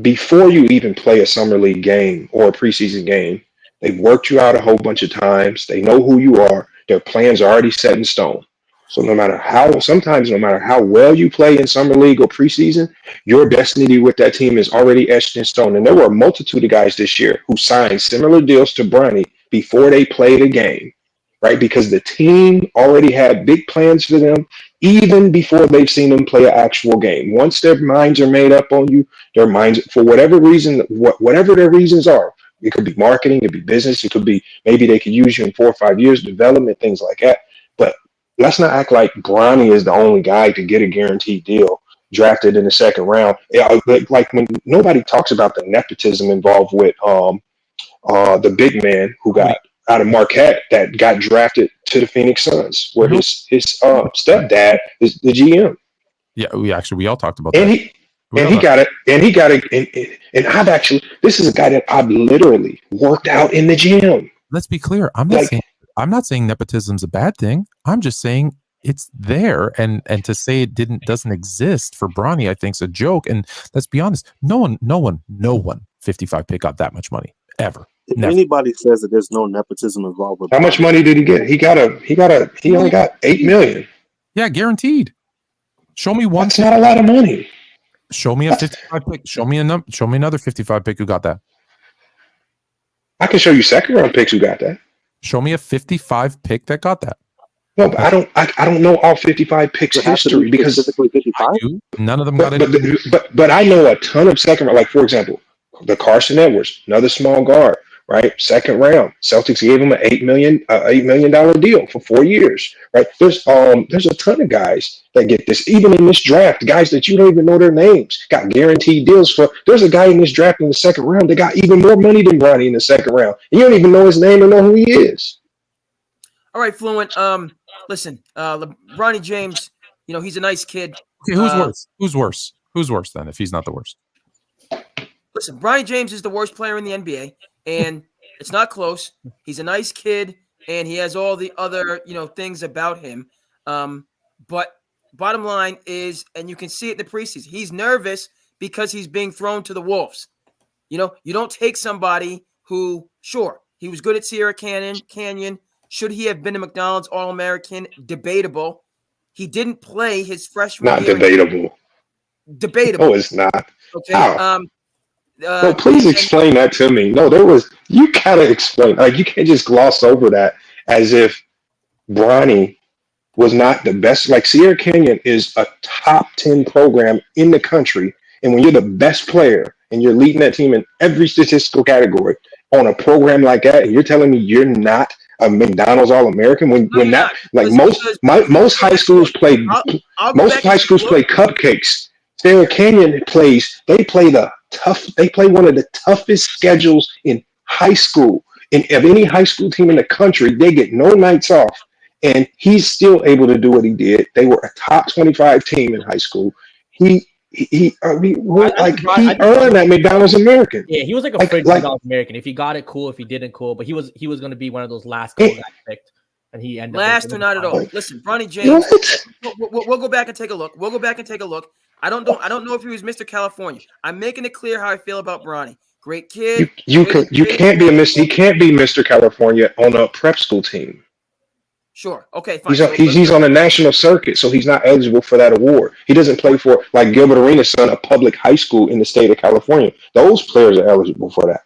Speaker 9: before you even play a summer league game or a preseason game, they've worked you out a whole bunch of times. They know who you are. Their plans are already set in stone. So sometimes no matter how well you play in summer league or preseason, your destiny with that team is already etched in stone. And there were a multitude of guys this year who signed similar deals to Bronny before they played a game, right? Because the team already had big plans for them even before they've seen them play an actual game. Once their minds are made up on you, their minds, for whatever reason, whatever their reasons are, it could be marketing, it could be business, it could be maybe they could use you in 4 or 5 years, development, things like that. But let's not act like Bronny is the only guy to get a guaranteed deal drafted in the second round. Yeah, like when nobody talks about the nepotism involved with the big man who got out of Marquette that got drafted to the Phoenix Suns, where his stepdad is the GM.
Speaker 3: Yeah, we all talked about
Speaker 9: and
Speaker 3: that.
Speaker 9: He got it. And I've actually, this is a guy that I've literally worked out in the gym.
Speaker 3: Let's be clear. I'm not saying nepotism's a bad thing. I'm just saying it's there, and to say it doesn't exist for Bronny, I think is a joke. And let's be honest, no one 55 pick got that much money ever.
Speaker 11: If
Speaker 3: Never.
Speaker 11: anybody says that there's no nepotism involved with
Speaker 9: how much money did he get? He only got $8 million.
Speaker 3: Yeah, guaranteed. Show me one.
Speaker 9: That's not a lot of money.
Speaker 3: Show me a 55 pick. Show me another 55 pick who got that.
Speaker 9: I can show you second round picks who got that.
Speaker 3: Show me a 55 pick that got that.
Speaker 9: No, but I don't know all 55 picks history because
Speaker 3: none of them got it.
Speaker 9: But I know a ton of second round. Like for example, the Carson Edwards, another small guard, right? Second round, Celtics gave him an $8 million deal for 4 years, right? There's a ton of guys that get this, even in this draft, guys that you don't even know their names got guaranteed deals for. There's a guy in this draft in the second round that got even more money than Bronny in the second round. And you don't even know his name or know who he is.
Speaker 10: All right, Fluent. Listen, Bronny James, he's a nice kid.
Speaker 3: Okay, who's worse? Who's worse? Who's worse then if he's not the worst?
Speaker 10: Listen, Bronny James is the worst player in the NBA, and it's not close. He's a nice kid, and he has all the other, things about him. But bottom line is, and you can see it in the preseason, he's nervous because he's being thrown to the wolves. You don't take somebody who, sure, he was good at Sierra Canyon. Should he have been a McDonald's All-American? Debatable. He didn't play his freshman
Speaker 9: year.
Speaker 10: Not
Speaker 9: debatable.
Speaker 10: Debatable.
Speaker 9: No, it's not.
Speaker 10: Okay.
Speaker 9: How? No, please explain that to me. No, you gotta explain. Like, you can't just gloss over that as if Bronny was not the best. Like, Sierra Canyon is a top 10 program in the country. And when you're the best player and you're leading that team in every statistical category on a program like that, and you're telling me you're not a McDonald's All-American most high schools play cupcakes. Sierra Canyon they play one of the toughest schedules in high school. And of any high school team in the country, they get no nights off. And he's still able to do what he did. They were a top 25 team in high school. He earned that McDonald's American.
Speaker 5: Yeah, he was like a McDonald's American. If he got it, cool. If he didn't, cool. But he was going to be one of those last guys picked, and he ended
Speaker 10: last or not at all. Listen, Bronny James. We'll go back and take a look. I don't know if he was Mr. California. I'm making it clear how I feel about Bronny. Great kid.
Speaker 9: He can't be Mr. California on a prep school team.
Speaker 10: Sure. Okay, fine.
Speaker 9: He's on a national circuit, so he's not eligible for that award. He doesn't play for, like Gilbert Arenas' son, a public high school in the state of California. Those players are eligible for that.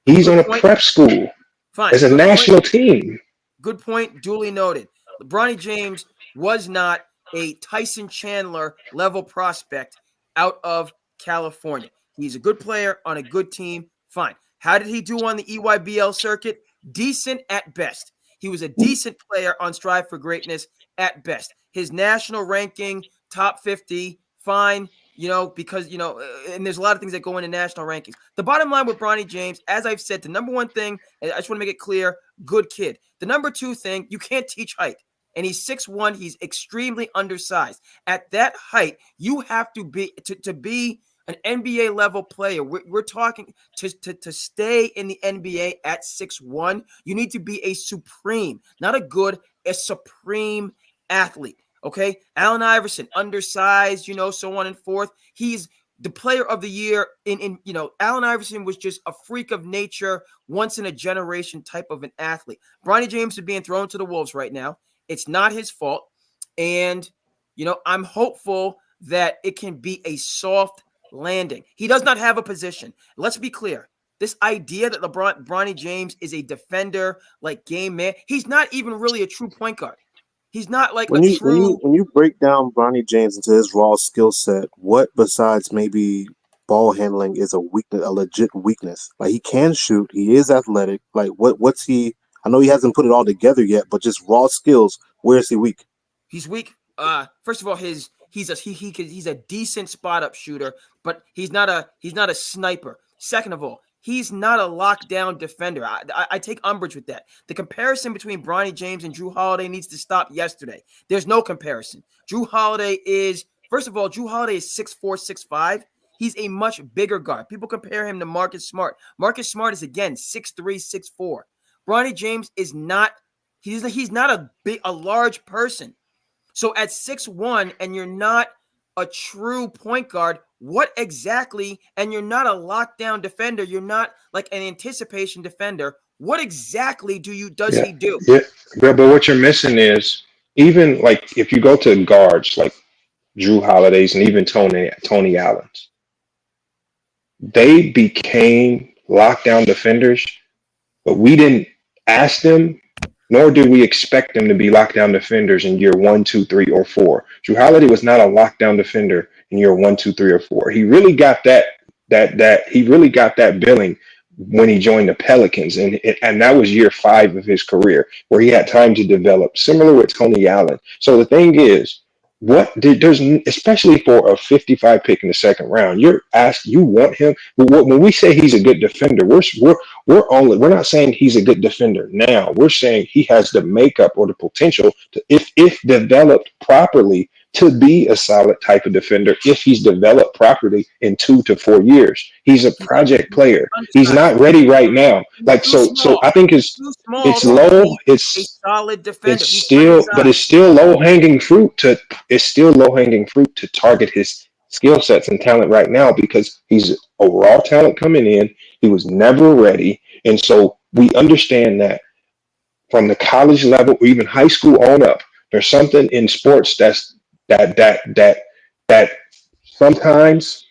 Speaker 9: He's on a prep school.
Speaker 10: Fine.
Speaker 9: As a national team.
Speaker 10: Good point. Duly noted. Bronny James was not a Tyson Chandler level prospect out of California. He's a good player on a good team. Fine. How did he do on the EYBL circuit? Decent at best. He was a decent player on Strive for Greatness at best. His national ranking, top 50, fine, because, and there's a lot of things that go into national rankings. The bottom line with Bronny James, as I've said, the number one thing, and I just want to make it clear, good kid. The number two thing, you can't teach height. And he's 6'1", he's extremely undersized. At that height, you have to be, to be an NBA level player. We're talking to stay in the NBA at 6'1", you need to be a supreme, not a good, a supreme athlete. Okay, Allen Iverson, undersized, so on and forth. He's the player of the year in Allen Iverson was just a freak of nature, once in a generation type of an athlete. Bronny James is being thrown to the wolves right now. It's not his fault. And, I'm hopeful that it can be a soft landing. He does not have a position. Let's be clear. This idea that Bronny James is a defender, like game man, he's not even really a true point guard. He's not like
Speaker 11: when you break down Bronny James into his raw skill set, what besides maybe ball handling is a weakness, a legit weakness? Like, he can shoot, he is athletic. Like, what's he? I know he hasn't put it all together yet, but just raw skills, where is he weak?
Speaker 10: He's weak. First of all, he's a decent spot up shooter, but he's not a sniper. Second of all, he's not a lockdown defender. I take umbrage with that. The comparison between Bronny James and Drew Holiday needs to stop yesterday. There's no comparison. Drew Holiday is 6'4", 6'5". He's a much bigger guard. People compare him to Marcus Smart. Marcus Smart is, again, 6'3", 6'4". Bronny James is not – he's not a large person. So at 6'1", and you're not a true point guard, what exactly, and you're not a lockdown defender, you're not like an anticipation defender, what exactly does he do?
Speaker 9: Yeah, but what you're missing is, even like if you go to guards like Drew Holiday's and even Tony Allen's, they became lockdown defenders, but we didn't ask them, nor did we expect them to be lockdown defenders in year 1, 2, 3, or 4. Drew Holiday was not a lockdown defender in year 1, 2, 3, or 4. He really got that billing when he joined the Pelicans, and that was year 5 of his career, where he had time to develop, similar with Tony Allen. So the thing is, there's especially for a 55 pick in the second round, you want him. When we say he's a good defender, we're not saying he's a good defender now. We're saying he has the makeup or the potential to, if developed properly, to be a solid type of defender. If he's developed properly in 2 to 4 years, he's a project player. He's not ready right now. So I think it's low. It's
Speaker 10: a solid defender.
Speaker 9: It's still low hanging fruit to target his skill sets and talent right now, because he's a raw talent coming in. He was never ready, and so we understand that from the college level or even high school on up, there's something in sports that sometimes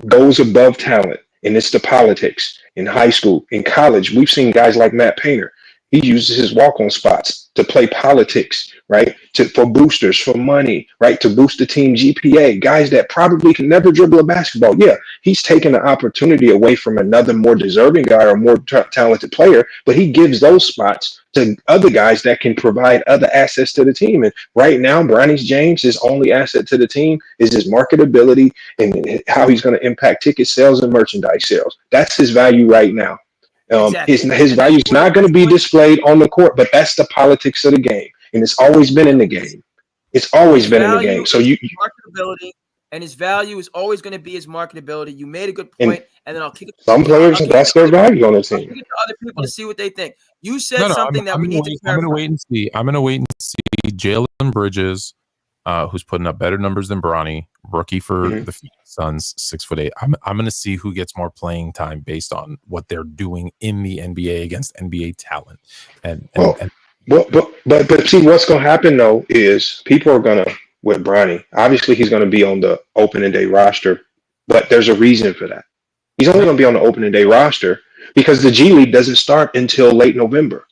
Speaker 9: goes above talent, and it's the politics. In high school, in college, we've seen guys like Matt Painter. He uses his walk-on spots to play politics, right? For boosters, for money, right? To boost the team GPA. Guys that probably can never dribble a basketball. Yeah, he's taking the opportunity away from another more deserving guy or more talented player, but he gives those spots to other guys that can provide other assets to the team. And right now, Bronny James, his only asset to the team is his marketability and how he's going to impact ticket sales and merchandise sales. That's his value right now.
Speaker 10: Exactly.
Speaker 9: His value is not going to be displayed on the court, but that's the politics of the game, and it's always been in the game. It's always been in the game. So
Speaker 10: marketability, and his value is always going to be his marketability. You made a good point, and then I'll kick it.
Speaker 9: Some players, that's their value on the team.
Speaker 10: I'll kick it to other people to see what they think. You said something that we need to clarify.
Speaker 3: I'm going to wait and see. I'm going to wait and see Jalen Bridges, who's putting up better numbers than Bronny, rookie for the Phoenix Suns, 6'8". I'm going to see who gets more playing time based on what they're doing in the NBA against NBA talent.
Speaker 9: But see, what's going to happen though is people are going to, with Bronny, obviously he's going to be on the opening day roster, but there's a reason for that. He's only going to be on the opening day roster because the G League doesn't start until late November.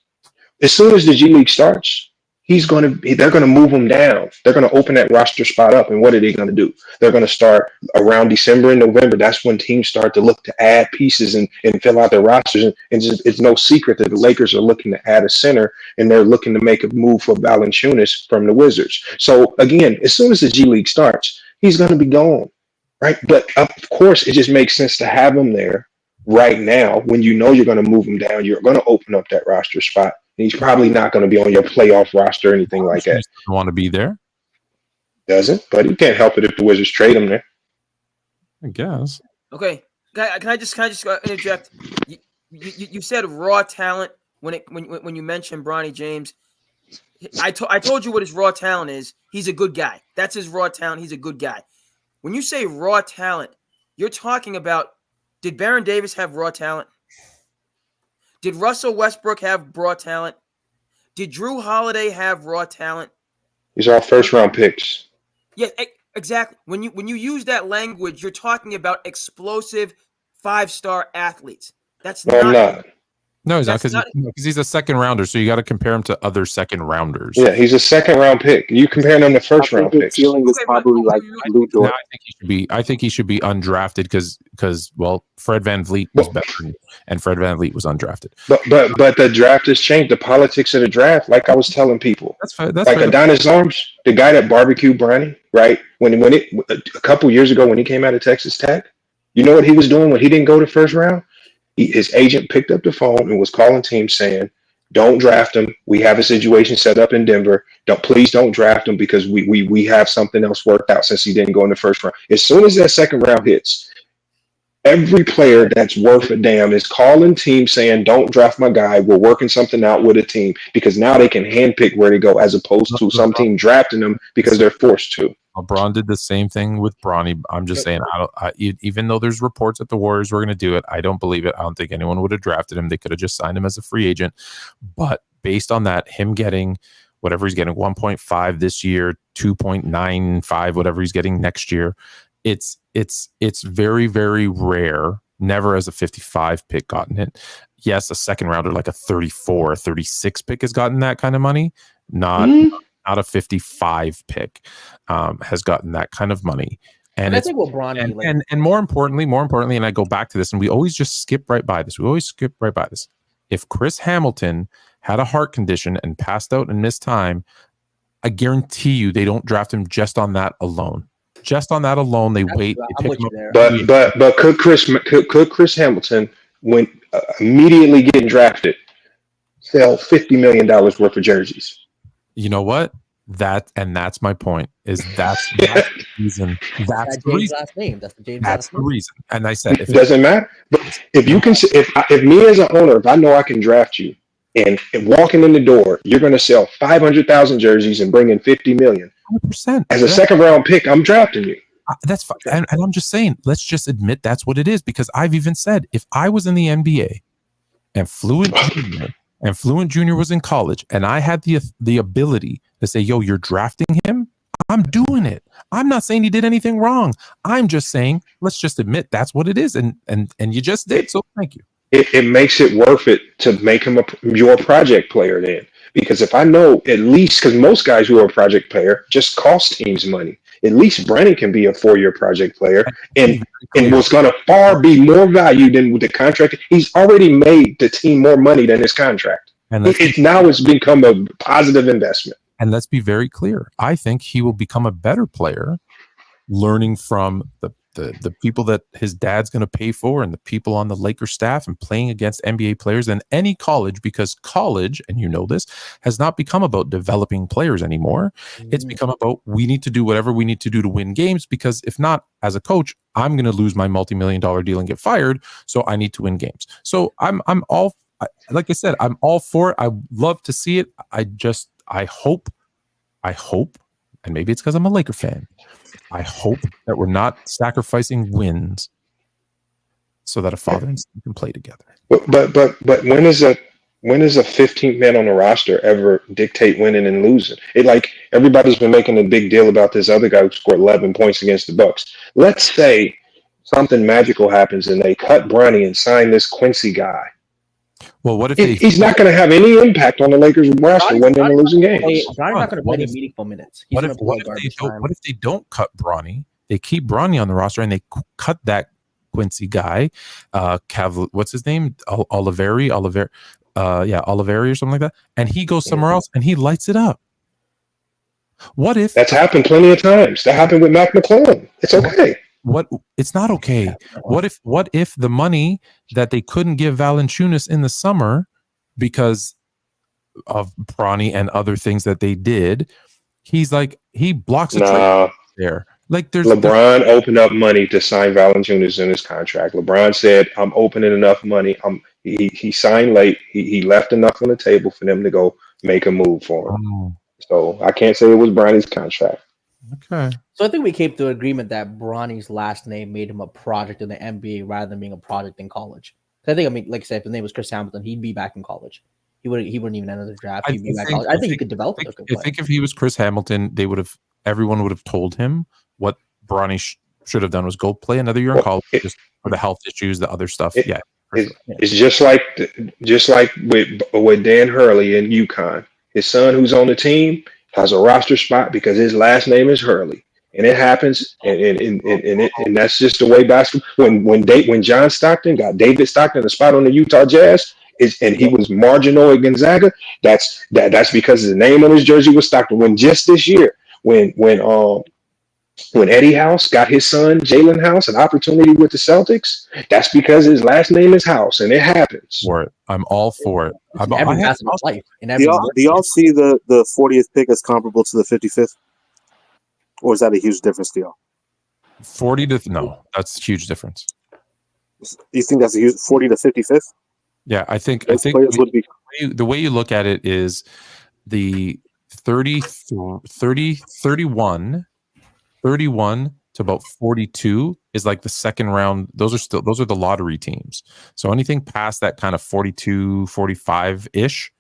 Speaker 9: As soon as the G League starts, they're going to move him down. They're going to open that roster spot up. And what are they going to do? They're going to start around December and November. That's when teams start to look to add pieces and fill out their rosters. And it's no secret that the Lakers are looking to add a center, and they're looking to make a move for Valanciunas from the Wizards. So again, as soon as the G League starts, he's going to be gone, right? But of course, it just makes sense to have him there right now when you know you're going to move him down. You're going to open up that roster spot. He's probably not going to be on your playoff roster or anything like that.
Speaker 3: Doesn't want to be there?
Speaker 9: Doesn't, but he can't help it if the Wizards trade him there.
Speaker 3: I guess.
Speaker 10: Okay, can I just interject? You said raw talent when you mentioned Bronny James. I told you what his raw talent is. He's a good guy. That's his raw talent. He's a good guy. When you say raw talent, you're talking about, did Baron Davis have raw talent? Did Russell Westbrook have raw talent? Did Drew Holiday have raw talent?
Speaker 9: These are all first round picks.
Speaker 10: Yeah, exactly. When you use that language, you're talking about explosive 5-star athletes. That's
Speaker 9: No, I'm not.
Speaker 3: No, he's not, because he's a second rounder, so you got to compare him to other second rounders.
Speaker 9: Yeah, he's a second round pick. You comparing him to first round picks.
Speaker 11: Ceiling is probably like Lou Dort.
Speaker 3: I think he should be undrafted because Fred VanVleet was better, and Fred VanVleet was undrafted.
Speaker 9: But the draft has changed. The politics of the draft, like I was telling people.
Speaker 3: That's fair. That's
Speaker 9: like
Speaker 3: fair.
Speaker 9: Adonis Arms, the guy that barbecued Bronny, right? When a couple years ago when he came out of Texas Tech, you know what he was doing when he didn't go to first round? His agent picked up the phone and was calling teams saying, "Don't draft him. We have a situation set up in Denver. Please don't draft him because we have something else worked out since he didn't go in the first round." As soon as that second round hits, every player that's worth a damn is calling teams saying, "Don't draft my guy. We're working something out with a team," because now they can handpick where to go as opposed to some team drafting them because they're forced to.
Speaker 3: LeBron did the same thing with Bronny. I'm just saying, even though there's reports that the Warriors were going to do it, I don't believe it. I don't think anyone would have drafted him. They could have just signed him as a free agent. But based on that, him getting whatever he's getting, 1.5 this year, 2.95, whatever he's getting next year, it's very, very rare. Never as a 55 pick gotten it. Yes, a second rounder like a 34, 36 pick has gotten that kind of money. Not a 55 pick has gotten that kind of money. And
Speaker 5: I think what Bronny
Speaker 3: and more importantly, and I go back to this, and we always just skip right by this. If Chris Hamilton had a heart condition and passed out and missed time, I guarantee you they don't draft him just on that alone. Just on that alone, they wait. They pick him up.
Speaker 9: But could Chris Hamilton, when immediately getting drafted, sell $50 million worth of jerseys?
Speaker 3: You know what? That's my point. That's the reason. That's the reason.
Speaker 5: Last name. That's the James.
Speaker 3: That's the reason. And I said,
Speaker 9: it doesn't matter. But if me as an owner, if I know I can draft you, and walking in the door, you're going to sell 500,000 jerseys and bring in $50 million.
Speaker 3: 100%.
Speaker 9: As a second round pick, I'm drafting you.
Speaker 3: That's fine. And I'm just saying, let's just admit that's what it is, because I've even said if I was in the NBA and Fluent Junior was in college and I had the ability to say, yo, you're drafting him, I'm doing it. I'm not saying he did anything wrong. I'm just saying, let's just admit that's what it is. And you just did. So thank you.
Speaker 9: It makes it worth it to make him your project player then. Because if I know at least, because most guys who are a project player just cost teams money. At least Bronny can be a 4-year project player and was going to far be more value than with the contract. He's already made the team more money than his contract. And it's become a positive investment.
Speaker 3: And let's be very clear. I think he will become a better player learning from the people that his dad's going to pay for and the people on the Lakers staff and playing against NBA players than any college, because college, and you know this, has not become about developing players anymore. It's become about we need to do whatever we need to do to win games, because if not, as a coach, I'm going to lose my multi-million-dollar deal and get fired. So I need to win games. So I'm all, like I said, I'm all for it. I love to see it. I hope, and maybe it's because I'm a Laker fan, I hope that we're not sacrificing wins so that a father and son can play together.
Speaker 9: But when is a 15th man on the roster ever dictate winning and losing? It, like, everybody's been making a big deal about this other guy who scored 11 points against the Bucks. Let's say something magical happens and they cut Bronny and sign this Quincy guy.
Speaker 3: Well, what if
Speaker 9: he's not going to have any impact on the Lakers roster when they're losing games?
Speaker 5: Bronny's not going to play any meaningful minutes.
Speaker 3: What if they don't cut Bronny? They keep Bronny on the roster and they cut that Quincy guy, what's his name? Oliveri or something like that, and he goes somewhere else and he lights it up. What if
Speaker 9: that's happened plenty of times? That happened with Mac McClellan. It's okay.
Speaker 3: It's not okay. What if the money that they couldn't give Valanciunas in the summer because of Bronny and other things that they did, he blocks a trade there. Like
Speaker 9: LeBron opened up money to sign Valanciunas in his contract. LeBron said, "I'm opening enough money." He signed late. He left enough on the table for them to go make a move for him.
Speaker 3: Oh,
Speaker 9: So I can't say it was Bronny's contract.
Speaker 3: okay.
Speaker 5: So I think we came to agreement that Bronny's last name made him a project in the NBA rather than being a project in college. I think, I mean, like I said, if his name was Chris Hamilton, he'd be back in college. He wouldn't even enter the draft. He'd be back in college. I think he could develop a good player.
Speaker 3: I think if he was Chris Hamilton, everyone would have told him what Bronny should have done was go play another year in college just for the health issues, the other stuff.
Speaker 9: It's just like with Dan Hurley in UConn. His son, who's on the team, has a roster spot because his last name is Hurley, and it happens. And that's just the way basketball. When John Stockton got David Stockton a spot on the Utah Jazz, and he was marginal at Gonzaga, that's because the name on his jersey was Stockton. When just this year, when Eddie House got his son Jalen House an opportunity with the Celtics, that's because his last name is House, and it happens.
Speaker 3: For it, I'm all for it.
Speaker 5: In every basketball life.
Speaker 11: Do y'all see the 40th pick as comparable to the 55th, or is that a huge difference to y'all?
Speaker 3: 40 to no, that's a huge difference.
Speaker 11: You think that's a huge 40 to 55th?
Speaker 3: Yeah, I think the way you look at it is the 31 to about 42 is like the second round. Those are the lottery teams. So anything past that kind of 42, 45 ish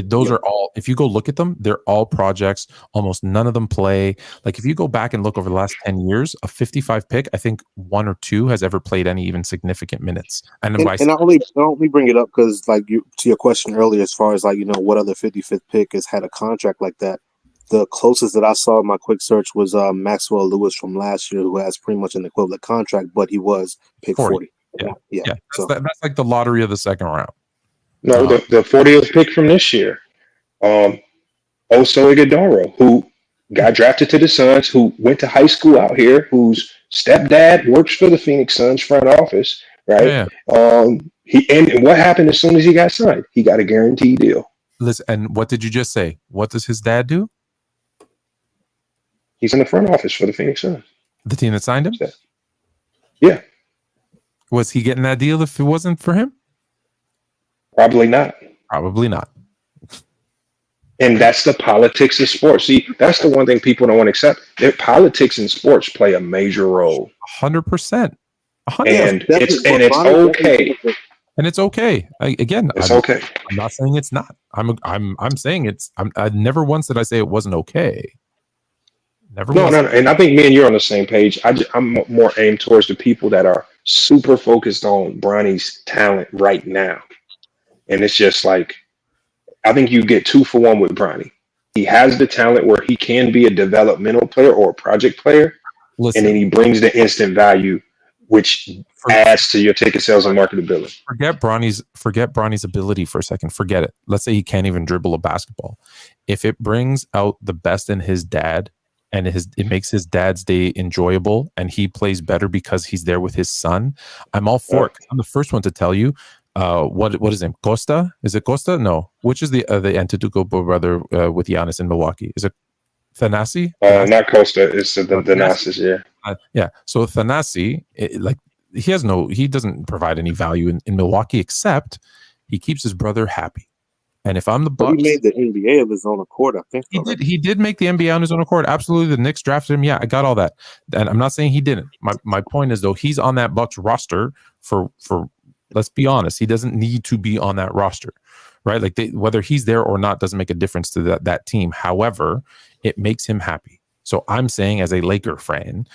Speaker 3: those are all, if you go look at them, they're all projects. Almost none of them play. Like if you go back and look over the last 10 years, a 55 pick, I think 1 or 2 has ever played any even significant minutes. And I
Speaker 11: only bring it up because to your question earlier, as far as what other 55th pick has had a contract like that. The closest that I saw in my quick search was Maxwell Lewis from last year, who has pretty much an equivalent contract, but he was pick 40. Yeah.
Speaker 3: That's like the lottery of the second round.
Speaker 9: No, the 40th pick from this year, Oso Ighodaro, who got drafted to the Suns, who went to high school out here, whose stepdad works for the Phoenix Suns front office, right?
Speaker 3: Yeah.
Speaker 9: And what happened as soon as he got signed? He got a guaranteed deal.
Speaker 3: Listen, and what did you just say? What does his dad do?
Speaker 9: He's in the front office for the Phoenix Suns.
Speaker 3: The team that signed him?
Speaker 9: Yeah.
Speaker 3: Was he getting that deal if it wasn't for him?
Speaker 9: Probably not. And that's the politics of sports. See, that's the one thing people don't want to accept. Politics in sports play a major role.
Speaker 3: 100%.
Speaker 9: And it's okay.
Speaker 3: And it's okay.
Speaker 9: It's okay.
Speaker 3: I'm not saying it's not. I'm saying it's. I never once did I say it wasn't okay. Never.
Speaker 9: No. And I think me and you're on the same page. I'm more aimed towards the people that are super focused on Bronny's talent right now. And it's just like, I think you get 2 for 1 with Bronny. He has the talent where he can be a developmental player or a project player.
Speaker 3: Listen,
Speaker 9: and then he brings the instant value, which adds to your ticket sales and marketability.
Speaker 3: Forget Bronny's ability for a second. Forget it. Let's say he can't even dribble a basketball. If it brings out the best in his dad and it makes his dad's day enjoyable and he plays better because he's there with his son, I'm all for it. I'm the first one to tell you. What is his name? Costa? Is it Costa? No. Which is the Antetokounmpo brother with Giannis in Milwaukee? Is it Thanasi?
Speaker 9: Not Costa. It's the Thanasis.
Speaker 3: Yeah. So Thanasi, he doesn't provide any value in Milwaukee except he keeps his brother happy. And if I'm the Bucks,
Speaker 11: he made the NBA of his own accord. I think
Speaker 3: he did make the NBA on his own accord. Absolutely, the Knicks drafted him. Yeah, I got all that. And I'm not saying he didn't. My point is though, he's on that Bucks roster for. Let's be honest, he doesn't need to be on that roster, right? Like whether he's there or not doesn't make a difference to that team. However, it makes him happy. So I'm saying as a Laker fan,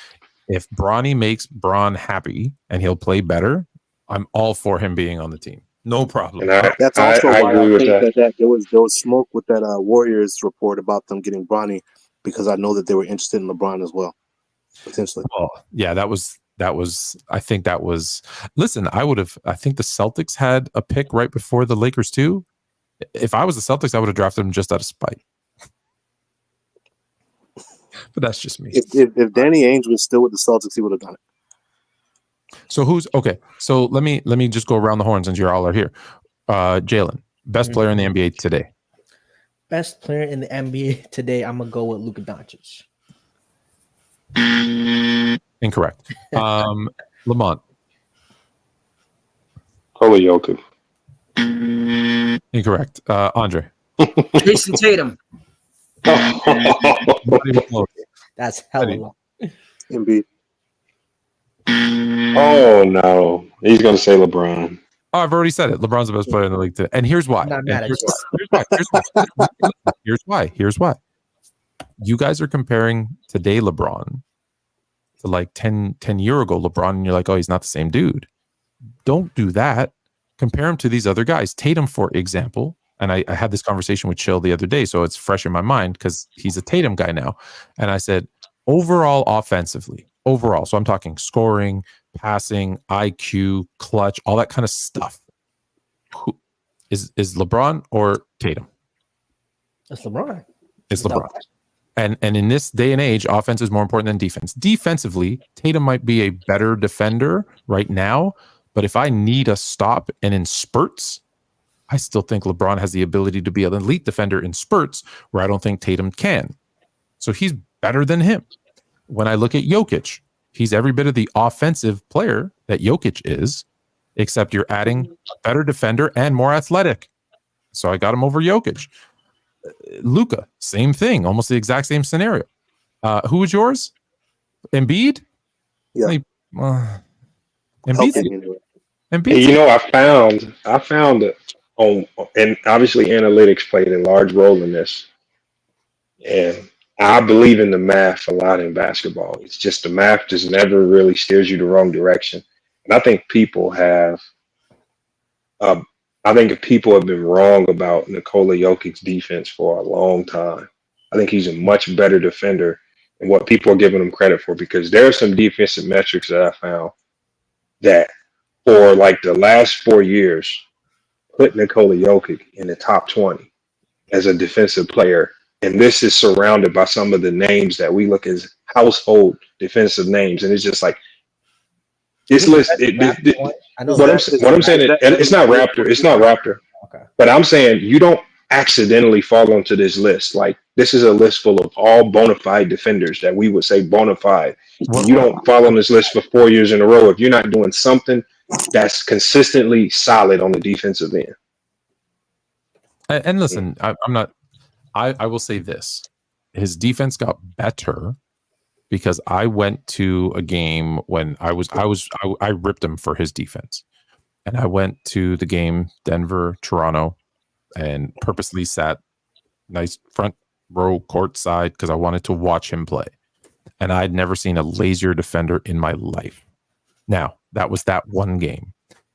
Speaker 3: if Bronny makes Bron happy and he'll play better, I'm all for him being on the team. No problem.
Speaker 11: That's also why I think that there was smoke with that Warriors report about them getting Bronny, because I know that they were interested in LeBron as well, potentially.
Speaker 3: Well, yeah, that was. I think that was. Listen, I think the Celtics had a pick right before the Lakers too. If I was the Celtics, I would have drafted him just out of spite. But that's just me.
Speaker 11: If Danny Ainge was still with the Celtics, he would have done it.
Speaker 3: So who's okay? So let me just go around the horn since you all are here. Jalen, best player in the NBA today.
Speaker 5: Best player in the NBA today, I'm gonna go with Luka Doncic.
Speaker 3: Incorrect. Lamont.
Speaker 9: Kola Jokic.
Speaker 3: Incorrect. Andre.
Speaker 10: Jason Tatum.
Speaker 3: Not even close.
Speaker 5: That's hella long.
Speaker 11: Embiid.
Speaker 9: Oh no, he's gonna say LeBron.
Speaker 3: Oh, I've already said it. LeBron's the best player in the league today. And here's why.
Speaker 5: I'm not mad at
Speaker 3: Here's
Speaker 5: you.
Speaker 3: why. Here's why. You guys are comparing today LeBron to like 10 year ago LeBron, and you're like, oh, he's not the same dude. Don't do that. Compare him to these other guys. Tatum, for example, and I had this conversation with Chill the other day, so it's fresh in my mind because he's a Tatum guy now. And I said, overall offensively, so I'm talking scoring, passing, IQ, clutch, all that kind of stuff. Who is LeBron or Tatum?
Speaker 5: It's LeBron.
Speaker 3: It's LeBron. And in this day and age, offense is more important than defense. Defensively, Tatum might be a better defender right now, but if I need a stop and in spurts, I still think LeBron has the ability to be an elite defender in spurts where I don't think Tatum can. So he's better than him. When I look at Jokic, he's every bit of the offensive player that Jokic is, except you're adding a better defender and more athletic. So I got him over Jokic. Luka, same thing, almost the exact same scenario. Who was yours? Embiid?
Speaker 11: Yeah.
Speaker 3: Embiid.
Speaker 9: Hey, you know, I found it on, and obviously analytics played a large role in this. And I believe in the math a lot in basketball. It's just the math just never really steers you the wrong direction. And I think people have been wrong about Nikola Jokic's defense for a long time. I think he's a much better defender than what people are giving him credit for, because there are some defensive metrics that I found that for like the last 4 years put Nikola Jokic in the top 20 as a defensive player. And this is surrounded by some of the names that we look as household defensive names. And it's just like, this list, what I'm saying, it's not Raptor.
Speaker 5: Okay.
Speaker 9: But I'm saying you don't accidentally fall onto this list. Like, this is a list full of all bona fide defenders that we would say bona fide. And you don't fall on this list for 4 years in a row if you're not doing something that's consistently solid on the defensive end.
Speaker 3: And listen, I'm not. I will say this: his defense got better because I went to a game when I ripped him for his defense, and I went to the game Denver Toronto, and purposely sat nice front row court side because I wanted to watch him play, and I'd never seen a lazier defender in my life. Now that was that one game.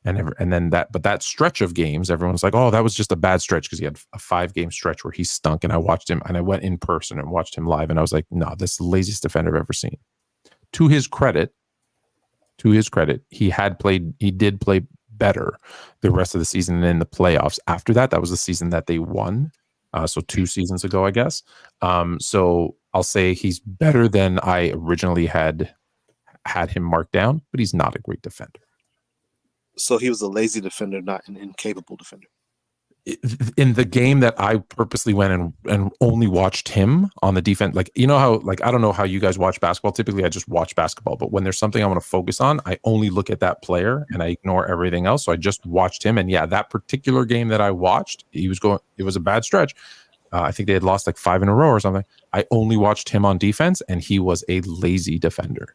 Speaker 3: And then that stretch of games, everyone's like, oh, that was just a bad stretch because he had a 5-game stretch where he stunk. And I watched him, and I went in person and watched him live, and I was like, no, this is the laziest defender I've ever seen. To his credit, he did play better the rest of the season and in the playoffs. After that, that was the season that they won. So 2 seasons ago, I guess. So I'll say he's better than I originally had him marked down, but he's not a great defender.
Speaker 11: So he was a lazy defender, not an incapable defender.
Speaker 3: In the game that I purposely went and only watched him on the defense, like, you know how, like, I don't know how you guys watch basketball. Typically, I just watch basketball, but when there's something I want to focus on, I only look at that player and I ignore everything else. So I just watched him, and yeah, that particular game that I watched, it was a bad stretch. I think they had lost like 5 in a row or something. I only watched him on defense, and he was a lazy defender.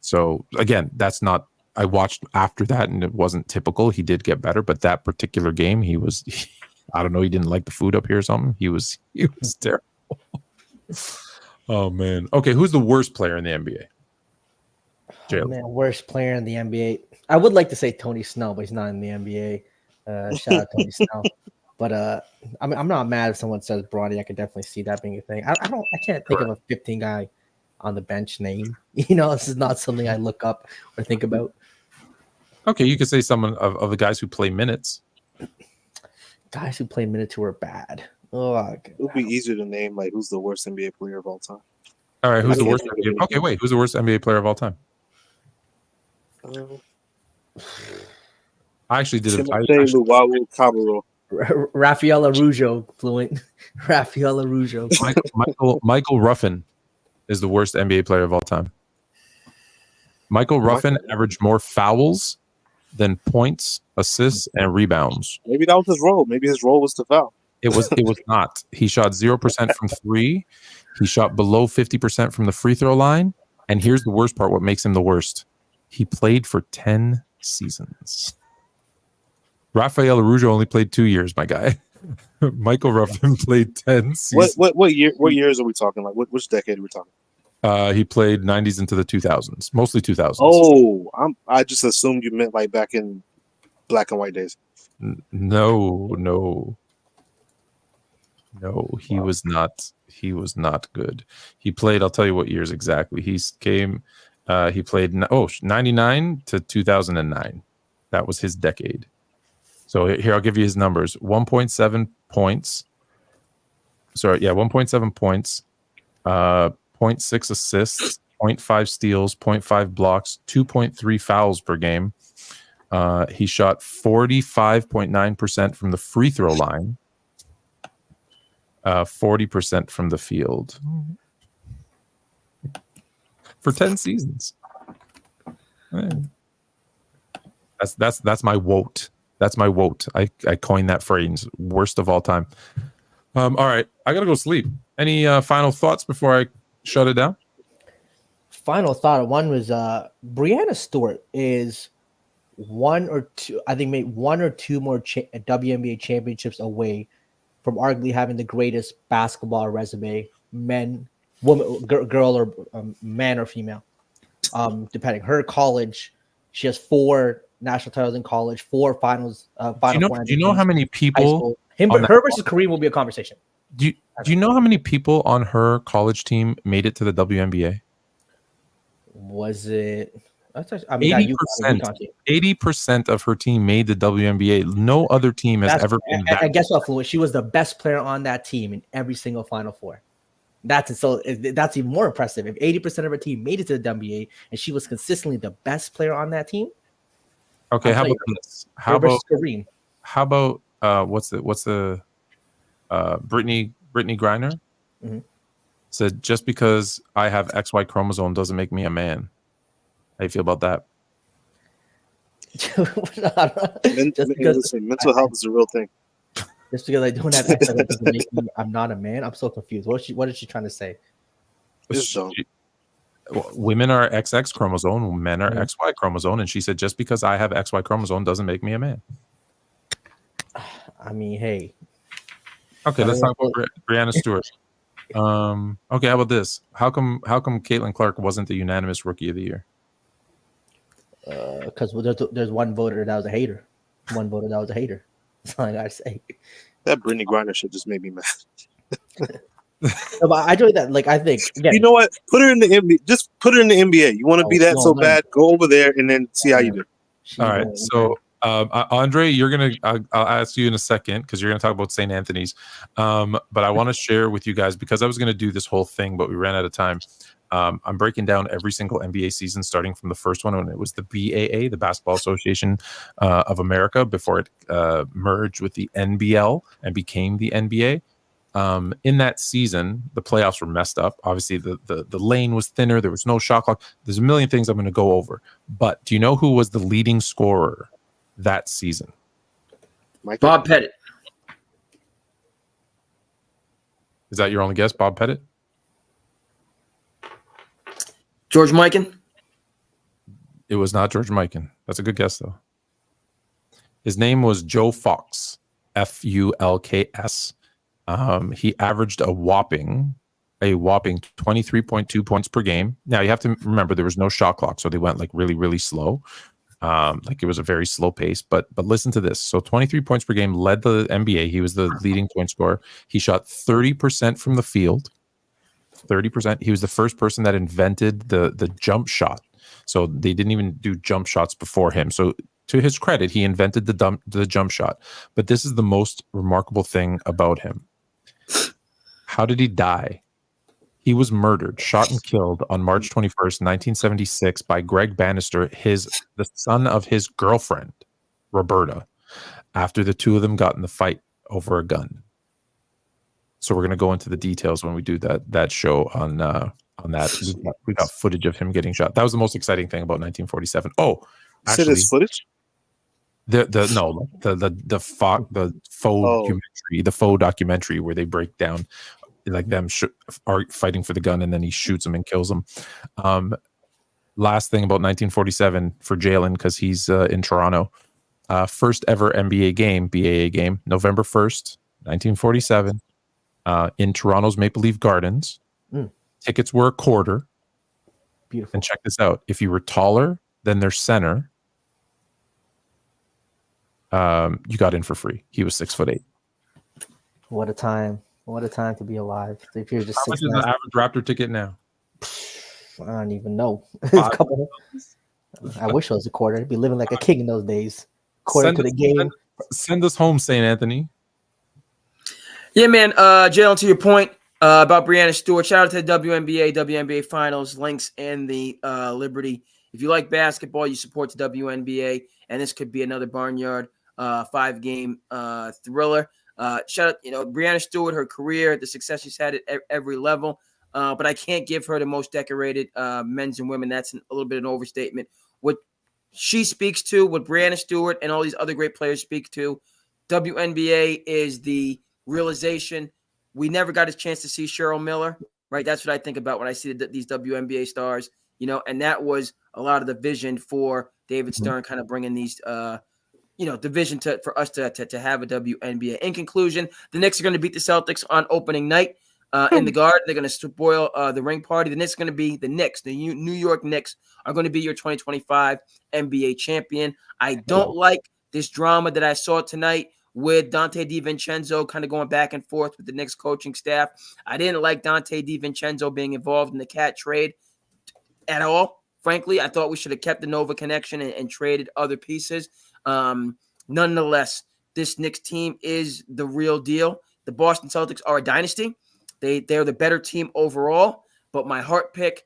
Speaker 3: So again, that's not. I watched after that, and it wasn't typical. He did get better, but that particular game, I don't know, he didn't like the food up here or something. He was terrible. Oh man. Okay, who's the worst player in the NBA?
Speaker 5: Oh, man, worst player in the NBA. I would like to say Tony Snell, but he's not in the NBA. Shout out Tony Snell. But I'm not mad if someone says Bronny. I could definitely see that being a thing. I can't think of a 15 guy on the bench name. You know, this is not something I look up or think about.
Speaker 3: Okay, you could say someone of the guys who play minutes.
Speaker 5: Guys who play minutes who are bad. Oh,
Speaker 11: it would be easier to name, like, who's the worst NBA player of all time.
Speaker 3: All right, who's the worst? Okay, wait, who's the worst NBA player of all time? I actually did
Speaker 5: Rafael Arujo, fluent. Rafael Arujo.
Speaker 3: Michael Ruffin is the worst NBA player of all time. Michael Ruffin averaged more fouls then points, assists, and rebounds.
Speaker 11: Maybe that was his role. Maybe his role was to foul.
Speaker 3: It was not. He shot 0% from 3. He shot below 50% from the free throw line. And here's the worst part, what makes him the worst. He played for 10 seasons. Rafael Arujo only played 2 years, my guy. Michael Ruffin played 10 seasons.
Speaker 11: What years are we talking? Like which decade are we talking?
Speaker 3: He played 90s into the 2000s, mostly 2000s.
Speaker 11: Oh, I just assumed you meant like back in black and white days.
Speaker 3: No, he was not. He was not good. He played. I'll tell you what years exactly. He played 99 to 2009. That was his decade. So here, I'll give you his numbers. 1.7 points. 1.7 points. 0.6 assists, 0.5 steals, 0.5 blocks, 2.3 fouls per game. He shot 45.9% from the free throw line, 40% from the field for 10 seasons. That's my wote. That's my wote. I coined that phrase. Worst of all time. All right, I gotta go sleep. Any final thoughts before I shut it down?
Speaker 5: Final thought. One was Breanna Stewart is one or two more WNBA championships away from arguably having the greatest basketball resume, girl or man or female, depending. Her college, she has 4 national titles in college, 4 finals.
Speaker 3: Do you know how many people?
Speaker 5: Her versus Kareem will be a conversation.
Speaker 3: Do you know how many people on her college team made it to the WNBA?
Speaker 5: Was it?
Speaker 3: 80% of her team made the WNBA. No other team has ever been that.
Speaker 5: And guess what, Fluid? She was the best player on that team in every single Final Four. That's even more impressive. If 80% of her team made it to the WNBA and she was consistently the best player on that team.
Speaker 3: Okay, how about this? How about what's the Brittany Griner said, just because I have XY chromosome doesn't make me a man. How you feel about that?
Speaker 11: Mental health is a real thing.
Speaker 5: Just because I don't have X, doesn't make me, I'm not a man. I'm so confused. What is she trying to say?
Speaker 3: Women are XX chromosome, men are XY chromosome, and she said, just because I have XY chromosome doesn't make me a man.
Speaker 5: I mean, hey.
Speaker 3: Okay, let's talk about Breanna Stewart. Okay, how about this? How come Caitlin Clark wasn't the unanimous Rookie of the Year?
Speaker 5: Because there's one voter that was a hater. One voter that was a hater. That's all I gotta say.
Speaker 11: That Brittany Griner shit just made me mad.
Speaker 5: No, but I enjoy that. Like, I think, again,
Speaker 11: you know what? Put her in the NBA. Just put her in the NBA. You want to be that so bad? Go over there and then see how you do.
Speaker 3: All right. So, Andre, you're gonna. I'll ask you in a second because you're gonna talk about St. Anthony's. But I want to share with you guys, because I was gonna do this whole thing, but we ran out of time. I'm breaking down every single NBA season, starting from the first one when it was the BAA, the Basketball Association of America, before it merged with the NBL and became the NBA. In that season, the playoffs were messed up. Obviously, the lane was thinner. There was no shot clock. There's a million things I'm going to go over. But do you know who was the leading scorer that season?
Speaker 10: Bob Pettit.
Speaker 3: Is that your only guess, Bob Pettit?
Speaker 10: George Mikan?
Speaker 3: It was not George Mikan. That's a good guess, though. His name was Joe Fox, Fulks. He averaged a whopping 23.2 points per game. Now, you have to remember there was no shot clock, so they went like really, really slow. Like it was a very slow pace. But listen to this. So 23 points per game, led the NBA. He was the leading point scorer. He shot 30% from the field. 30%. He was the first person that invented the jump shot. So they didn't even do jump shots before him. So to his credit, he invented the jump shot. But this is the most remarkable thing about him. How did he die? He was murdered, shot and killed on March 21st, 1976 by Greg Bannister, the son of his girlfriend, Roberta, after the two of them got in the fight over a gun. So we're going to go into the details when we do that show on that. We got footage of him getting shot. That was the most exciting thing about 1947. Oh, actually,
Speaker 11: there's footage?
Speaker 3: The faux
Speaker 11: Oh.
Speaker 3: documentary where they break down like them are fighting for the gun and then he shoots them and kills them. Last thing about 1947 for Jalen, because he's in Toronto. First ever NBA game, BAA game, November 1st, 1947, in Toronto's Maple Leaf Gardens. Tickets were $0.25.
Speaker 5: Beautiful.
Speaker 3: And check this out. If you were taller than their center, you got in for free. He was 6'8".
Speaker 5: What a time. What a time to be alive. If you're just
Speaker 3: How much is the average Raptor ticket now?
Speaker 5: I don't even know. I wish it was a quarter. I'd be living like a king in those days. Quarter to the game.
Speaker 3: Send us home, St. Anthony.
Speaker 10: Yeah, man. Jalen, to your point about Breanna Stewart, shout out to the WNBA Finals, links in the Liberty. If you like basketball, you support the WNBA, and this could be another Barnyard 5-game thriller. Shout out, Breanna Stewart, her career, the success she's had at every level. But I can't give her the most decorated men's and women. That's a little bit of an overstatement. What she speaks to, what Breanna Stewart and all these other great players speak to, WNBA is the realization we never got a chance to see Cheryl Miller, right? That's what I think about when I see these WNBA stars, and that was a lot of the vision for David Stern, kind of bringing these, the vision for us to have a WNBA. In conclusion, the Knicks are going to beat the Celtics on opening night. In the Garden, they're going to spoil the ring party. The Knicks are going to be the Knicks. The New York Knicks are going to be your 2025 NBA champion. I don't like this drama that I saw tonight with Dante DiVincenzo kind of going back and forth with the Knicks coaching staff. I didn't like Dante DiVincenzo being involved in the Cat trade at all. Frankly, I thought we should have kept the Nova connection and traded other pieces. Nonetheless, this Knicks team is the real deal. The Boston Celtics are a dynasty. They're the better team overall, but my heart pick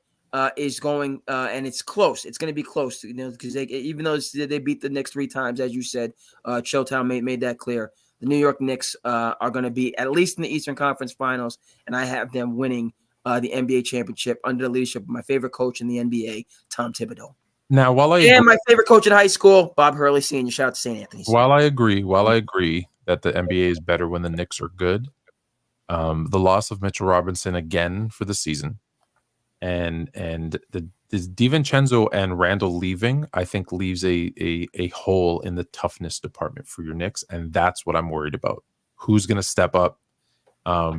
Speaker 10: is going, and it's close. It's going to be close, because even though they beat the Knicks 3 times, as you said, Chilltown made that clear. The New York Knicks are going to be at least in the Eastern Conference Finals, and I have them winning the NBA championship under the leadership of my favorite coach in the NBA, Tom Thibodeau.
Speaker 3: Now,
Speaker 10: my favorite coach in high school, Bob Hurley Sr. Shout out to St. Anthony's.
Speaker 3: While I agree that the NBA is better when the Knicks are good, the loss of Mitchell Robinson again for the season, and the DiVincenzo and Randall leaving, I think leaves a hole in the toughness department for your Knicks, and that's what I'm worried about. Who's going to step up?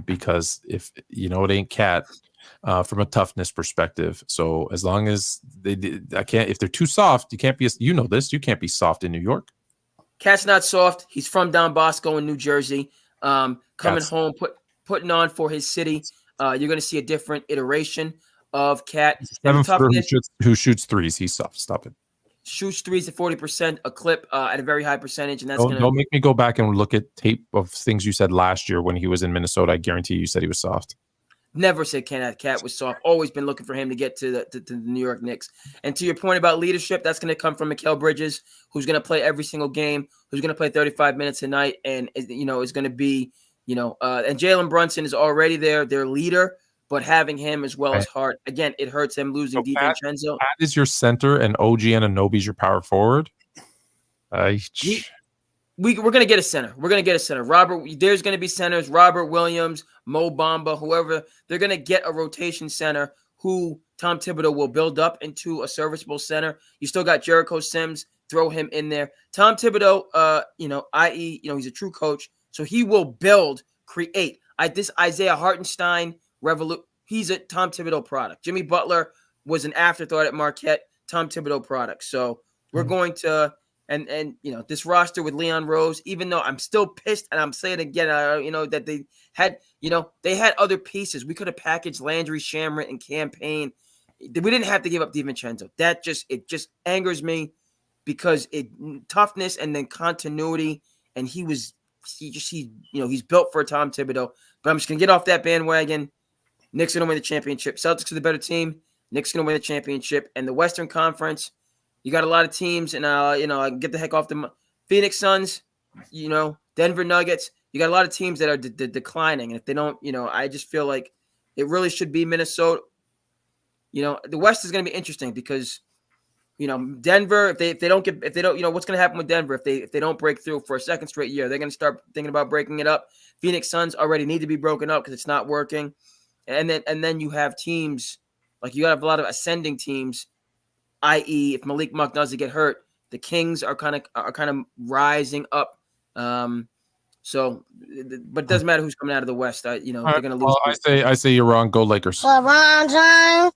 Speaker 3: Because if it ain't Cat from a toughness perspective. So as long as if they're too soft, you can't be. You can't be soft in New York.
Speaker 10: Cat's not soft. He's from Don Bosco in New Jersey. Coming home, putting on for his city. You're going to see a different iteration of Cat.
Speaker 3: 7-footer who shoots threes. He's soft. Stop it.
Speaker 10: Shoots threes at 40%, a clip at a very high percentage, and that's
Speaker 3: don't make me go back and look at tape of things you said last year when he was in Minnesota. I guarantee you said he was soft.
Speaker 10: Never said Cat was soft. Always been looking for him to get to the New York Knicks. And to your point about leadership, that's going to come from Mikal Bridges, who's going to play every single game, who's going to play 35 minutes a night, and is going to be and Jalen Brunson is already their leader. But having him as well as Hart, again, it hurts him losing DiVincenzo.
Speaker 3: Pat is your center, and OG Anunoby's your power forward.
Speaker 10: We're going to get a center. We're going to get a center. There's going to be centers. Robert Williams, Mo Bamba, whoever. They're going to get a rotation center who Tom Thibodeau will build up into a serviceable center. You still got Jericho Sims. Throw him in there. Tom Thibodeau, i.e., he's a true coach, so he will build, create. This Isaiah Hartenstein he's a Tom Thibodeau product. Jimmy Butler was an afterthought at Marquette. Tom Thibodeau product. So we're going to and this roster with Leon Rose, even though I'm still pissed, and I'm saying again, that they had other pieces. We could have packaged Landry Shamet and Campaign. We didn't have to give up DiVincenzo. It just angers me because toughness and then continuity, and he's built for Tom Thibodeau. But I'm just gonna get off that bandwagon. Knicks are going to win the championship. Celtics are the better team. Knicks are going to win the championship. And the Western Conference, you got a lot of teams. And, get the heck off the Phoenix Suns, Denver Nuggets. You got a lot of teams that are declining. And if they don't, I just feel like it really should be Minnesota. The West is going to be interesting because Denver, if they don't, what's going to happen with Denver if they don't break through for a second straight year? They're going to start thinking about breaking it up. Phoenix Suns already need to be broken up because it's not working. And then you have teams like you have a lot of ascending teams, i.e., if Malik Monk doesn't get hurt, the Kings are kind of rising up. So, but it doesn't matter who's coming out of the West. They're going to lose.
Speaker 3: Well, I say you're wrong. Go Lakers.
Speaker 2: LeBron James.